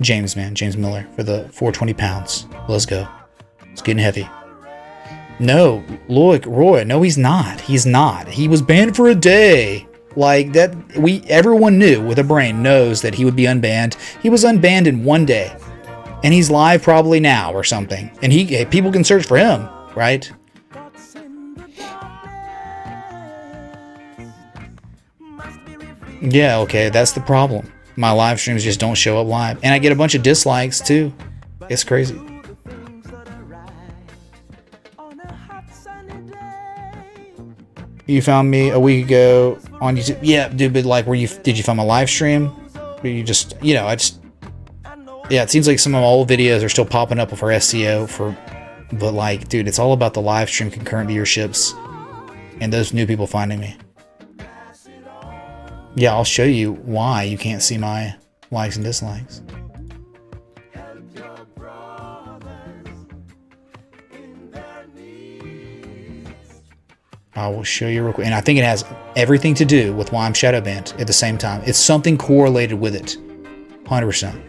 James Miller, for the 420 pounds. Let's go. It's getting heavy. No, look, Roy, no, he's not. He's not. He was banned for a day. Like that, everyone knew with a brain knows that he would be unbanned. He was unbanned in one day, and he's live probably now or something. And people can search for him, right? Yeah, okay, that's the problem. My live streams just don't show up live, and I get a bunch of dislikes too. It's crazy. You found me a week ago on YouTube. Yeah, dude, but like, did you find my live stream? Or you just, yeah, it seems like some of my old videos are still popping up for SEO but like, dude, it's all about the live stream concurrent viewerships and those new people finding me. Yeah, I'll show you why you can't see my likes and dislikes. I will show you real quick. And I think it has everything to do with why I'm shadow banned at the same time. It's something correlated with it. 100%.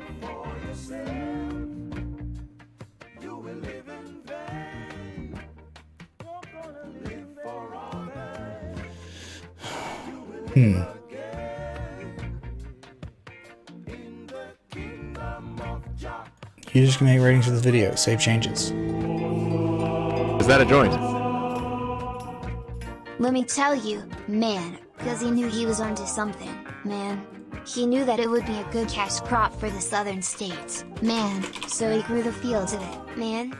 You just can make ratings for this video. Save changes. Is that a joint? Let me tell you, man, because he knew he was onto something, man. He knew that it would be a good cash crop for the southern states, man, so he grew the fields of it, man.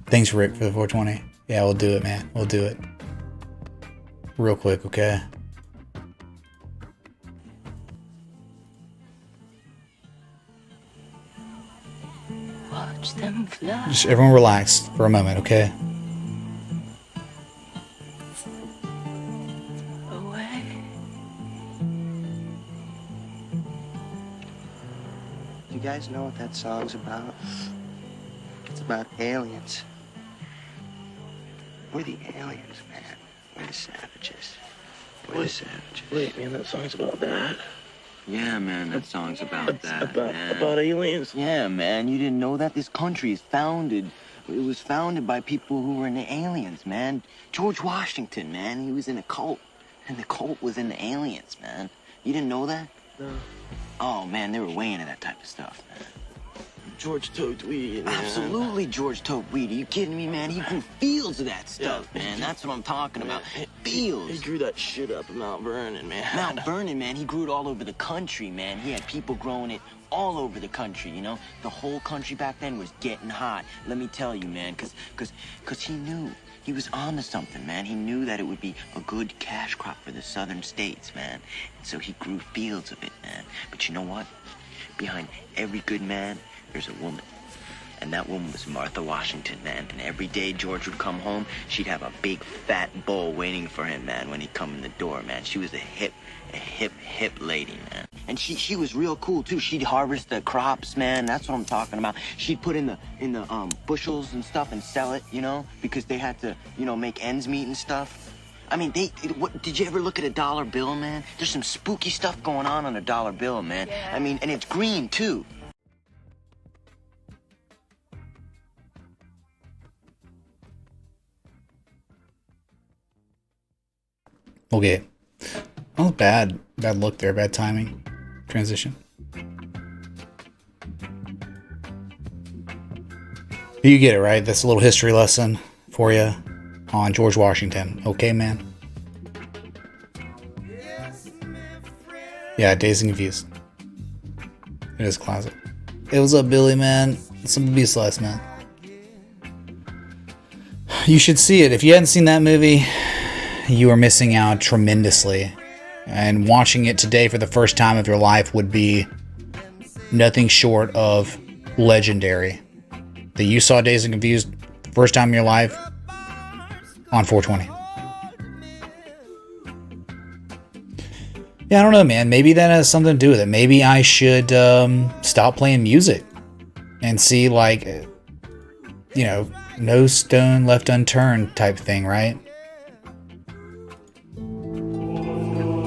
Thanks, Rick, for the 420. Yeah, we'll do it, man. We'll do it. Real quick, okay? Watch them fly. Just everyone relax for a moment, okay? Do you guys know what that song's about? It's about aliens. We're the aliens, man. We're the savages. We're the savages. Wait, man, that song's about that? Yeah, man, that song's about that, man. About aliens. Yeah, man, you didn't know that? This country is founded. It was founded by people who were into aliens, man. George Washington, man, he was in a cult. And the cult was into aliens, man. You didn't know that? No. Oh, man, they were way into that type of stuff, man. George told weed. Man. Absolutely, George took weed. Are you kidding me, man? He grew fields of that stuff, Yeah. man. That's what I'm talking about. He Fields. grew that shit up in Mount Vernon, man. Mount Vernon, man, he grew it all over the country, man. He had people growing it all over the country, you know? The whole country back then was getting hot. Let me tell you, man, cause he knew. He was onto something, man. He knew that it would be a good cash crop for the southern states, man. And so he grew fields of it, man. But you know what? Behind every good man, there's a woman. And that woman was Martha Washington, man. And every day George would come home, she'd have a big fat bowl waiting for him, man, when he'd come in the door, man. She was a hip lady, man. And she was real cool too. She'd harvest the crops, man. That's what I'm talking about. She'd put in the bushels and stuff and sell it, you know, because they had to, you know, make ends meet and stuff. I mean, what, did you ever look at a dollar bill, man? There's some spooky stuff going on a dollar bill, man. Yeah. I mean, and it's green too. Okay. Oh, bad look there. Bad timing. Transition. You get it, right? That's a little history lesson for you on George Washington. Okay, man? Yeah, Dazed and Confused. It is classic. Hey, what's up, Billy, man? Some B slice, man. You should see it. If you hadn't seen that movie, you are missing out tremendously. And watching it today for the first time of your life would be nothing short of legendary. That you saw Dazed and Confused first time in your life on 420. Yeah, I don't know, man. Maybe that has something to do with it. Maybe I should stop playing music and see, like, you know, no stone left unturned type thing, right?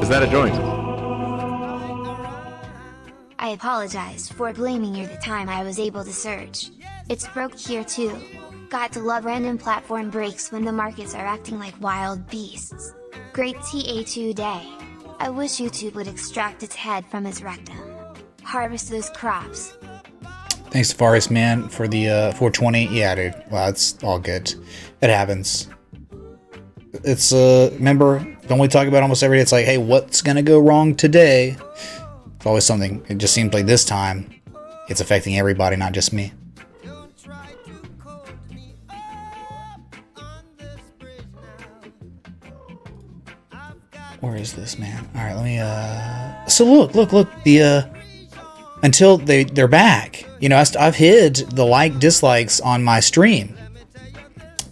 Is that a joint? I apologize for blaming you the time I was able to search. It's broke here too. Got to love random platform breaks when the markets are acting like wild beasts. Great TA2 day. I wish YouTube would extract its head from its rectum. Harvest those crops. Thanks, Forest Man, for the 420. Yeah, dude. Wow, it's all good. It happens. It's, remember, don't we talk about almost every day? It's like, hey, what's gonna go wrong today? It's always something. It just seems like this time, it's affecting everybody, not just me. Where is this, man? All right, let me, so look, the, until they're back. You know, I've hid the dislikes on my stream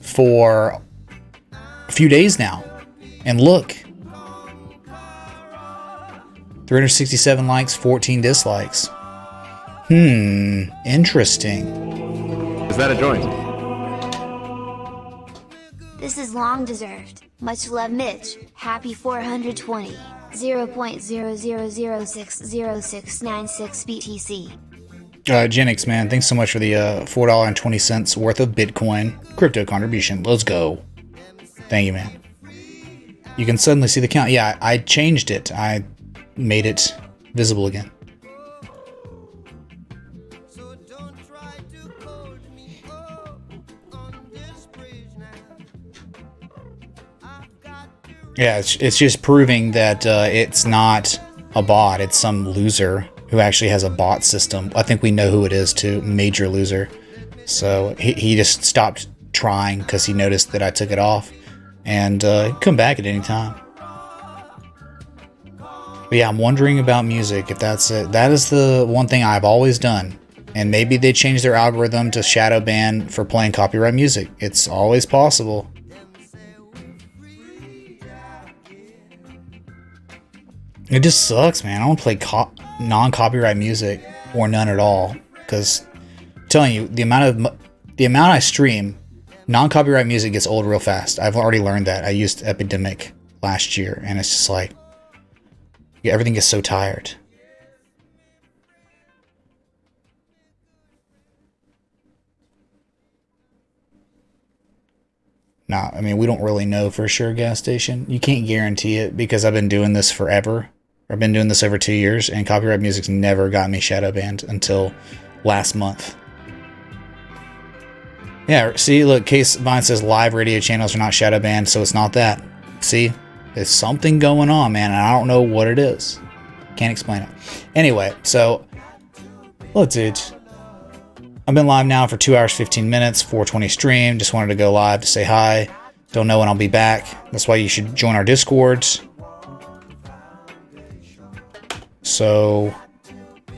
for a few days now. And look. 367 likes, 14 dislikes. Interesting. Is that a joint? This is long deserved. Much love, Mitch. Happy 420. 0.00060696 BTC. Genix, man, thanks so much for the $4.20 worth of Bitcoin crypto contribution. Let's go. Thank you, man. You can suddenly see the count. Yeah, I changed it. I made it visible again. Yeah, it's just proving that it's not a bot. It's some loser who actually has a bot system. I think we know who it is too. Major loser. So he just stopped trying because he noticed that I took it off. And come back at any time. But yeah, I'm wondering about music, if that's it. That is the one thing I've always done. And maybe they changed their algorithm to shadow ban for playing copyright music. It's always possible. It just sucks, man. I don't play non-copyright music or none at all. Because I'm telling you, the amount I stream, non-copyright music gets old real fast. I've already learned that. I used Epidemic last year, and it's just like, yeah, everything gets so tired. Nah, I mean, we don't really know for sure gas station. You can't guarantee it because I've been doing this forever. I've been doing this over 2 years, and copyright music's never got me shadow banned until last month. Yeah, see, look, Case Vine says live radio channels are not shadow banned, so it's not that. See, there's something going on, man, and I don't know what it is. Can't explain it. Anyway, so, look, dude, I've been live now for 2 hours, 15 minutes, 420 stream. Just wanted to go live to say hi. Don't know when I'll be back. That's why you should join our Discords. So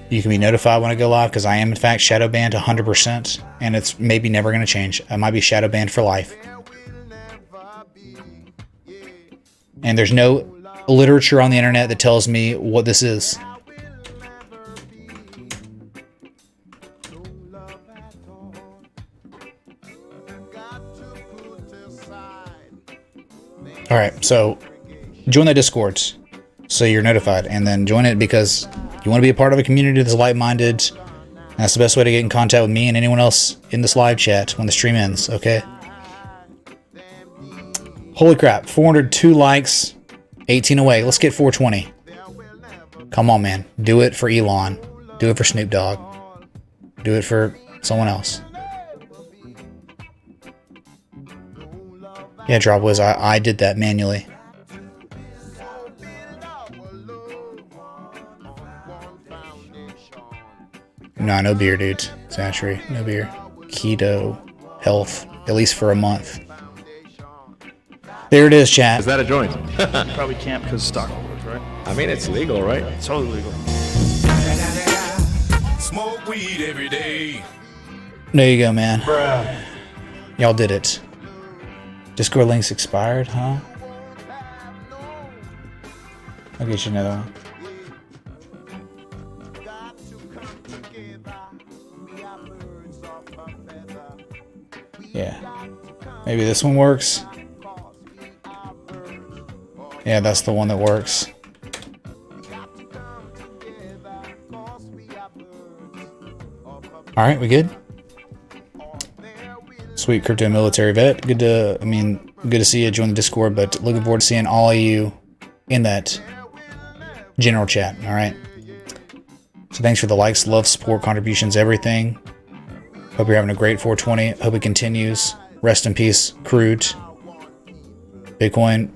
you can be notified when I go live, because I am, in fact, shadow banned 100%. And it's maybe never going to change. I might be shadow banned for life. And there's no literature on the internet that tells me what this is. All right, so join the Discords so you're notified, and then join it because you want to be a part of a community that's like-minded. That's the best way to get in contact with me and anyone else in this live chat when the stream ends, okay? Holy crap, 402 likes, 18 away. Let's get 420. Come on, man. Do it for Elon. Do it for Snoop Dogg. Do it for someone else. Yeah, Dropwiz, I did that manually. Nah, no beer, dudes. Zachary, no beer. Keto, health, at least for a month. There it is, chat. Is that a joint? Probably can't because stockholders, right? I mean, it's legal, right? It's totally legal. Smoke weed every day. There you go, man. Bruh. Y'all did it. Discord links expired, huh? I'll get you another one. Yeah. Maybe this one works. Yeah, that's the one that works. Alright, we good? Sweet crypto military vet. Good to see you join the Discord, but looking forward to seeing all of you in that general chat, alright? So thanks for the likes, love, support, contributions, everything. Hope you're having a great 420. Hope it continues. Rest in peace, Crude. Bitcoin,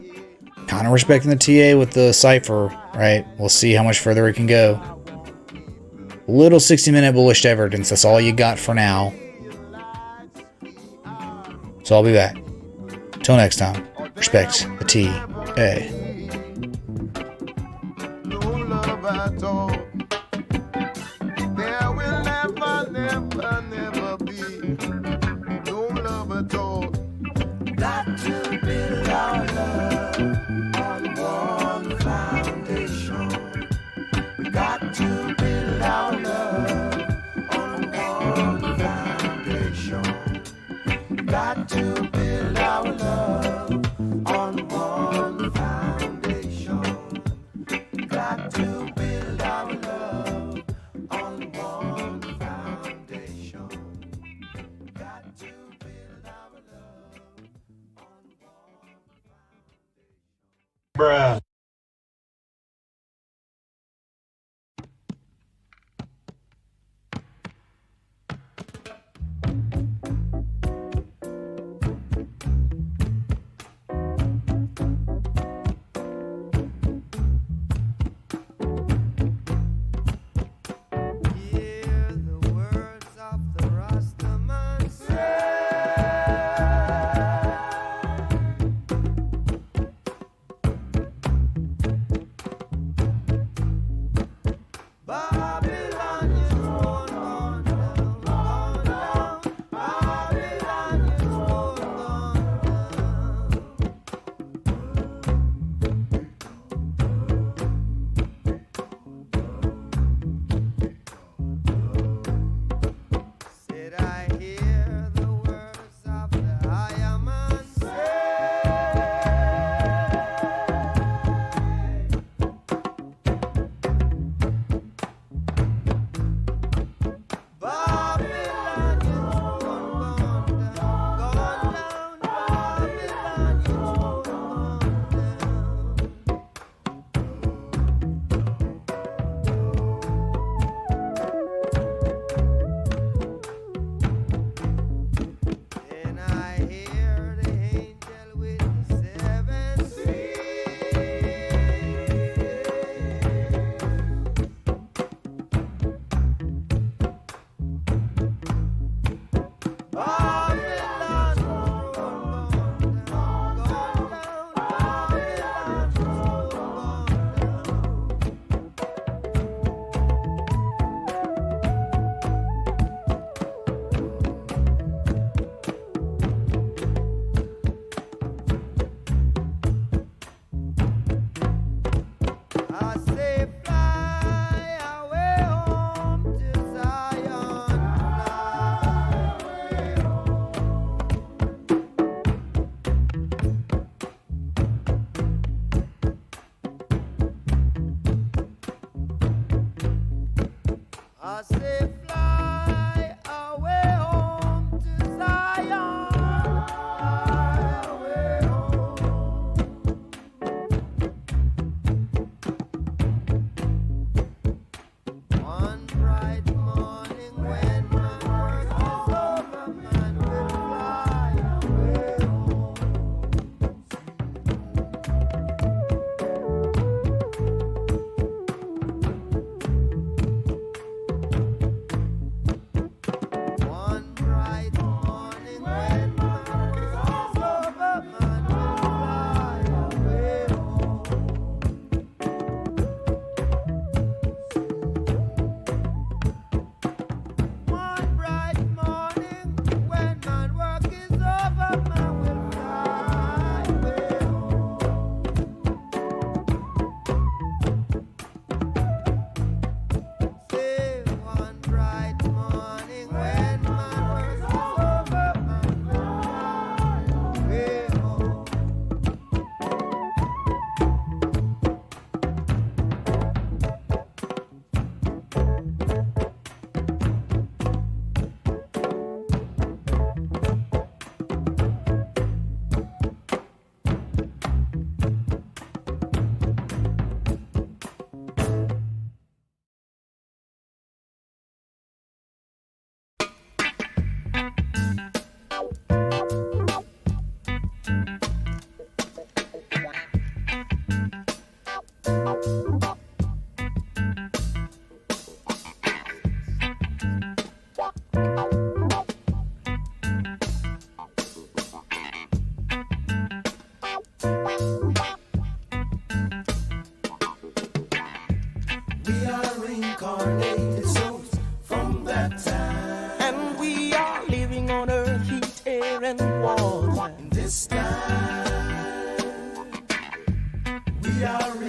kind of respecting the TA with the cipher, right? We'll see how much further it can go. Little 60-minute bullish evidence. That's all you got for now. So I'll be back. Till next time. Respect the TA. Got to build our love on one foundation. Got to build our love on one foundation.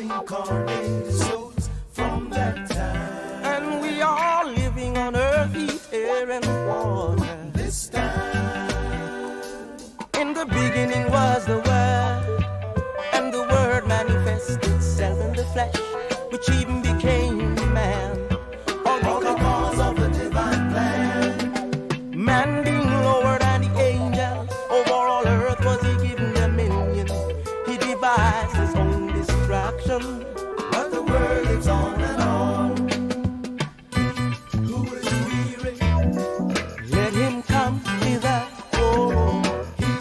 reincarnated souls from that time. And we are living on earth, heat, air, and water. This time. In the beginning was the Word, and the Word manifested itself in the flesh, which even became man. All because of the divine plan. Man being lower than the angels, over all earth was he given dominion. He devised his own destruction, but the world lives on and on. Who is weary? Let him come hither. Oh, he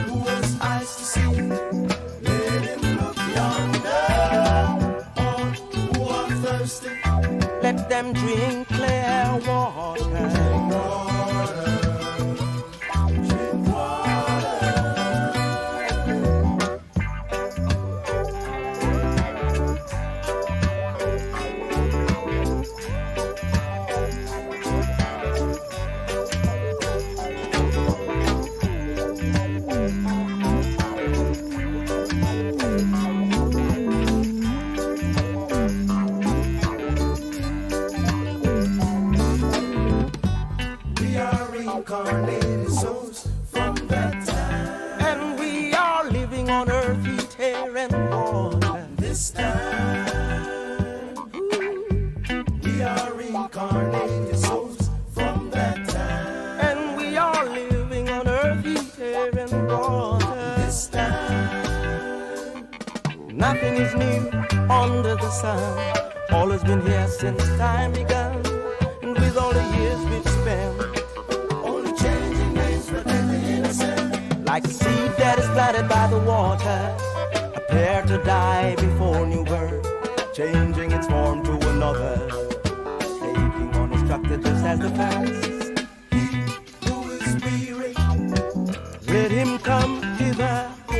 who has eyes to see, let him look yonder. All who are thirsty, let them drink clear water. Drink water. Drink water. We are reincarnated souls from that time, and we are living on earth, heat, air, and water. This time, we are reincarnated souls from that time, and we are living on earth, heat, air, and water. This time, nothing is new under the sun. All has been here since time began, and with all the years we've spent, only changing names protect the innocent. Like a seed that is planted by the water, prepared to die before new birth, changing its form to another, taking on a structure just as the past. He who is weary, let him come hither. Oh,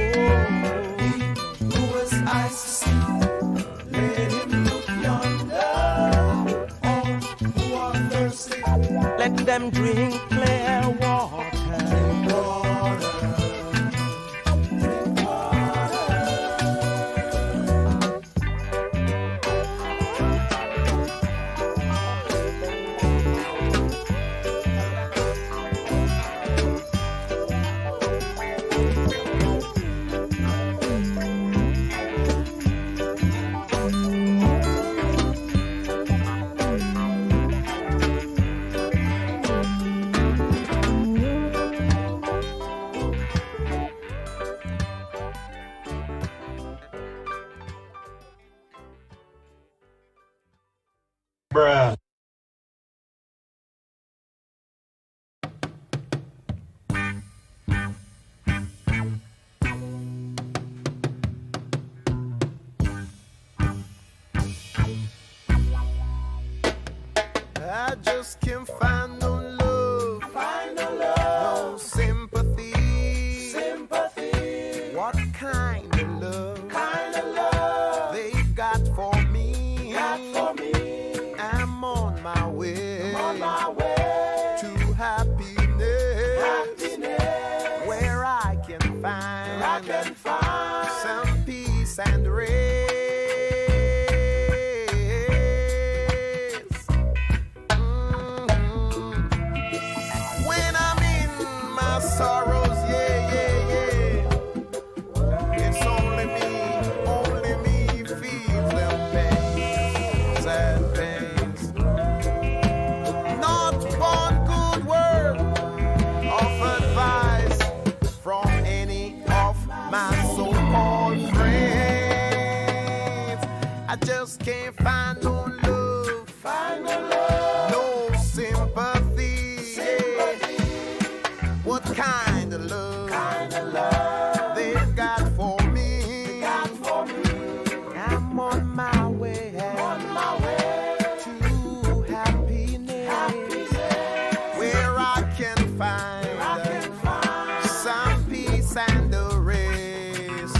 he who has eyes to see, let him look yonder. All who are thirsty, let them drink clear water. Drink water. Drink water. I just can't find no love, no sympathy. What kind of love, they've got for me? I'm on my way, to happiness, where I can find some peace and rest. When I'm in my sorrows, it's only me feels them pains, sad pains. Not one good word of advice from any of my so-called friends. I just can't find no love, no sympathy. What kind of love, they've got for me? I'm on my way, to happiness, where I can find some peace and the rest.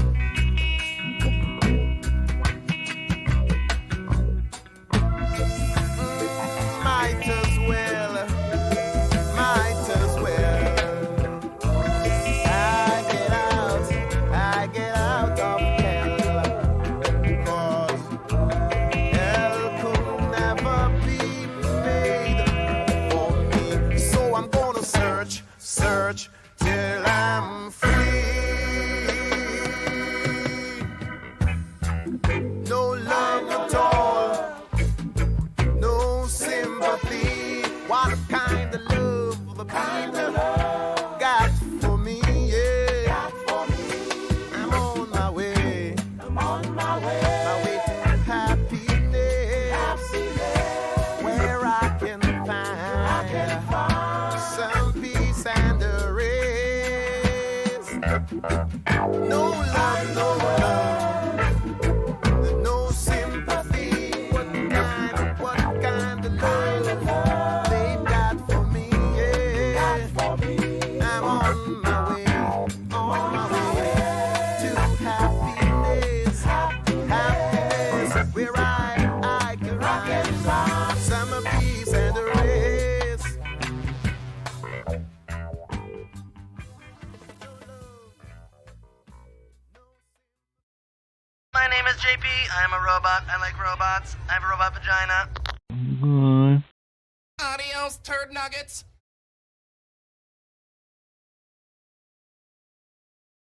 Might as well. I get out of hell, 'cause hell could never be made for me. So I'm gonna search till I'm free. No love at all, no sympathy. What kind of love the people got for me? I'm on my way, my way to happiness, where I can find some peace and the rest. No love, no sympathy. What kind of love they've got for me? I'm on my way to happiness, where I can find some peace and the rest. My name is JP. I'm a robot. I like robots. I have a robot vagina. Adios, turd nuggets.